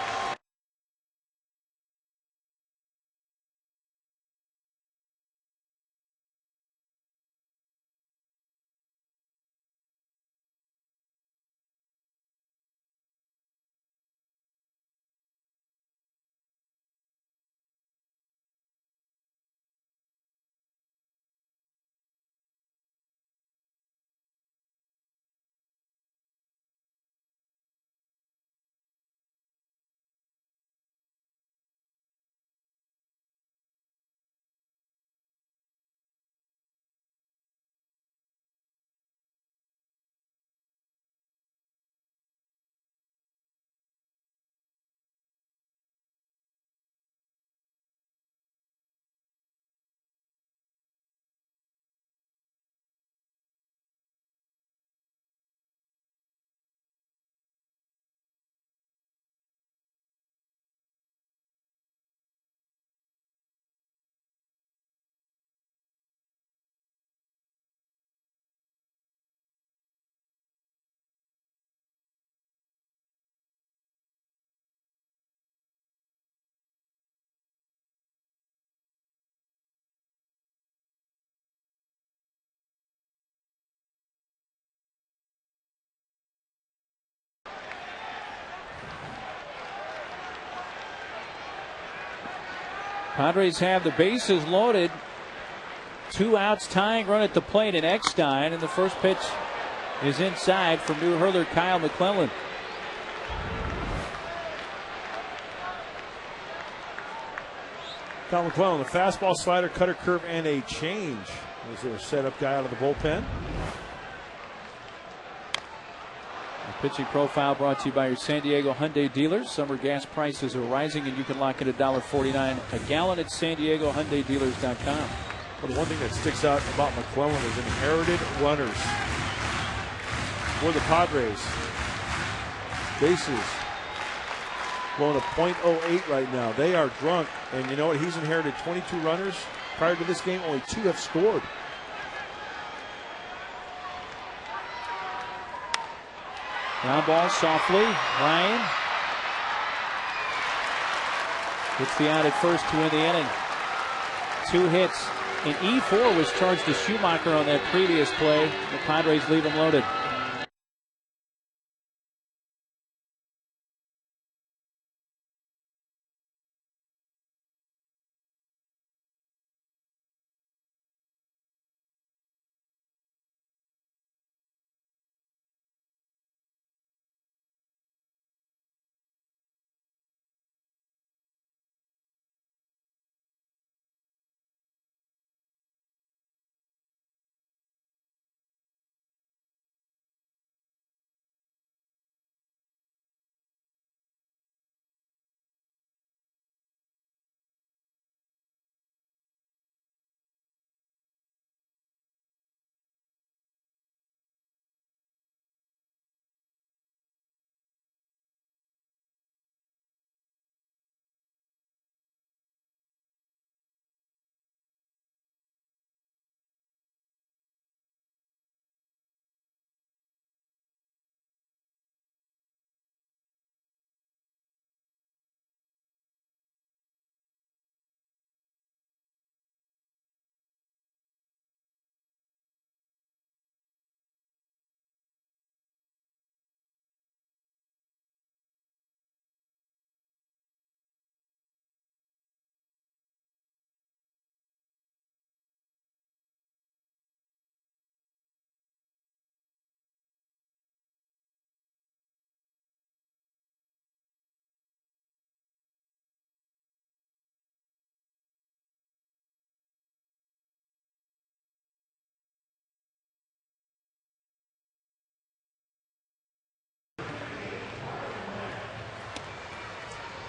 Padres have the bases loaded. 2 outs, tying run at the plate in Eckstein, and the first pitch is inside from new hurler Kyle McClellan.
Kyle McClellan, the fastball, slider, cutter, curve, and a change. Is there a setup guy out of the bullpen?
Pitching profile brought to you by your San Diego Hyundai dealers. Summer gas prices are rising, and you can lock in $1.49 a gallon at SanDiegoHyundaiDealers.com.
Well, the one thing that sticks out about McClellan is inherited runners for the Padres. Bases blowing a .08 right now. They are drunk, and you know what? He's inherited 22 runners. Prior to this game, only 2 have scored.
Ground ball softly. Ryan hits the out at first to win the inning. 2 hits. And E4 was charged to Schumacher on that previous play. The Padres leave him loaded.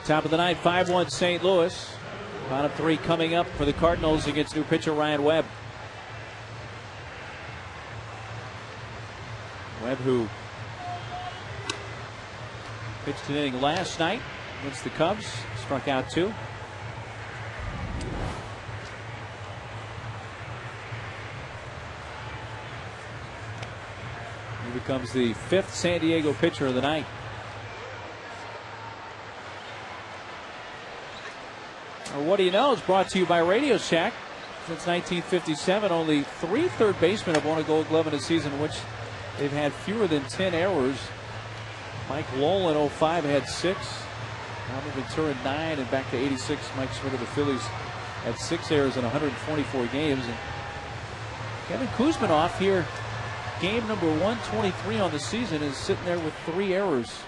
Top of the ninth, 5-1 St. Louis. Bottom three coming up for the Cardinals against new pitcher Ryan Webb. Webb, who pitched an inning last night against the Cubs, struck out 2. He becomes the 5th San Diego pitcher of the night. What Do You Know is brought to you by Radio Shack. Since 1957, only 3 third basemen have won a Gold Glove in a season in which they've had fewer than 10 errors. Mike Lowell in 05 had 6. Robert Ventura 9, and back to 86, Mike Schmidt of the Phillies had 6 errors in 124 games. And Kevin Kuzminoff here, game number 123 on the season, is sitting there with 3 errors.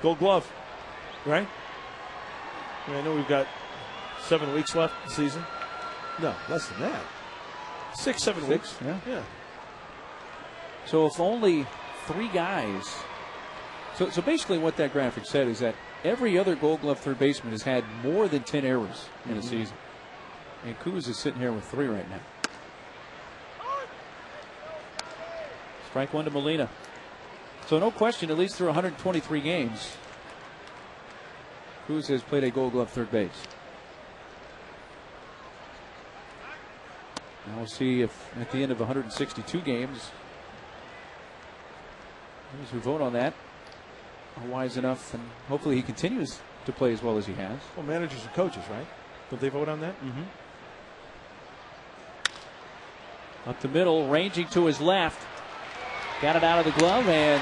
Gold Glove, right? I mean, I know we've got 7 weeks left in the season. No, less than that. 6, 7 weeks.
Yeah. So if only 3 guys. So basically what that graphic said is that every other Gold Glove third baseman has had more than 10 errors in a season. And Kuz is sitting here with 3 right now. Strike 1 to Molina. So no question, at least through 123 games, Kuz has played a Gold Glove third base. Now we'll see if at the end of 162 games, those who vote on that are wise enough, and hopefully he continues to play as well as he has.
Well, managers and coaches, right? Don't they vote on that?
Mm-hmm. Up the middle, ranging to his left. Got it out of the glove and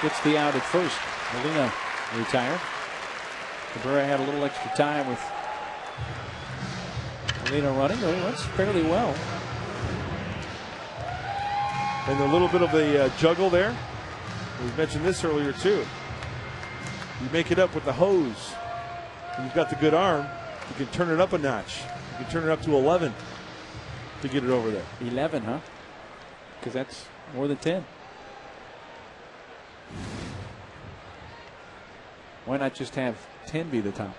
gets the out at first. Molina retired. Cabrera had a little extra time with Molina running, but he runs fairly well.
And a little bit of a juggle there. We mentioned this earlier too. You make it up with the hose, and you've got the good arm. You can turn it up a notch. You can turn it up to 11 to get it over there.
11, huh? Because that's more than 10. Why not just have 10 be the top?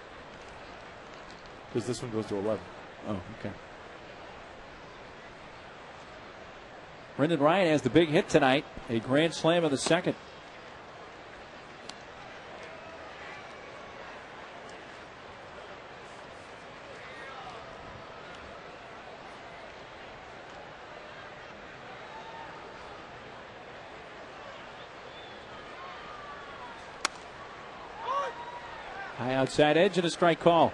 Because this one goes to 11.
Oh, okay. Brendan Ryan has the big hit tonight. A grand slam in the second. High outside edge and a strike call.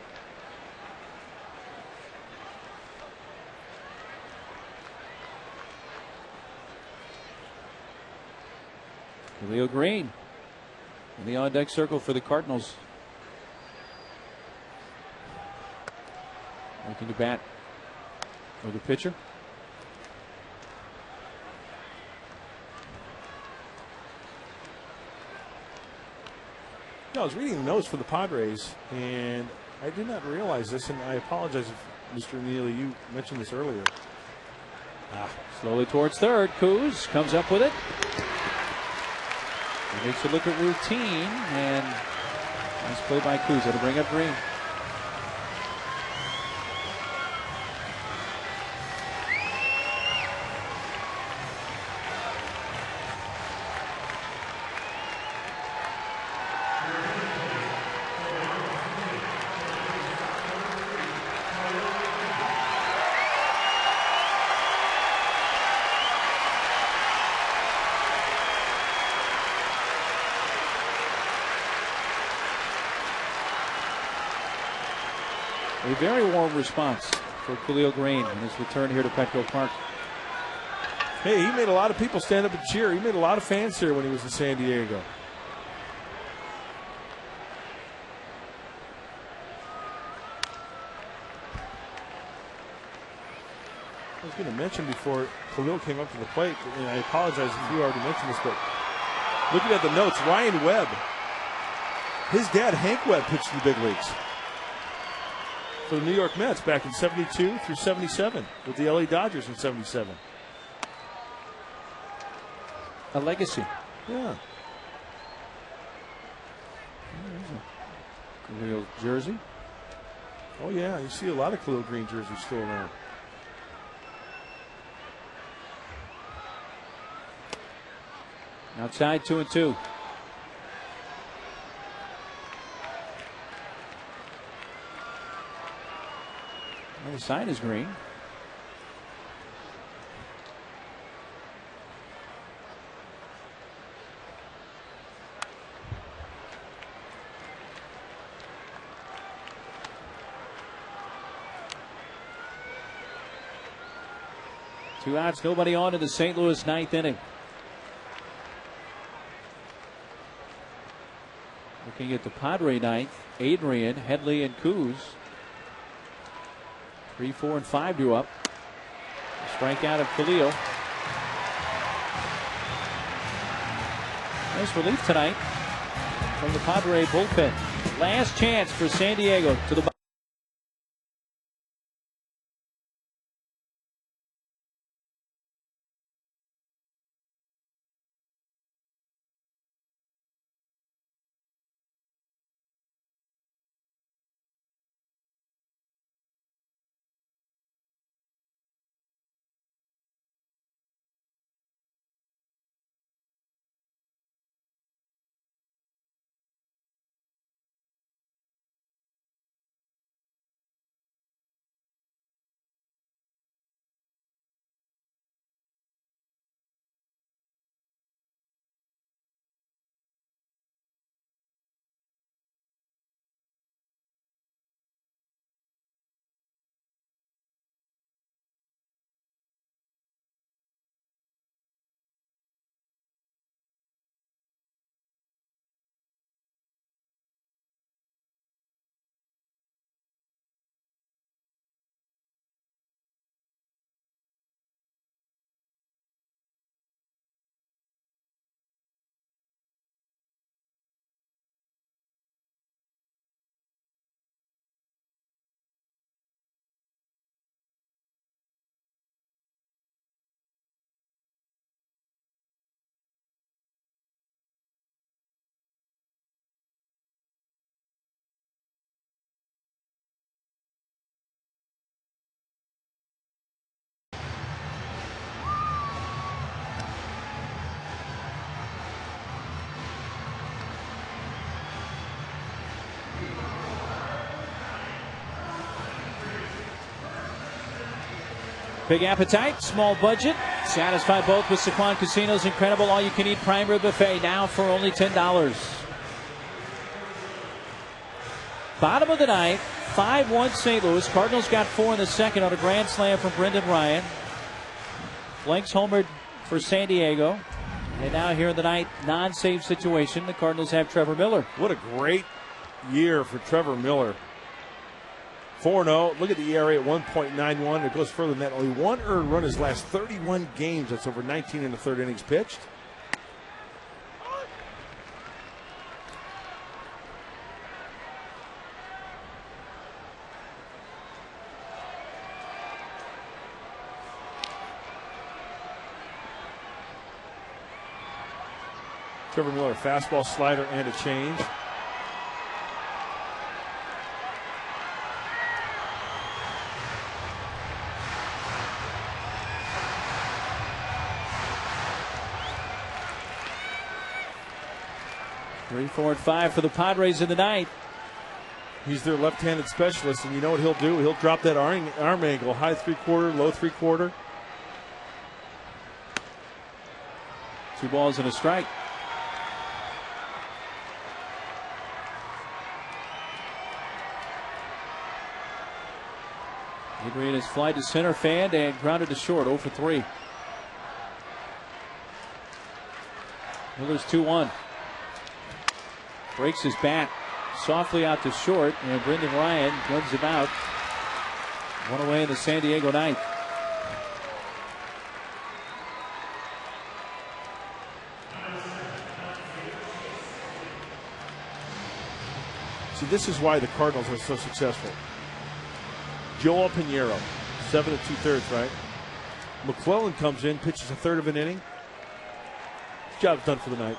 Leo Green in the on-deck circle for the Cardinals. Looking to bat for the pitcher.
I was reading the notes for the Padres, and I did not realize this, and I apologize if Mr. Neely, you mentioned this earlier.
Slowly towards third. Kuz comes up with it. He makes a look at routine, and nice play by Kuz. That'll bring up Green. A very warm response for Khalil Green in his return here to Petco Park.
Hey, he made a lot of people stand up and cheer. He made a lot of fans here when he was in San Diego. I was going to mention before Khalil came up to the plate, and I apologize if you already mentioned this, but looking at the notes, Ryan Webb, his dad, Hank Webb, pitched in the big leagues for the New York Mets back in 72 through 77 with the LA Dodgers in 77.
A legacy.
Yeah.
Khalil jersey.
Oh, yeah, you see a lot of Khalil green jerseys still around.
Outside 2-2. Well, the sign is green. Two outs, nobody on in the St. Louis ninth inning. Looking at the Padre ninth, Adrian, Headley, and Kuz. 3, 4, and 5 due up. Strikeout of Khalil. Nice relief tonight from the Padre bullpen. Last chance for San Diego to the big appetite, small budget. Satisfy both with Saquon Casino's incredible all-you-can-eat prime rib buffet now for only $10. Bottom of the ninth, 5-1 St. Louis. Cardinals got 4 in the second on a grand slam from Brendan Ryan. Blanks homered for San Diego. And now here in the ninth, non-save situation, the Cardinals have Trevor Miller.
What a great year for Trevor Miller. 4-0. Look at the ERA at 1.91. It goes further than that. Only one earned run his last 31 games. That's over 19 in the third innings pitched. Trevor Miller, fastball, slider, and a change.
Three, 4, and 5 for the Padres in the ninth.
He's their left-handed specialist, and you know what he'll do? He'll drop that arm angle, high three-quarter, low three-quarter.
2 balls and a strike. Adrian is fly to center, fanned, and grounded to short, 0 for 3. Miller's 2-1. Breaks his bat softly out to short, and Brendan Ryan runs him out. One away in the San Diego ninth.
See, this is why the Cardinals are so successful. Joel Pinheiro, 7 2/3, right? McClellan comes in, pitches a third of an inning. Job's done for the night.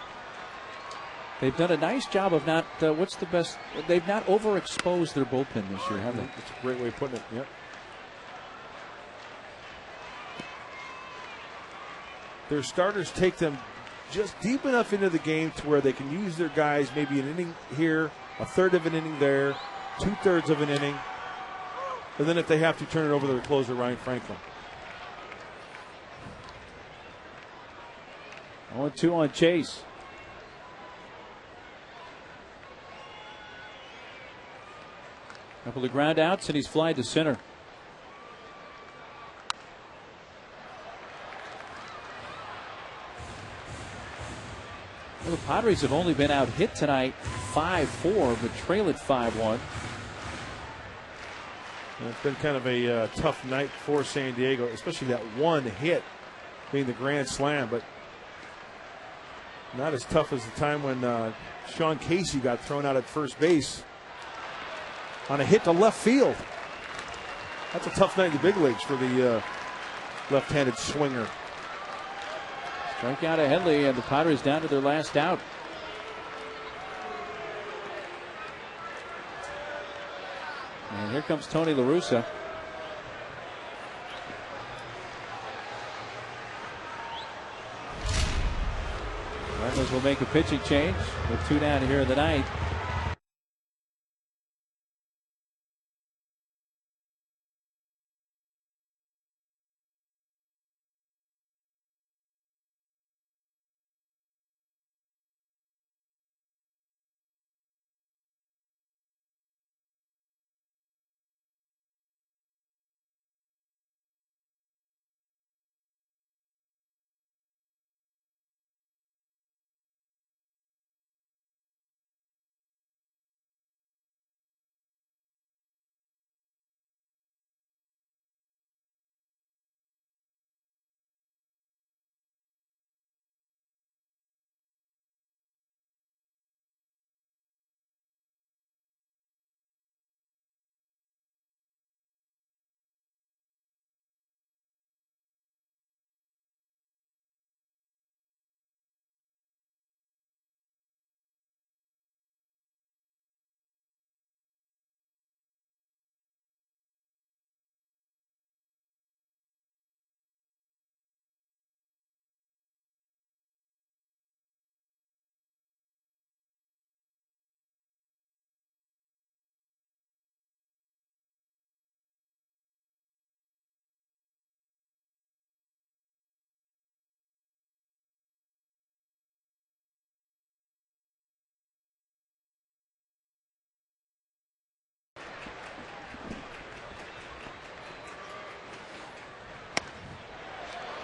They've done a nice job of not, what's the best, they've not overexposed their bullpen this year, have they?
That's a great way of putting it, yep. Their starters take them just deep enough into the game to where they can use their guys maybe an inning here, a third of an inning there, 2/3 of an inning, and then if they have to, turn it over to their closer, Ryan Franklin.
0-2 on Chase. Couple of ground outs, and he's flied to center. Well, the Padres have only been out hit tonight 5-4, but trail at 5-1.
It's been kind of a tough night for San Diego, especially that one hit being the grand slam, but not as tough as the time when Sean Casey got thrown out at first base on a hit to left field. That's a tough night in the big leagues for the left-handed swinger.
Strikeout of Headley, and the Padres down to their last out. And here comes Tony La Russa. Cardinals will make a pitching change with 2 down here in the ninth.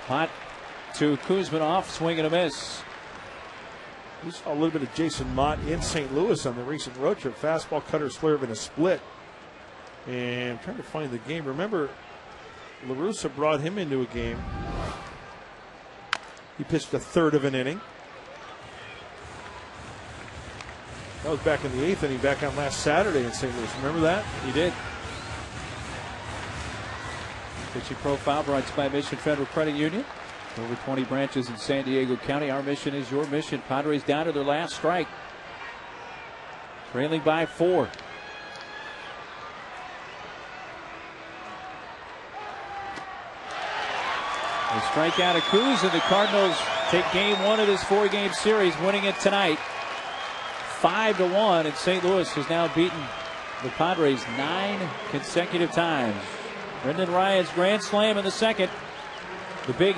Hot to Kuzminoff, swing and a miss.
We saw a little bit of Jason Mott in St. Louis on the recent road trip. Fastball, cutter, slurve, and a split. And I'm trying to find the game. Remember, La Russa brought him into a game. He pitched a third of an inning. That was back in the 8th inning, back on last Saturday in St. Louis. Remember that?
He did. Pitching profile brought to you by Mission Federal Credit Union. Over 20 branches in San Diego County. Our mission is your mission. Padres down to their last strike. Trailing by 4. A strikeout of Kuz, and the Cardinals take game 1 of this 4-game series, winning it tonight 5-1. And St. Louis has now beaten the Padres 9 consecutive times. Brendan Ryan's grand slam in the second. The big